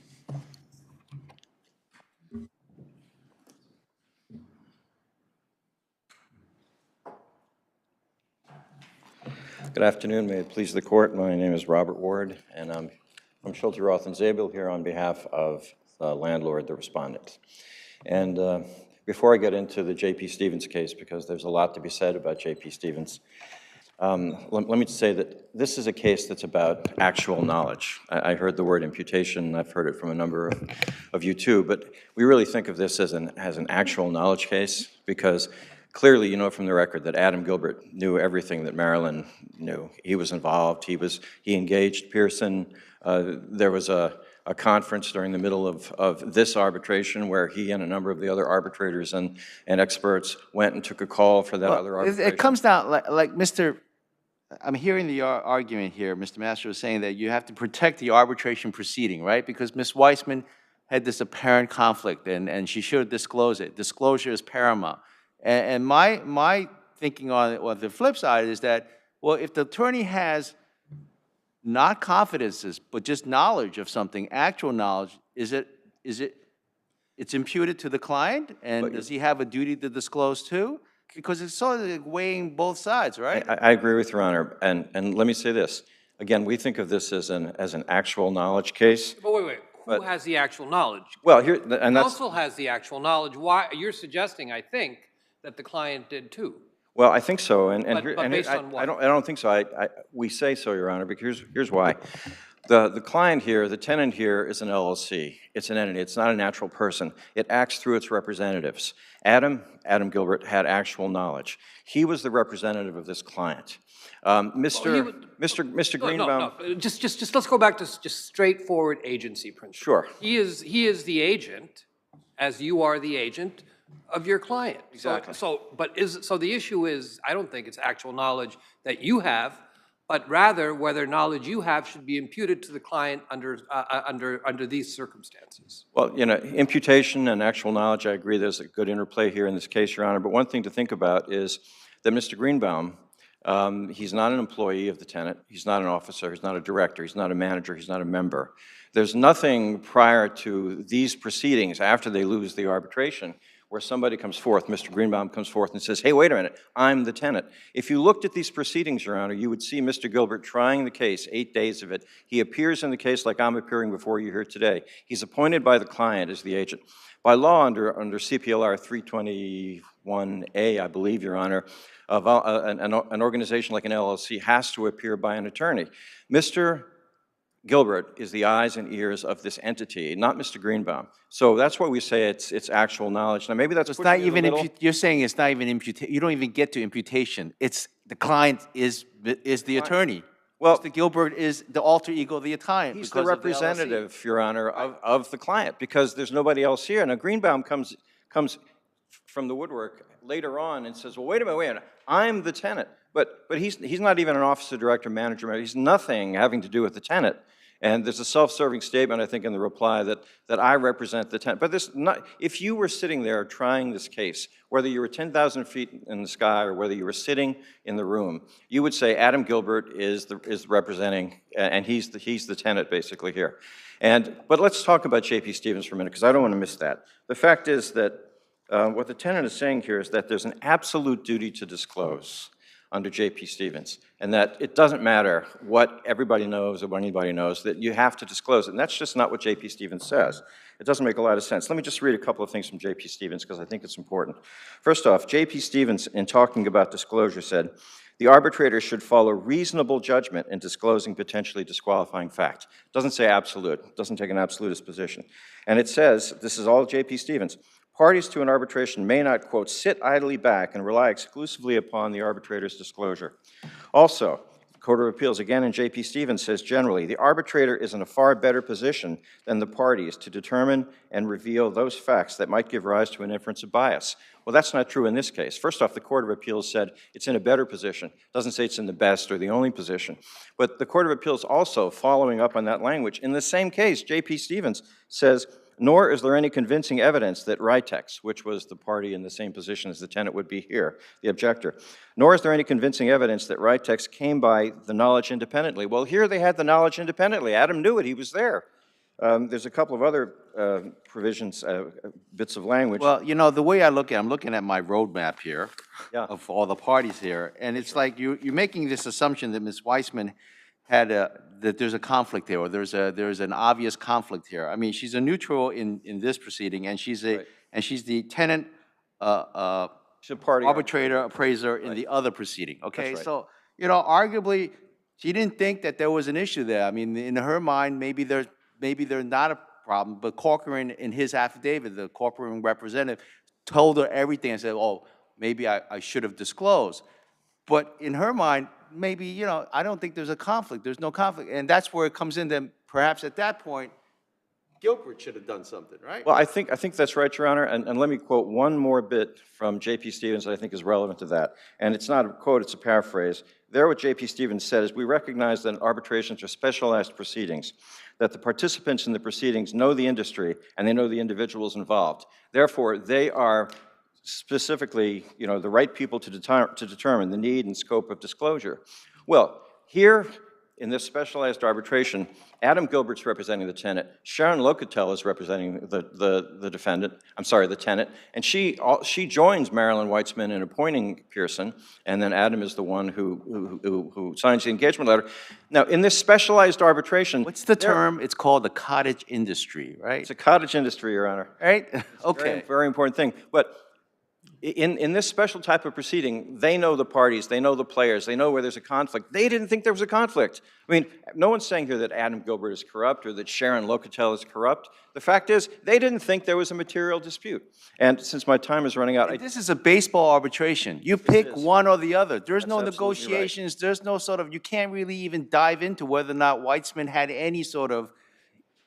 S21: Good afternoon. May it please the court. My name is Robert Ward, and I'm from Schulte, Roth, and Zabel here on behalf of the landlord, the respondent. And before I get into the J.P. Stevens case, because there's a lot to be said about J.P. Stevens, let me say that this is a case that's about actual knowledge. I heard the word imputation, and I've heard it from a number of you too, but we really think of this as an actual knowledge case, because clearly you know from the record that Adam Gilbert knew everything that Marilyn knew. He was involved. He engaged Pearson. There was a conference during the middle of this arbitration where he and a number of the other arbitrators and experts went and took a call for that other arbitration.
S8: It comes down, like I'm hearing the argument here, Mr. Master was saying that you have to protect the arbitration proceeding, right? Because Ms. Weissman had this apparent conflict and she should disclose it. Disclosure is paramount. And my thinking on the flip side is that, well, if the attorney has not confidences, but just knowledge of something, actual knowledge, it's imputed to the client? And does he have a duty to disclose too? Because it's sort of like weighing both sides, right?
S21: I agree with Your Honor, and let me say this. Again, we think of this as an actual knowledge case.
S3: But wait. Who has the actual knowledge?
S21: Well, here, and that's...
S3: Counsel has the actual knowledge. Why? You're suggesting, I think, that the client did too.
S21: Well, I think so, and
S3: based on what?
S21: I don't think so. We say so, Your Honor, because here's why. The client here, the tenant here, is an LLC. It's an entity. It's not a natural person. It acts through its representatives. Adam Gilbert had actual knowledge. He was the representative of this client. Mr. Greenbaum.
S3: No. Just let's go back to just straightforward agency principle.
S21: Sure.
S3: He is the agent, as you are the agent of your client.
S21: Exactly.
S3: So the issue is, I don't think it's actual knowledge that you have but rather whether knowledge you have should be imputed to the client under these circumstances.
S21: Well, you know, imputation and actual knowledge, I agree there's a good interplay here in this case, Your Honor, but one thing to think about is that Mr. Greenbaum, he's not an employee of the tenant, he's not an officer, he's not a director, he's not a manager, he's not a member. There's nothing prior to these proceedings, after they lose the arbitration, where somebody comes forth, Mr. Greenbaum comes forth and says, hey, wait a minute, I'm the tenant. If you looked at these proceedings, Your Honor, you would see Mr. Gilbert trying the case, 8 days of it. He appears in the case like I'm appearing before you here today. He's appointed by the client as the agent. By law, under CPLR 321A, I believe, Your Honor, an organization like an LLC has to appear by an attorney. Mr. Gilbert is the eyes and ears of this entity, not Mr. Greenbaum. So that's why we say it's actual knowledge. Now, maybe that's
S8: It's not even, you're saying it's not even imputation, you don't even get to imputation. It's, the client is the attorney. Well, Mr. Gilbert is the alter ego of the client.
S21: He's the representative, Your Honor, of the client, because there's nobody else here. Now, Greenbaum comes from the woodwork later on and says, well, wait a minute, I'm the tenant. But he's not even an officer, director, manager. He's nothing having to do with the tenant. And there's a self-serving statement, I think, in the reply that I represent the tenant. But this not, if you were sitting there trying this case, whether you were 10,000 feet in the sky or whether you were sitting in the room, you would say Adam Gilbert is representing, and he's the tenant basically here. But let's talk about J.P. Stevens for a minute, because I don't want to miss that. The fact is that what the tenant is saying here is that there's an absolute duty to disclose under J.P. Stevens, and that it doesn't matter what everybody knows or what anybody knows, that you have to disclose it. And that's just not what J.P. Stevens says. It doesn't make a lot of sense. Let me just read a couple of things from J.P. Stevens, because I think it's important. First off, J.P. Stevens, in talking about disclosure, said, the arbitrator should follow reasonable judgment in disclosing potentially disqualifying facts. It doesn't say absolute. It doesn't take an absolutist position. And it says, this is all J.P. Stevens, parties to an arbitration may not, quote, sit idly back and rely exclusively upon the arbitrator's disclosure. Also, the Court of Appeals, again in J.P. Stevens, says generally, the arbitrator is in a far better position than the parties to determine and reveal those facts that might give rise to an inference of bias. Well, that's not true in this case. First off, the Court of Appeals said it's in a better position. It doesn't say it's in the best or the only position. But the Court of Appeals also, following up on that language, in the same case, J.P. Stevens says, nor is there any convincing evidence that Ritex, which was the party in the same position as the tenant would be here, the objector, nor is there any convincing evidence that Ritex came by the knowledge independently. Well, here they had the knowledge independently. Adam knew it. He was there. There's a couple of other provisions, bits of language.
S8: Well, you know, the way I look at it, I'm looking at my roadmap here of all the parties here, and it's like you're making this assumption that Ms. Weissman had that there's a conflict there, or there's an obvious conflict here. I mean, she's a neutral in this proceeding, and she's the tenant arbitrator, appraiser in the other proceeding. Okay, so you know, arguably, she didn't think that there was an issue there. I mean, in her mind, maybe there's not a problem. But Corcoran, in his affidavit, the Corcoran representative, told her everything and said, "Oh, maybe I should have disclosed." But in her mind, maybe, you know, I don't think there's a conflict. There's no conflict. And that's where it comes in, then perhaps at that point, Gilbert should have done something, right?
S21: Well, I think that's right, Your Honor. And let me quote one more bit from J.P. Stevens that I think is relevant to that. And it's not a quote, it's a paraphrase. There what J.P. Stevens said is, we recognize that arbitrations are specialized proceedings, that the participants in the proceedings know the industry and they know the individuals involved. Therefore, they are specifically, you know, the right people to determine the need and scope of disclosure. Well, here in this specialized arbitration, Adam Gilbert's representing the tenant. Sharon Locatel is representing the defendant. I'm sorry, the tenant. And she joins Marilyn Weitzman in appointing Pearson, and then Adam is the one who signs the engagement letter. Now, in this specialized arbitration,
S8: what's the term? It's called the cottage industry, right?
S21: It's a cottage industry, Your Honor.
S8: Right?
S21: Okay. Very, very important thing. But in this special type of proceeding, they know the parties, they know the players, they know where there's a conflict. They didn't think there was a conflict. I mean, no one's saying here that Adam Gilbert is corrupt or that Sharon Locatel is corrupt. The fact is, they didn't think there was a material dispute. And since my time is running out,
S8: this is a baseball arbitration. You pick one or the other. There's no negotiations.
S21: Right.
S8: There's no sort of, you can't really even dive into whether or not Weitzman had any sort of,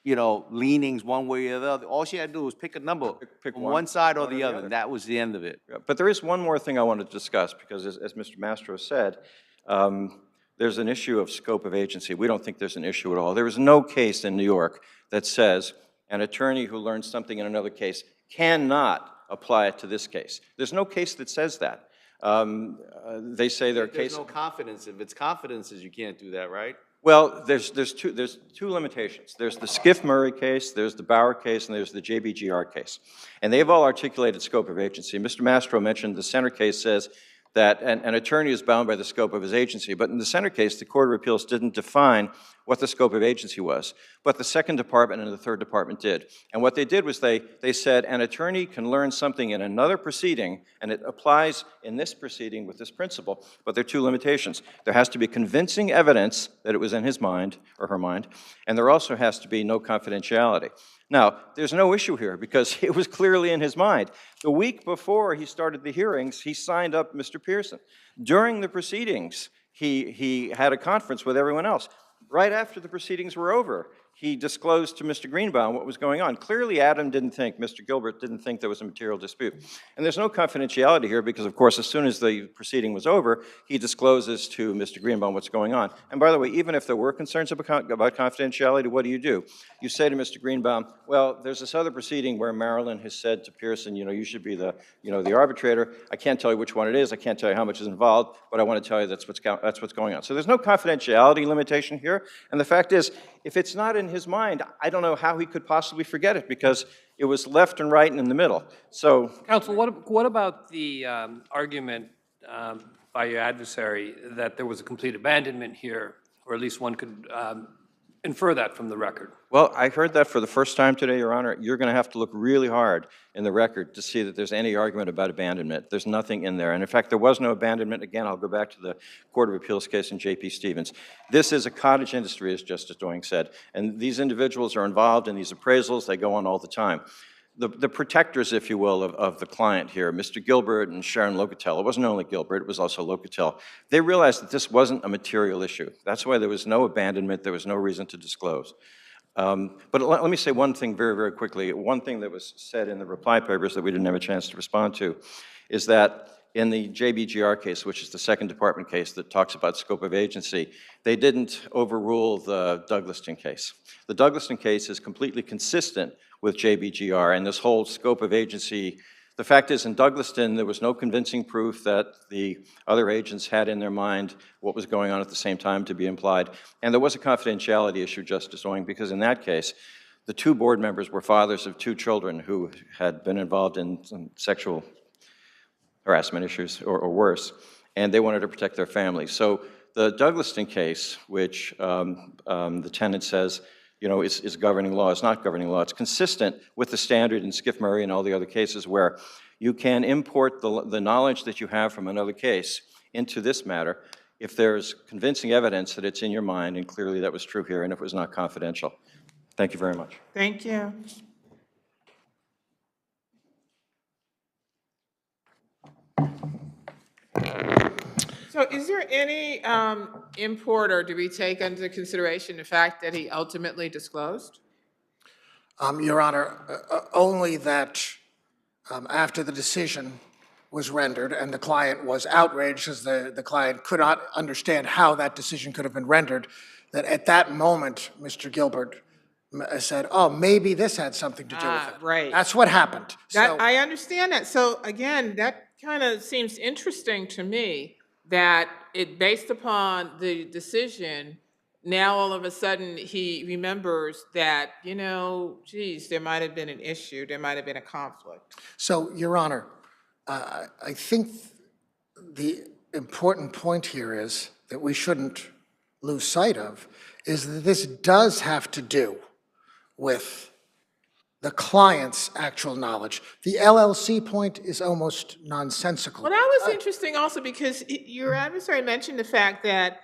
S8: you know, leanings one way or the other. All she had to do was pick a number from one side or the other. That was the end of it.
S21: Yeah, but there is one more thing I want to discuss, because as Mr. Mastro said, there's an issue of scope of agency. We don't think there's an issue at all. There is no case in New York that says an attorney who learns something in another case cannot apply it to this case. There's no case that says that. They say there are
S6: There's
S21: cases.
S6: no confidence. If it's confidences, you can't do that, right?
S21: Well, there's two limitations. There's the Skiff-Murray case, there's the Bauer case, and there's the JBGR case. And they've all articulated scope of agency. Mr. Mastro mentioned the Center case says that an attorney is bound by the scope of his agency. But in the Center case, the Court of Appeals didn't define what the scope of agency was. But the Second Department and the Third Department did. And what they did was they said an attorney can learn something in another proceeding, and it applies in this proceeding with this principle, but there are two limitations. There has to be convincing evidence that it was in his mind or her mind, and there also has to be no confidentiality. Now, there's no issue here because it was clearly in his mind. The week before he started the hearings, he signed up Mr. Pearson. During the proceedings, he had a conference with everyone else. Right after the proceedings were over, he disclosed to Mr. Greenbaum what was going on. Clearly, Adam didn't think, Mr. Gilbert didn't think there was a material dispute. And there's no confidentiality here because, of course, as soon as the proceeding was over, he discloses to Mr. Greenbaum what's going on. And by the way, even if there were concerns about confidentiality, what do? You say to Mr. Greenbaum, well, there's this other proceeding where Marilyn has said to Pearson, you should be the arbitrator. I can't tell you which one it is. I can't tell you how much is involved, but I want to tell you that's what's going on. So there's no confidentiality limitation here. And the fact is, if it's not in his mind, I don't know how he could possibly forget it because it was left and right and in the middle. So,
S3: Counsel, what about the argument by your adversary that there was a complete abandonment here, or at least one could infer that from the record?
S21: well, I heard that for the first time today, Your Honor. You're going to have to look really hard in the record to see that there's any argument about abandonment. There's nothing in there. And in fact, there was no abandonment. Again, I'll go back to the Court of Appeals case in J.P. Stevens. This is a cottage industry, as Justice Doing said. And these individuals are involved in these appraisals. They go on all the time. The protectors, if you will, of the client here, Mr. Gilbert and Sharon Locatel, it wasn't only Gilbert, it was also Locatel, they realized that this wasn't a material issue. That's why there was no abandonment, there was no reason to disclose. But let me say one thing very, very quickly. One thing that was said in the reply papers that we didn't have a chance to respond to is that in the JBGR case, which is the Second Department case that talks about scope of agency, they didn't overrule the Douglaston case. The Douglaston case is completely consistent with JBGR and this whole scope of agency. The fact is, in Douglaston, there was no convincing proof that the other agents had in their mind what was going on at the same time to be implied. And there was a confidentiality issue, Justice Owing, because in that case, the two board members were fathers of two children who had been involved in some sexual harassment issues or worse, and they wanted to protect their families. So the Douglaston case, which the tenant says, is governing law, is not governing law. It's consistent with the standard in Skiff-Murray and all the other cases where you can import the knowledge that you have from another case into this matter if there's convincing evidence that it's in your mind, and clearly that was true here, and if it was not confidential. Thank you very much.
S2: Thank you. So is there any import, or do we take into consideration the fact that he ultimately disclosed?
S20: Your Honor, only that after the decision was rendered and the client was outraged as the client could not understand how that decision could have been rendered, that at that moment, Mr. Gilbert said, oh, maybe this had something to do with it.
S2: Right.
S20: That's what happened.
S2: I understand that. So again, that kind of seems interesting to me, that it, based upon the decision, now all of a sudden he remembers that, geez, there might have been an issue, there might have been a conflict.
S20: So, Your Honor, I think the important point here is that we shouldn't lose sight of is that this does have to do with the client's actual knowledge. The LLC point is almost nonsensical.
S2: Well, that was interesting also because your adversary mentioned the fact that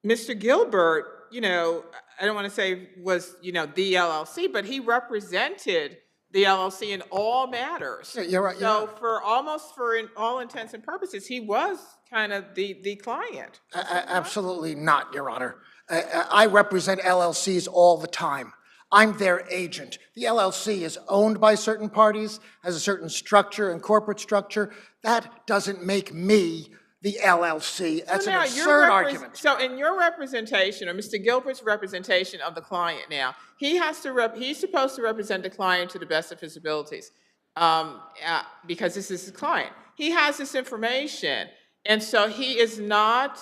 S2: Mr. Gilbert, I don't want to say was, the LLC, but he represented the LLC in all matters.
S20: Yeah, you're right.
S2: So for all intents and purposes, he was kind of the client.
S20: Absolutely not, Your Honor. I represent LLCs all the time. I'm their agent. The LLC is owned by certain parties, has a certain structure and corporate structure. That doesn't make me the LLC. That's
S2: So
S20: an
S2: now
S20: absurd argument.
S2: So in your representation, or Mr. Gilbert's representation of the client now, he's supposed to represent the client to the best of his abilities, because this is his client. He has this information, and so he is not,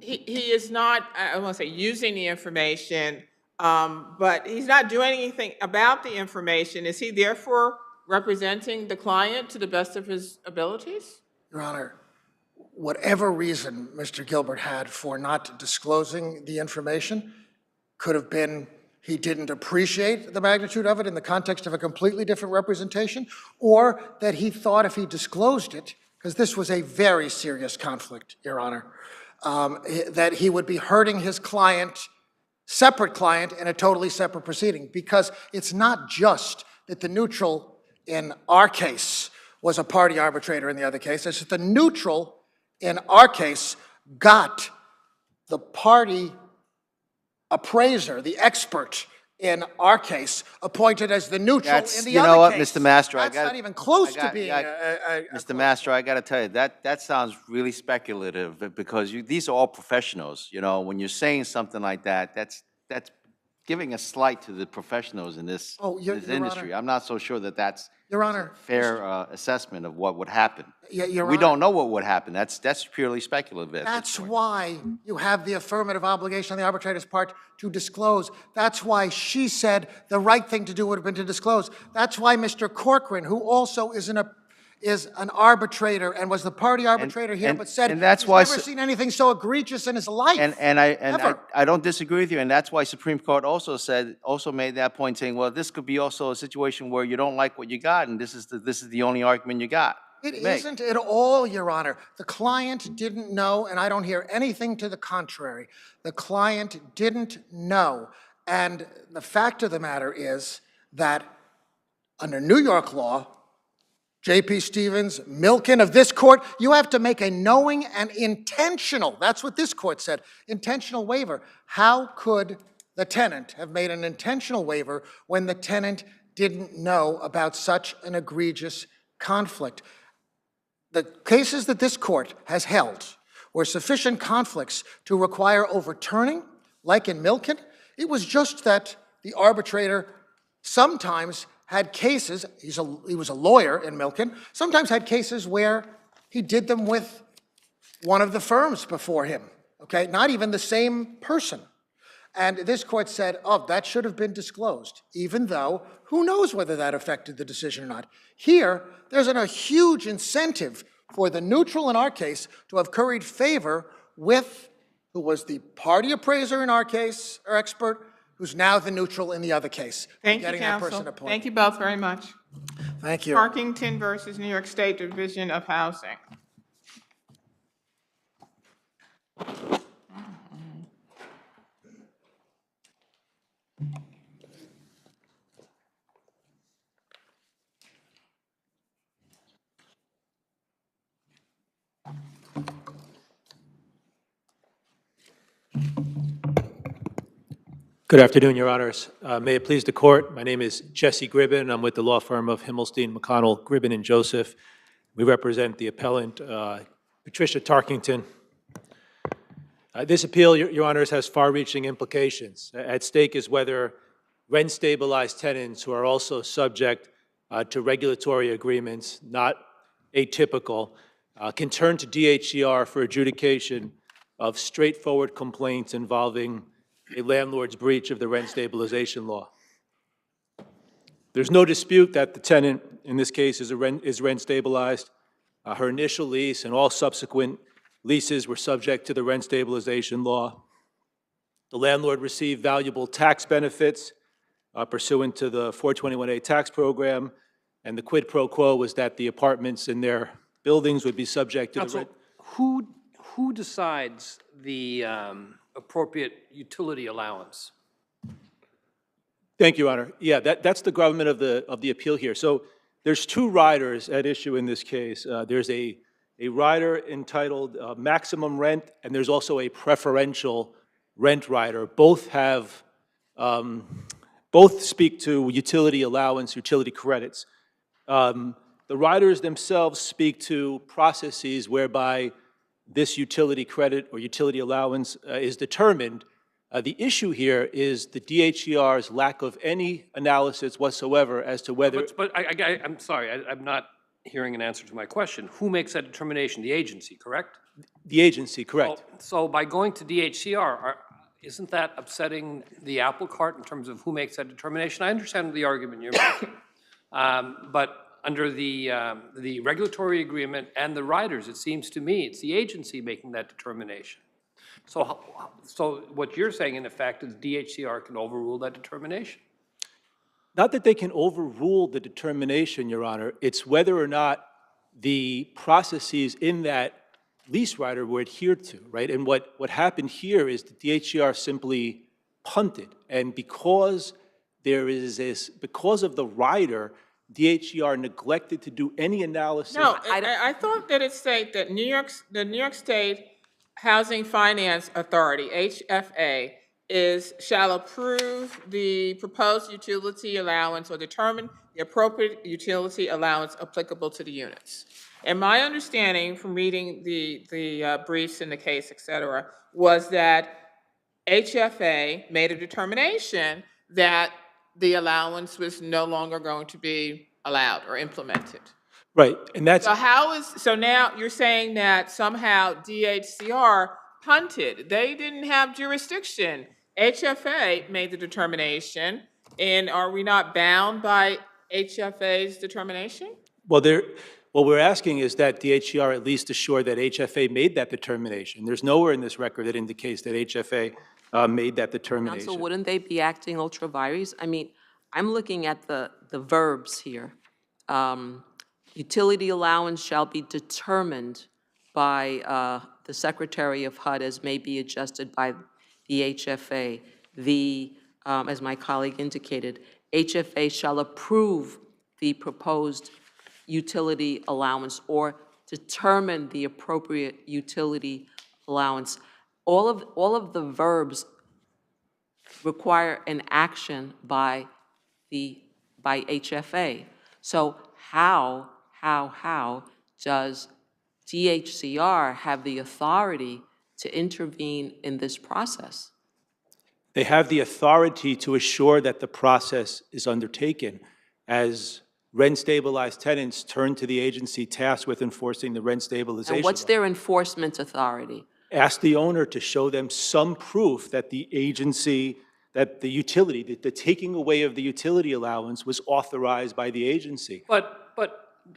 S2: I don't want to say using the information, but he's not doing anything about the information. Is he therefore representing the client to the best of his abilities?
S20: Your Honor, whatever reason Mr. Gilbert had for not disclosing the information could have been he didn't appreciate the magnitude of it in the context of a completely different representation, or that he thought if he disclosed it, because this was a very serious conflict, Your Honor, that he would be hurting his client, separate client, in a totally separate proceeding, because it's not just that the neutral in our case was a party arbitrator in the other case, it's that the neutral in our case got the party appraiser, the expert in our case, appointed as the neutral in the other case.
S6: You know what, Mr. Master,
S20: That's not even close to being
S6: Mr. Master, I got to tell you, that sounds really speculative, because these are all professionals. You know, when you're saying something like that, that's giving a slight to the professionals in this
S20: Your
S6: industry.
S20: Honor.
S6: I'm not so sure that that's
S20: Your Honor,
S6: a fair assessment of what would happen.
S20: Your
S6: We
S20: Honor,
S6: don't know what would happen. That's purely speculative. at this
S20: That's
S6: point.
S20: why you have the affirmative obligation on the arbitrator's part to disclose. That's why she said the right thing to do would have been to disclose. That's why Mr. Corcoran, who also is an arbitrator and was the party arbitrator here, but said
S6: and that's
S20: he's
S6: why
S20: never seen anything so egregious in his life.
S6: I don't disagree with you, and that's why Supreme Court also made that point, saying, well, this could be also a situation where you don't like what you got, and this is the only argument you got.
S20: It isn't at all, Your Honor. The client didn't know, and I don't hear anything to the contrary. The client didn't know. And the fact of the matter is that under New York law, J.P. Stevens, Milken of this court, you have to make a knowing and intentional, that's what this court said, intentional waiver. How could the tenant have made an intentional waiver when the tenant didn't know about such an egregious conflict? The cases that this court has held were sufficient conflicts to require overturning, like in Milken. It was just that the arbitrator sometimes had cases, he was a lawyer in Milken, sometimes had cases where he did them with one of the firms before him, okay? Not even the same person. And this court said, oh, that should have been disclosed, even though who knows whether that affected the decision or not. Here, there's a huge incentive for the neutral in our case to have curried favor with who was the party appraiser in our case, or expert, who's now the neutral in the other case.
S2: Thank you,
S20: getting that person
S2: counsel.
S20: appointed.
S2: Thank you both very much.
S20: Thank you.
S2: Parkington versus New York State Division of Housing.
S4: Good afternoon, Your Honors. May it please the Court, my name is Jesse Gribben. I'm with the law firm of Himmelstein, McConnell, Gribben, and Joseph. We represent the appellant, Patricia Tarkington. This appeal, Your Honors, has far-reaching implications. At stake is whether rent-stabilized tenants who are also subject to regulatory agreements, not atypical, can turn to DHCR for adjudication of straightforward complaints involving a landlord's breach of the rent stabilization law. There's no dispute that the tenant, in this case, is rent stabilized. Her initial lease and all subsequent leases were subject to the rent stabilization law. The landlord received valuable tax benefits pursuant to the 421A tax program, and the quid pro quo was that the apartments in their buildings would be subject to the rent.
S3: Who decides the appropriate utility allowance?
S4: Thank you, Your Honor. Yeah, that's the government of the appeal here. So there's two riders at issue in this case. There's a rider entitled maximum rent, and there's also a preferential rent rider. Both have, both speak to utility allowance, utility credits. The riders themselves speak to processes whereby this utility credit or utility allowance is determined. The issue here is the DHER's lack of any analysis whatsoever as to whether...
S3: I'm sorry, I'm not hearing an answer to my question. Who makes that determination? The agency, correct?
S4: The agency, correct.
S3: So by going to DHCR, isn't that upsetting the apple cart in terms of who makes that determination? I understand the argument you're making, but under the regulatory agreement and the riders, it seems to me it's the agency making that determination. So what you're saying, in effect, is DHCR can overrule that determination?
S4: Not that they can overrule the determination, Your Honor. It's whether or not the processes in that lease rider were adhered to, right? And what happened here is the DHCR simply punted. And because because of the rider, DHCR neglected to do any analysis.
S2: No, I thought that it stated that the New York State Housing Finance Authority, HFA, shall approve the proposed utility allowance or determine the appropriate utility allowance applicable to the units. And my understanding from reading the briefs in the case, et cetera, was that HFA made a determination that the allowance was no longer going to be allowed or implemented.
S4: Right, and that's...
S2: So now you're saying that somehow DHCR punted. They didn't have jurisdiction. HFA made the determination, and are we not bound by HFA's determination?
S4: Well, what we're asking is that DHCR at least assure that HFA made that determination. There's nowhere in this record that indicates that HFA made that determination.
S5: Counsel, wouldn't they be acting ultra vires? I mean, I'm looking at the verbs here. Utility allowance shall be determined by the Secretary of HUD as may be adjusted by the HFA. As my colleague indicated, HFA shall approve the proposed utility allowance or determine the appropriate utility allowance. All of the verbs require an action by HFA. So how does DHCR have the authority to intervene in this process?
S4: They have the authority to assure that the process is undertaken as rent-stabilized tenants turn to the agency tasked with enforcing the rent stabilization
S5: And what's
S4: law.
S5: their enforcement authority?
S4: Ask the owner to show them some proof that the agency, that the utility, that the taking away of the utility allowance was authorized by the agency.
S3: But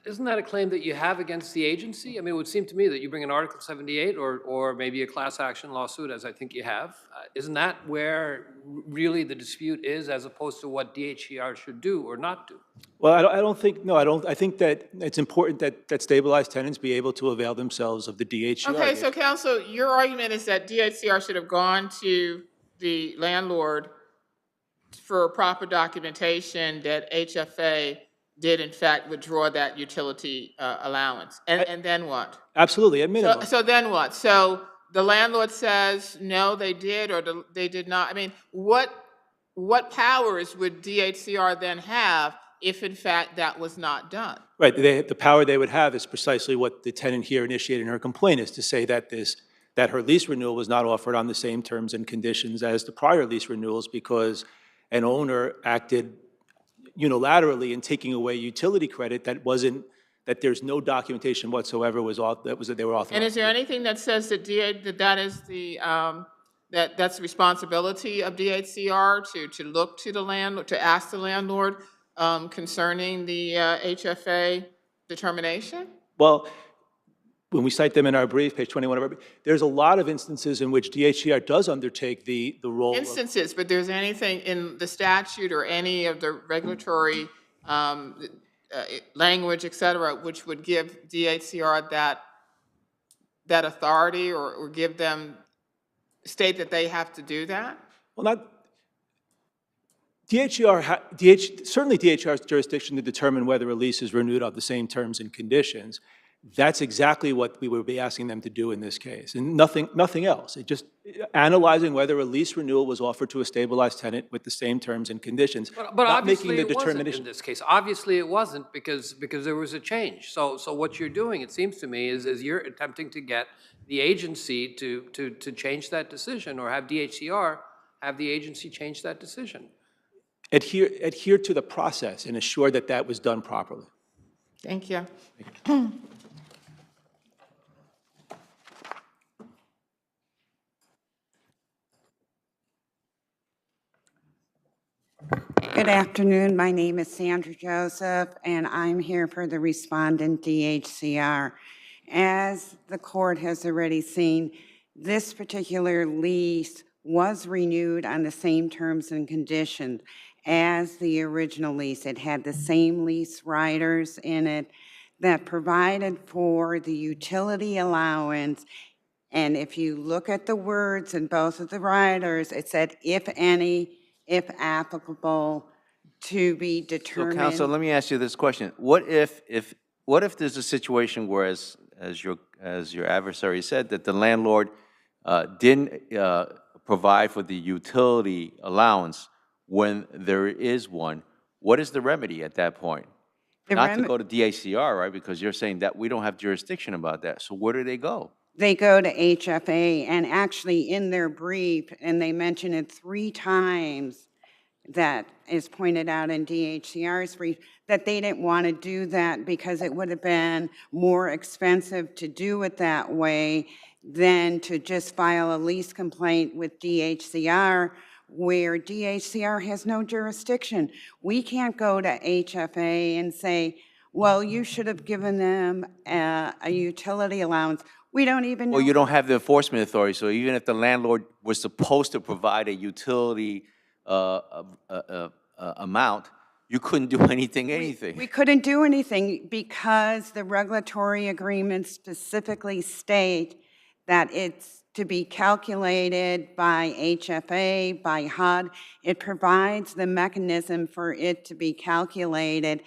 S3: isn't that a claim that you have against the agency? I mean, it would seem to me that you bring an Article 78 or maybe a class action lawsuit, as I think you have. Isn't that where really the dispute is, as opposed to what DHCR should do or not do?
S4: Well, I think that it's important that stabilized tenants be able to avail themselves of the DHCR.
S2: Okay, so counsel, your argument is that DHCR should have gone to the landlord for proper documentation that HFA did in fact withdraw that utility allowance. And then what?
S4: Absolutely, at minimum.
S2: So then what? So the landlord says, no, they did or they did not. I mean, what powers would DHCR then have if in fact that was not done?
S4: Right, the power they would have is precisely what the tenant here initiated in her complaint, is to say that her lease renewal was not offered on the same terms and conditions as the prior lease renewals because an owner acted unilaterally in taking away utility credit that there's no documentation whatsoever that they were authorized.
S2: And is there anything that says that that's the responsibility of DHCR to look to the landlord, to ask the landlord concerning the HFA determination?
S4: Well, when we cite them in our brief, page 21 of our brief, there's a lot of instances in which DHCR does undertake the role
S2: Instances, but there's anything in the statute or any of the regulatory language, et cetera, which would give DHCR that authority or give them, state that they have to do that?
S4: Well, certainly DHCR has jurisdiction to determine whether a lease is renewed on the same terms and conditions. That's exactly what we would be asking them to do in this case, and nothing else. It just analyzing whether a lease renewal was offered to a stabilized tenant with the same terms and conditions,
S3: But
S4: not making
S3: obviously
S4: the
S3: it wasn't
S4: determination.
S3: in this case. Obviously it wasn't because there was a change. So what you're doing, it seems to me, is you're attempting to get the agency to change that decision, or have DHCR have the agency change that decision.
S4: Adhere to the process and assure that that was done properly.
S2: Thank you.
S7: Good afternoon. My name is Sandra Joseph, and I'm here for the respondent DHCR. As the court has already seen, this particular lease was renewed on the same terms and conditions as the original lease. It had the same lease riders in it that provided for the utility allowance. And if you look at the words in both of the riders, it said, if any, if applicable, to be
S8: So
S7: determined.
S8: counsel, let me ask you this question. What if there's a situation where, as your adversary said, that the landlord didn't provide for the utility allowance when there is one, what is the remedy at that point? Not to go to DHCR, right? Because you're saying that we don't have jurisdiction about that. So where do they go?
S7: They go to HFA, and actually in their brief, and they mention it 3 times, that is pointed out in DHCR's brief, that they didn't want to do that because it would have been more expensive to do it that way than to just file a lease complaint with DHCR, where DHCR has no jurisdiction. We can't go to HFA and say, well, you should have given them a utility allowance. We don't even know.
S8: Well, you don't have the enforcement authority, so even if the landlord was supposed to provide a utility amount, you couldn't do anything.
S7: We couldn't do anything because the regulatory agreements specifically state that it's to be calculated by HFA, by HUD. It provides the mechanism for it to be calculated.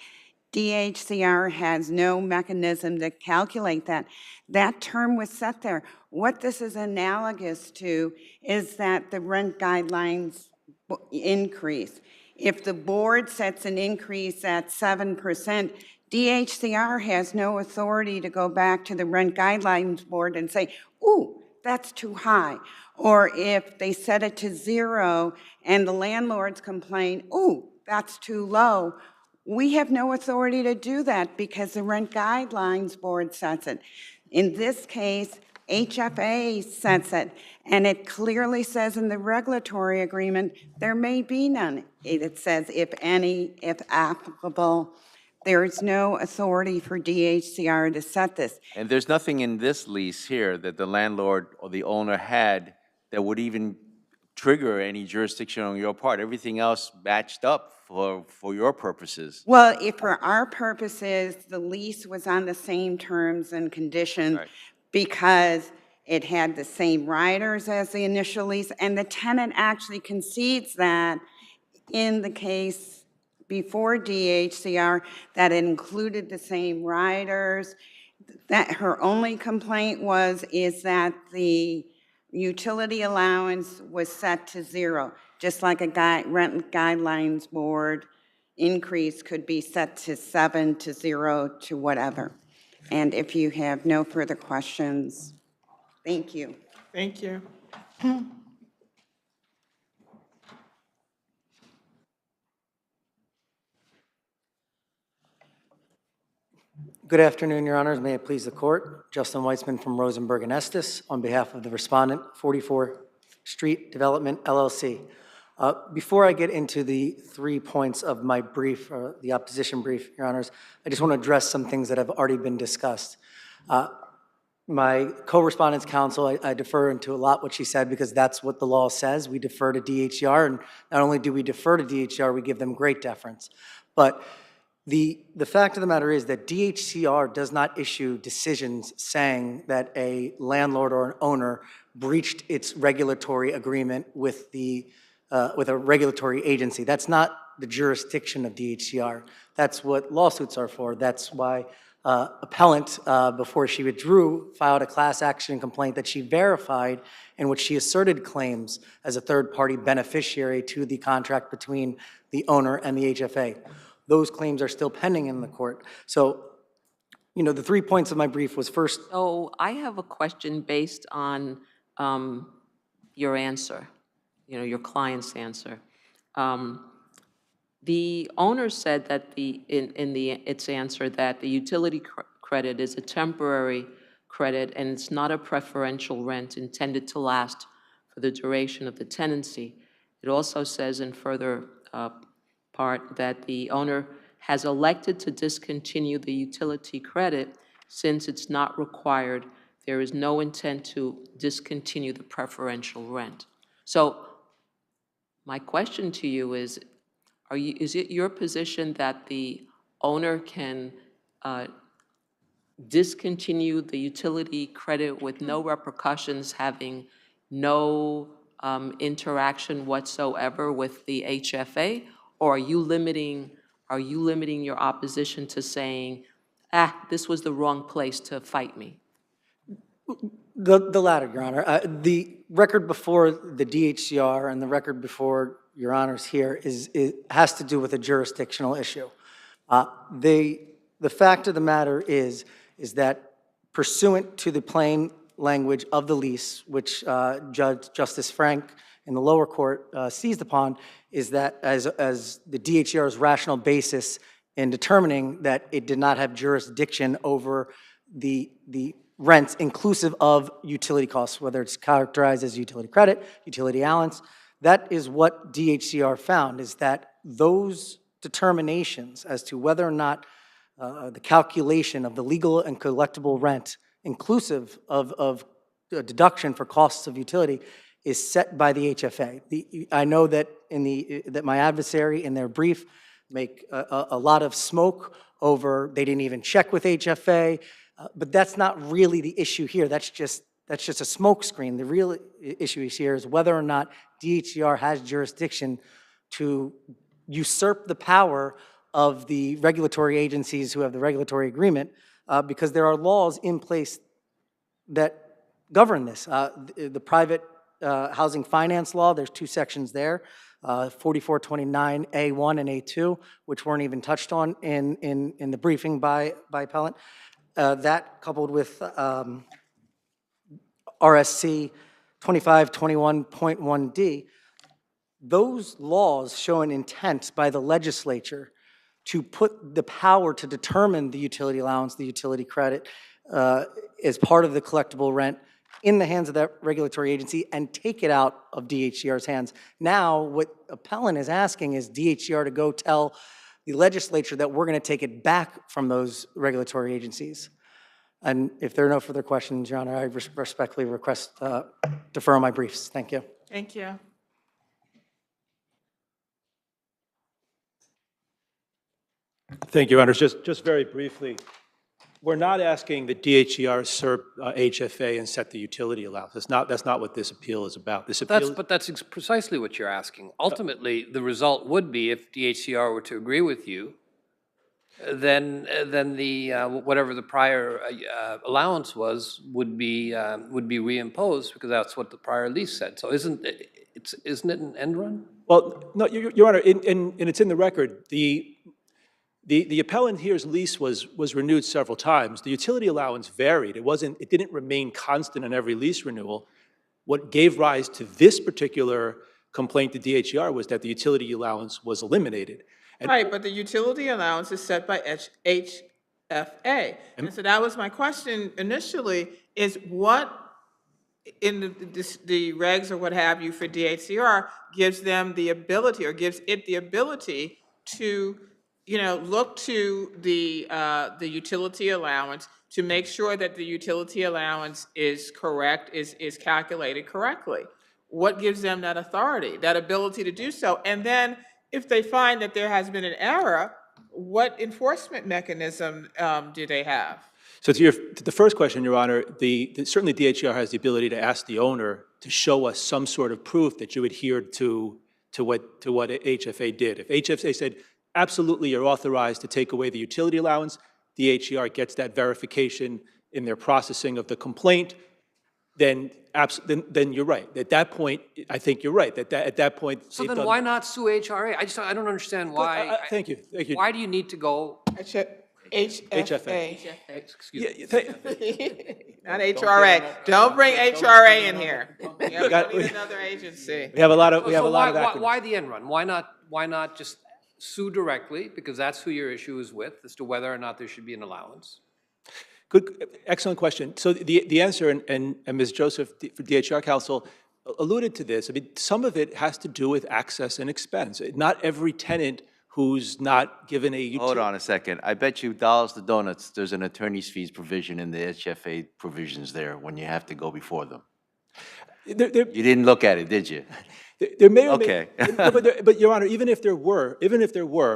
S7: DHCR has no mechanism to calculate that. That term was set there. What this is analogous to is that the rent guidelines increase. If the board sets an increase at 7%, DHCR has no authority to go back to the rent guidelines board and say, ooh, that's too high. Or if they set it to 0 and the landlords complain, ooh, that's too low, we have no authority to do that because the rent guidelines board sets it. In this case, HFA sets it, and it clearly says in the regulatory agreement, there may be none. It says, if any, if applicable. There is no authority for DHCR to set this.
S8: And there's nothing in this lease here that the landlord or the owner had that would even trigger any jurisdiction on your part. Everything else matched up for your purposes.
S7: Well, if for our purposes, the lease was on the same terms and conditions because it had the same riders as the initial lease, and the tenant actually concedes that in the case before DHCR, that it included the same riders. That her only complaint is that the utility allowance was set to 0, just like a rent guidelines board increase could be set to 7 to 0 to whatever. And if you have no further questions, thank you.
S2: Thank you.
S22: Good afternoon, Your Honors. May it please the Court. Justin Weitzman from Rosenberg and Estes on behalf of the respondent, 44 Street Development, LLC. Before I get into the 3 points of my brief, the opposition brief, Your Honors, I just want to address some things that have already been discussed. My co-respondent's counsel, I defer into a lot what she said because that's what the law says. We defer to DHCR, and not only do we defer to DHCR, we give them great deference. But the fact of the matter is that DHCR does not issue decisions saying that a landlord or an owner breached its regulatory agreement with a regulatory agency. That's not the jurisdiction of DHCR. That's what lawsuits are for. That's why appellant, before she withdrew, filed a class action complaint that she verified in which she asserted claims as a third-party beneficiary to the contract between the owner and the HFA. Those claims are still pending in the court. So, you know, the 3 points of my brief was first.
S5: So I have a question based on your answer, you know, your client's answer. The owner said that its answer that the utility credit is a temporary credit and it's not a preferential rent intended to last for the duration of the tenancy. It also says in further part that the owner has elected to discontinue the utility credit since it's not required. There is no intent to discontinue the preferential rent. So my question to you is, is it your position that the owner can discontinue the utility credit with no repercussions, having no interaction whatsoever with the HFA? Or are you limiting your opposition to saying, this was the wrong place to fight me?
S22: The latter, Your Honor. The record before the DHCR and the record before Your Honors here has to do with a jurisdictional issue. The fact of the matter is that pursuant to the plain language of the lease, which Justice Frank in the lower court seized upon, is that as the DHCR's rational basis in determining that it did not have jurisdiction over the rents inclusive of utility costs, whether it's characterized as utility credit, utility allowance. That is what DHCR found, is that those determinations as to whether or not the calculation of the legal and collectible rent inclusive of a deduction for costs of utility is set by the HFA. I know that that my adversary in their brief make a lot of smoke over they didn't even check with HFA, but that's not really the issue here. That's just a smokescreen. The real issue here is whether or not DHCR has jurisdiction to usurp the power of the regulatory agencies who have the regulatory agreement, because there are laws in place that govern this. The private housing finance law, there's 2 sections there, 4429A1 and A2, which weren't even touched on in the briefing by Appellant. That coupled with RSC 2521.1D, those laws show an intent by the legislature to put the power to determine the utility allowance, the utility credit, as part of the collectible rent in the hands of that regulatory agency and take it out of DHCR's hands. Now, what Appellant is asking is DHCR to go tell the legislature that we're going to take it back from those regulatory agencies. And if there are no further questions, Your Honor, I respectfully request defer my briefs. Thank you.
S2: Thank you.
S4: Thank you, Your Honors. Just very briefly, we're not asking that DHCR usurp HFA and set the utility allowance. That's not what this appeal is about.
S3: But that's precisely what you're asking. Ultimately, the result would be if DHCR were to agree with you, then the whatever the prior allowance was would be reimposed, because that's what the prior lease said. So isn't it an end run?
S4: Well, no, Your Honor, and it's in the record. The appellant here's lease was renewed several times. The utility allowance varied. It didn't remain constant in every lease renewal. What gave rise to this particular complaint to DHCR was that the utility allowance was eliminated.
S2: Right, but the utility allowance is set by HFA. And so that was my question initially, is what in the regs or what have you for DHCR gives them the ability, or gives it the ability to, look to the utility allowance to make sure that the utility allowance is correct, is calculated correctly. What gives them that authority, that ability to do so? And then if they find that there has been an error, what enforcement mechanism do they have?
S4: So to the first question, Your Honor, certainly DHCR has the ability to ask the owner to show us some sort of proof that you adhered to what HFA did. If HFA said, absolutely, you're authorized to take away the utility allowance, DHER gets that verification in their processing of the complaint, then you're right. At that point, I think you're right, at that point.
S3: So then why not sue HRA? I don't understand why.
S4: Thank you.
S3: Why do you need to go?
S2: HFA.
S3: Excuse me.
S2: Not HRA. Don't bring HRA in here. We need another agency.
S4: We have a lot of, acronyms.
S3: Why the end run? Why not just sue directly, because that's who your issue is with, as to whether or not there should be an allowance?
S4: Good, excellent question. So the answer, and Ms. Joseph for DHR counsel alluded to this. I mean, some of it has to do with access and expense. Not every tenant who's not given a
S8: Hold on a second. I bet you dollars to donuts, there's an attorney's fees provision in the HFA provisions there when you have to go before them. You didn't look at it, did you?
S4: There may or
S8: Okay.
S4: but Your Honor, even if there were,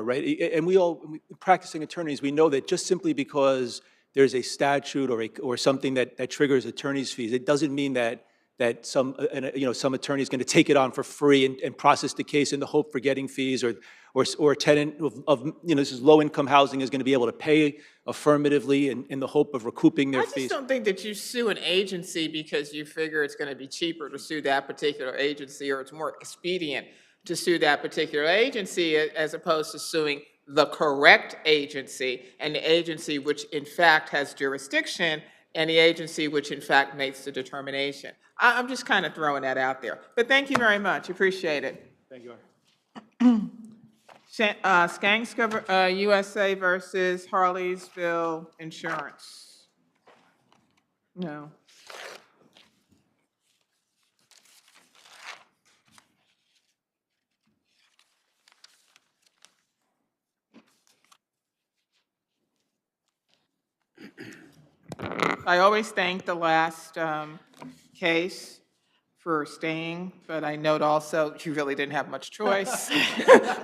S4: right, and we all, practicing attorneys, we know that just simply because there's a statute or something that triggers attorney's fees, it doesn't mean that some attorney is going to take it on for free and process the case in the hope for getting fees, or a tenant of this is low-income housing is going to be able to pay affirmatively in the hope of recouping their fees.
S2: I just don't think that you sue an agency because you figure it's going to be cheaper to sue that particular agency, or it's more expedient to sue that particular agency, as opposed to suing the correct agency, and the agency which in fact has jurisdiction, and the agency which in fact makes the determination. I'm just kind of throwing that out there. But thank you very much. Appreciate it.
S4: Thank you, Your Honor.
S2: Skanska USA versus Harleysville Insurance. No. I always thank the last case for staying, but I note also you really didn't have much choice.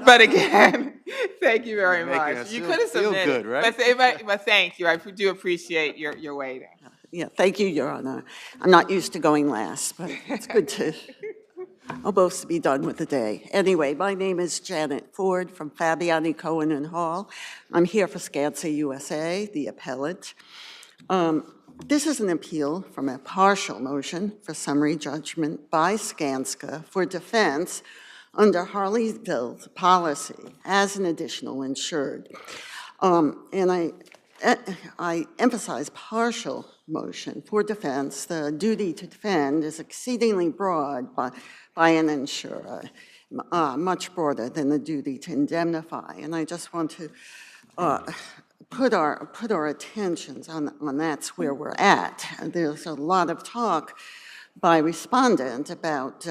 S2: But again, thank you very much. You could have submitted.
S8: Feel good, right?
S2: But thank you. I do appreciate your waiting.
S9: Yeah, thank you, Your Honor. I'm not used to going last, but it's good to almost be done with the day. Anyway, my name is Janet Ford from Fabiani, Cohen and Hall. I'm here for Skanska USA, the appellate. This is an appeal from a partial motion for summary judgment by Skanska for defense under Harleysville's policy as an additional insured. And I emphasize partial motion for defense. The duty to defend is exceedingly broad by an insurer, much broader than the duty to indemnify. And I just want to put our attentions on that's where we're at. There's a lot of talk by respondent about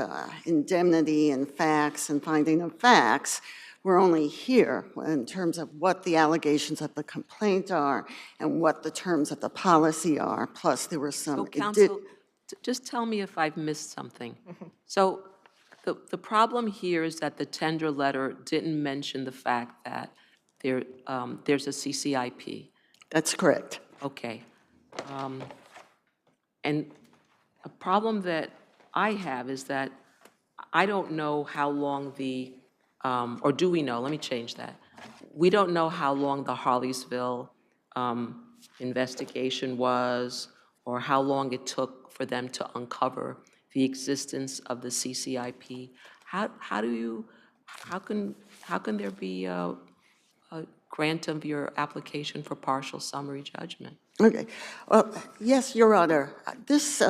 S9: indemnity and facts and finding of facts. We're only here in terms of what the allegations of the complaint are and what the terms of the policy are, plus there were some...
S5: So counsel, just tell me if I've missed something. So the problem here is that the tender letter didn't mention the fact that there's a CCIP.
S9: That's correct.
S5: Okay. And a problem that I have is that I don't know how long or do we know? Let me change that. We don't know how long the Harleysville investigation was, or how long it took for them to uncover the existence of the CCIP. How can there be a grant of your application for partial summary judgment?
S9: Okay. Well, yes, Your Honor. This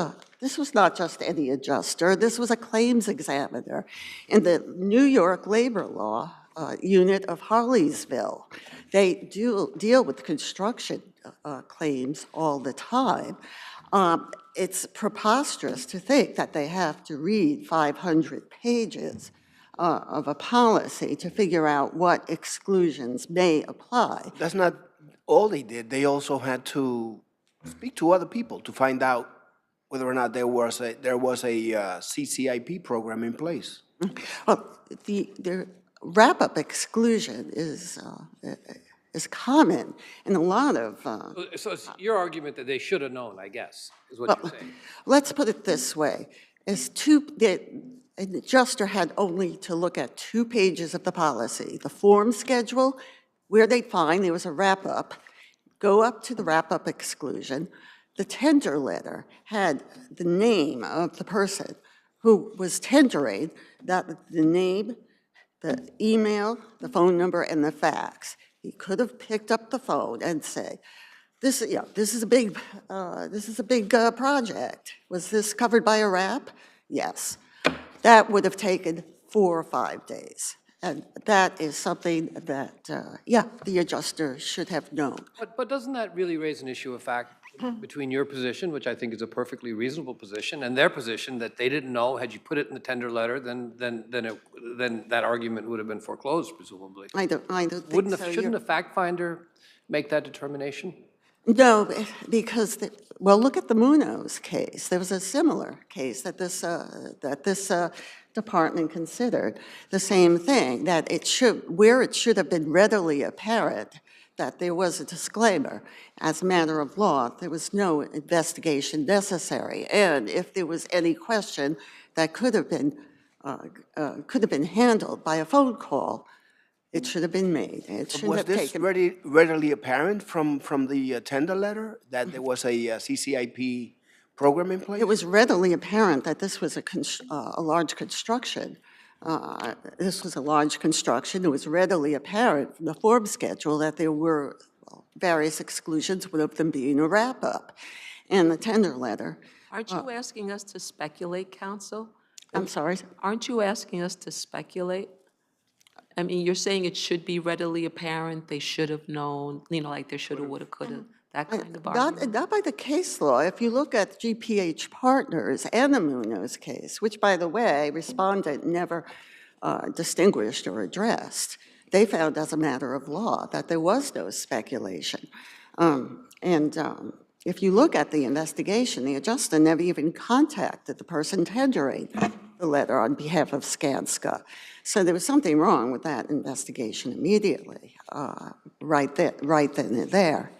S9: was not just any adjuster. This was a claims examiner in the New York labor law unit of Harleysville. They deal with construction claims all the time. It's preposterous to think that they have to read 500 pages of a policy to figure out what exclusions may apply.
S10: That's not all they did. They also had to speak to other people to find out whether or not there was a CCIP program in place.
S9: Well, the wrap-up exclusion is common in a lot of...
S3: So it's your argument that they should have known, I guess, is what you're saying.
S9: Let's put it this way. An adjuster had only to look at 2 pages of the policy, the form schedule, where they'd find there was a wrap-up, go up to the wrap-up exclusion. The tender letter had the name of the person who was tendering, that the name, the email, the phone number, and the fax. He could have picked up the phone and say, this is a big project. Was this covered by a wrap? Yes. That would have taken 4 or 5 days. And that is something that, the adjuster should have known.
S3: But doesn't that really raise an issue of fact between your position, which I think is a perfectly reasonable position, and their position that they didn't know, had you put it in the tender letter, then that argument would have been foreclosed, presumably?
S9: I don't think so.
S3: Shouldn't a fact finder make that determination?
S9: No, because, look at the Munoz case. There was a similar case that this department considered the same thing, that where it should have been readily apparent that there was a disclaimer. As a matter of law, there was no investigation necessary. And if there was any question that could have been handled by a phone call, it should have been made. It shouldn't
S10: Was
S9: have
S10: this
S9: taken.
S10: readily apparent from the tender letter that there was a CCIP program in place?
S9: It was readily apparent that this was a large construction. This was a large construction. It was readily apparent from the form schedule that there were various exclusions, one of them being a wrap-up. And the tender letter.
S5: Aren't you asking us to speculate, counsel?
S9: I'm sorry?
S5: Aren't you asking us to speculate? I mean, you're saying it should be readily apparent, they should have known, like there should have, would have, could have, that kind of argument?
S9: Not by the case law. If you look at GPH Partners and the Munoz case, which, by the way, respondent never distinguished or addressed, they found as a matter of law that there was no speculation. If you look at the investigation, the adjuster never even contacted the person tendering the letter on behalf of Skanska. So there was something wrong with that investigation immediately, right then and there.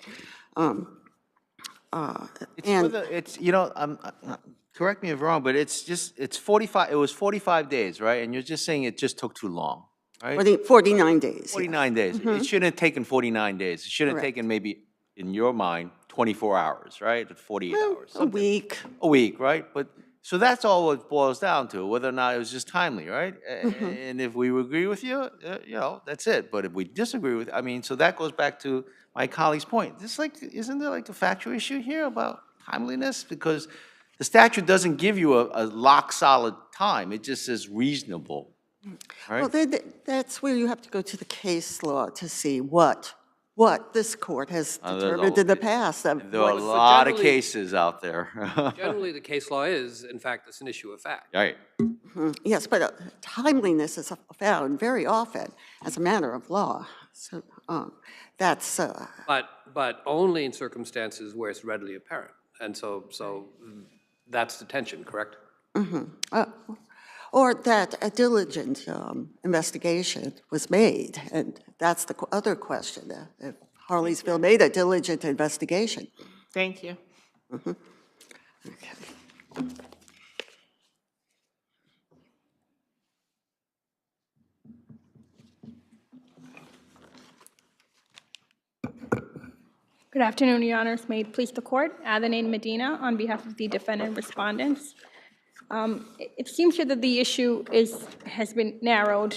S8: Correct me if I'm wrong, but it's 45, it was 45 days, right? And you're just saying it just took too long, right?
S9: 49 days.
S8: 49 days. It shouldn't have taken 49 days. It should have taken maybe, in your mind, 24 hours, right? 48 hours.
S9: A week.
S8: A week, right? But so that's all it boils down to, whether or not it was just timely, right? And if we agree with you, that's it. But if we disagree with, so that goes back to my colleague's point. Isn't there like a factual issue here about timeliness? Because the statute doesn't give you a lock-solid time. It just says reasonable, right?
S9: Well, that's where you have to go to the case law to see what this court has determined in the past.
S8: There are a lot of cases out there.
S3: Generally, the case law is, in fact, it's an issue of fact.
S8: Right.
S9: Yes, but timeliness is found very often as a matter of law. So that's.
S3: But only in circumstances where it's readily apparent. And so that's the tension, correct?
S9: Or that a diligent investigation was made, and that's the other question, if Harleysville made a diligent investigation.
S2: Thank you.
S9: Okay.
S11: Good afternoon, Your Honors. May it please the Court. Adeline Medina on behalf of the defendant respondents. It seems here that the issue has been narrowed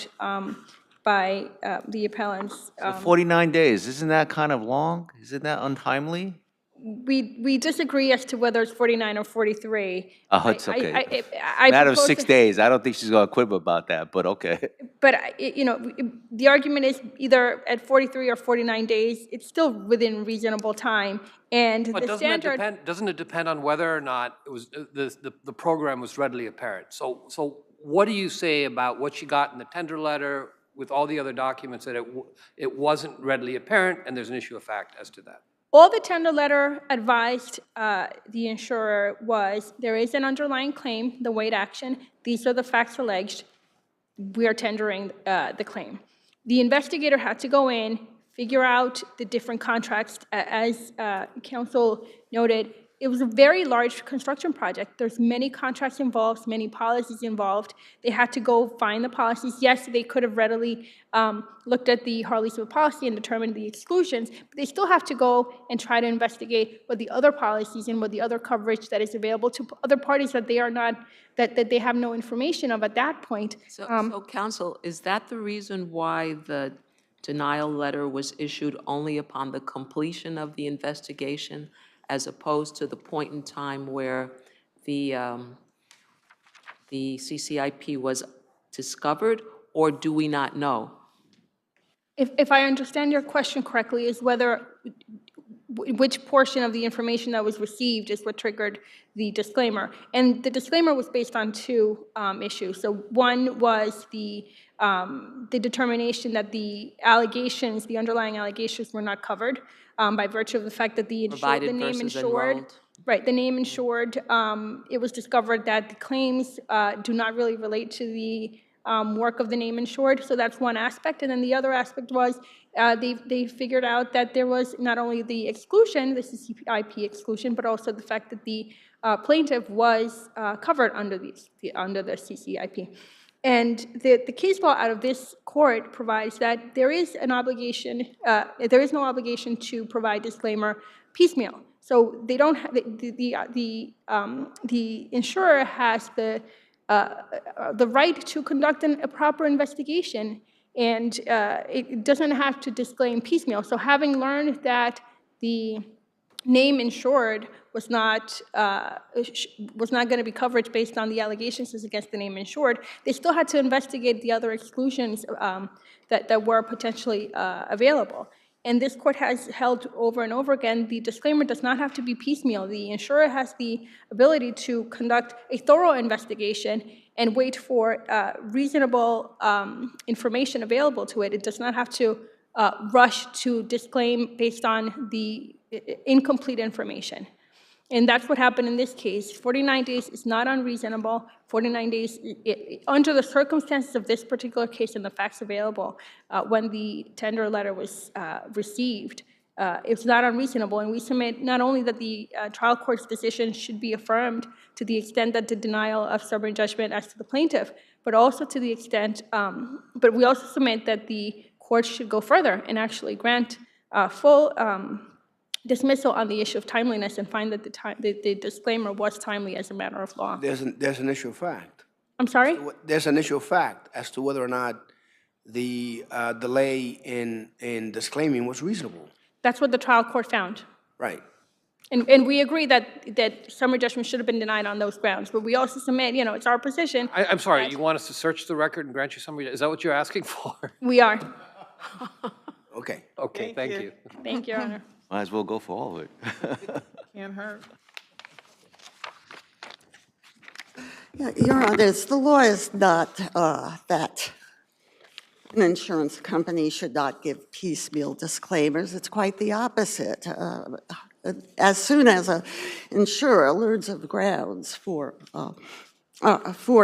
S11: by the appellants.
S8: 49 days, isn't that kind of long? Isn't that untimely?
S11: We disagree as to whether it's 49 or 43.
S8: Oh, it's okay.
S11: I
S8: Matter of
S11: propose
S8: 6 days. I don't think she's going to quibble about that, but okay.
S11: But, the argument is either at 43 or 49 days, it's still within reasonable time. And
S3: But
S11: the standard.
S3: doesn't it depend on whether or not it was the program was readily apparent? So what do you say about what she got in the tender letter with all the other documents that it wasn't readily apparent, and there's an issue of fact as to that?
S11: All the tender letter advised the insurer was there is an underlying claim, the Wade action. These are the facts alleged. We are tendering the claim. The investigator had to go in, figure out the different contracts. As counsel noted, it was a very large construction project. There's many contracts involved, many policies involved. They had to go find the policies. Yes, they could have readily looked at the Harley-Smith policy and determined the exclusions, but they still have to go and try to investigate what the other policies and what the other coverage that is available to other parties that they are not, that they have no information of at that point.
S5: So counsel, is that the reason why the denial letter was issued only upon the completion of the investigation, as opposed to the point in time where the CCIP was discovered, or do we not know?
S11: If I understand your question correctly, is whether which portion of the information that was received is what triggered the disclaimer. And the disclaimer was based on two issues. So one was the determination that the allegations, the underlying allegations, were not covered by virtue of the fact that the
S5: Provided
S11: name
S5: versus
S11: insured.
S5: enrolled.
S11: Right, the name insured, it was discovered that the claims do not really relate to the work of the name insured, so that's one aspect. And then the other aspect was they figured out that there was not only the exclusion, the CCIP exclusion, but also the fact that the plaintiff was covered under the CCIP. And the case law out of this court provides that there is an obligation, there is no obligation to provide disclaimer piecemeal. So they don't have, the insurer has the right to conduct a proper investigation, and it doesn't have to disclaim piecemeal. So having learned that the name insured was not going to be coverage based on the allegations as against the name insured, they still had to investigate the other exclusions that were potentially available. And this court has held over and over again, the disclaimer does not have to be piecemeal. The insurer has the ability to conduct a thorough investigation and wait for reasonable information available to it. It does not have to rush to disclaim based on the incomplete information. And that's what happened in this case. 49 days is not unreasonable. 49 days, under the circumstances of this particular case and the facts available, when the tender letter was received, it's not unreasonable. And we submit not only that the trial court's decision should be affirmed to the extent that the denial of summary judgment as to the plaintiff, but also to the extent, but we also submit that the court should go further and actually grant full dismissal on the issue of timeliness and find that the disclaimer was timely as a matter of law.
S10: There's an issue of fact.
S11: I'm sorry?
S10: There's an issue of fact as to whether or not the delay in disclaiming was reasonable.
S11: That's what the trial court found.
S10: Right.
S11: And we agree that summary judgment should have been denied on those grounds, but we also submit, it's our position.
S3: I'm sorry, you want us to search the record and grant you summary? Is that what you're asking for?
S11: We are.
S10: Okay.
S3: Okay, thank you.
S11: Thank you, Your Honor.
S8: Might as well go for all of it.
S2: Can't hurt.
S9: Yeah, Your Honor, the law is not that an insurance company should not give piecemeal disclaimers. It's quite the opposite. As soon as an insurer learns of grounds for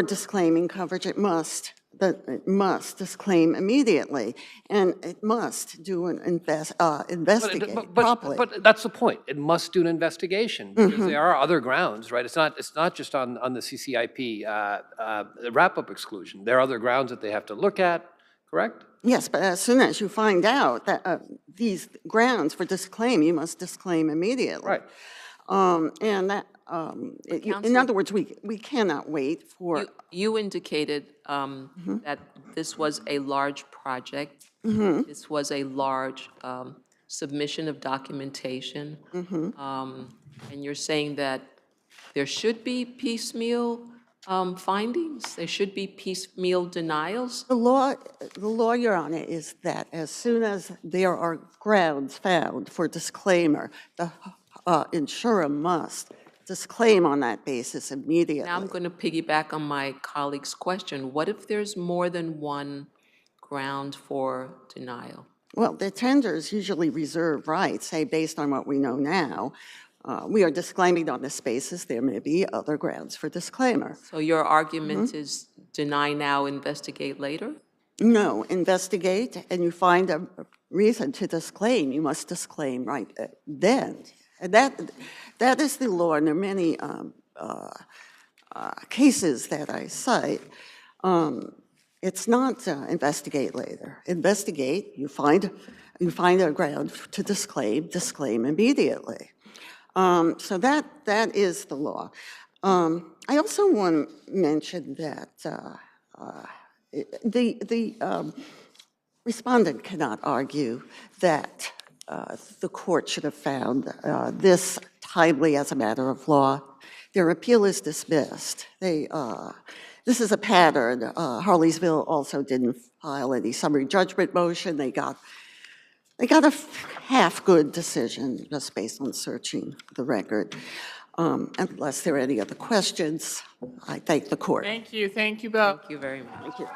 S9: disclaiming coverage, it must disclaim immediately, and it must do an investigate properly.
S3: But that's the point. It must do an investigation, because there are other grounds, right? It's not just on the CCIP wrap-up exclusion. There are other grounds that they have to look at, correct?
S9: Yes, but as soon as you find out that these grounds for disclaim, you must disclaim immediately.
S3: Right.
S9: And that, in other words, we cannot wait for.
S5: You indicated that this was a large project. This was a large submission of documentation. And you're saying that there should be piecemeal findings? There should be piecemeal denials?
S9: The law, Your Honor, is that as soon as there are grounds found for disclaimer, the insurer must disclaim on that basis immediately.
S5: Now I'm going to piggyback on my colleague's question. What if there's more than one ground for denial?
S9: Well, the tenders usually reserve rights, say, based on what we know now. We are disclaiming on this basis. There may be other grounds for disclaimer.
S5: So your argument is deny now, investigate later?
S9: No, investigate, and you find a reason to disclaim. You must disclaim right then. And that is the law, and there are many cases that I cite. It's not investigate later. Investigate, you find a ground to disclaim immediately. So that is the law. I also want to mention that the respondent cannot argue that the court should have found this timely as a matter of law. Their appeal is dismissed. This is a pattern. Harleysville also didn't file any summary judgment motion. They got a half-good decision just based on searching the record. Unless there are any other questions, I thank the court.
S2: Thank you both.
S5: Thank you very much.
S9: Thank you.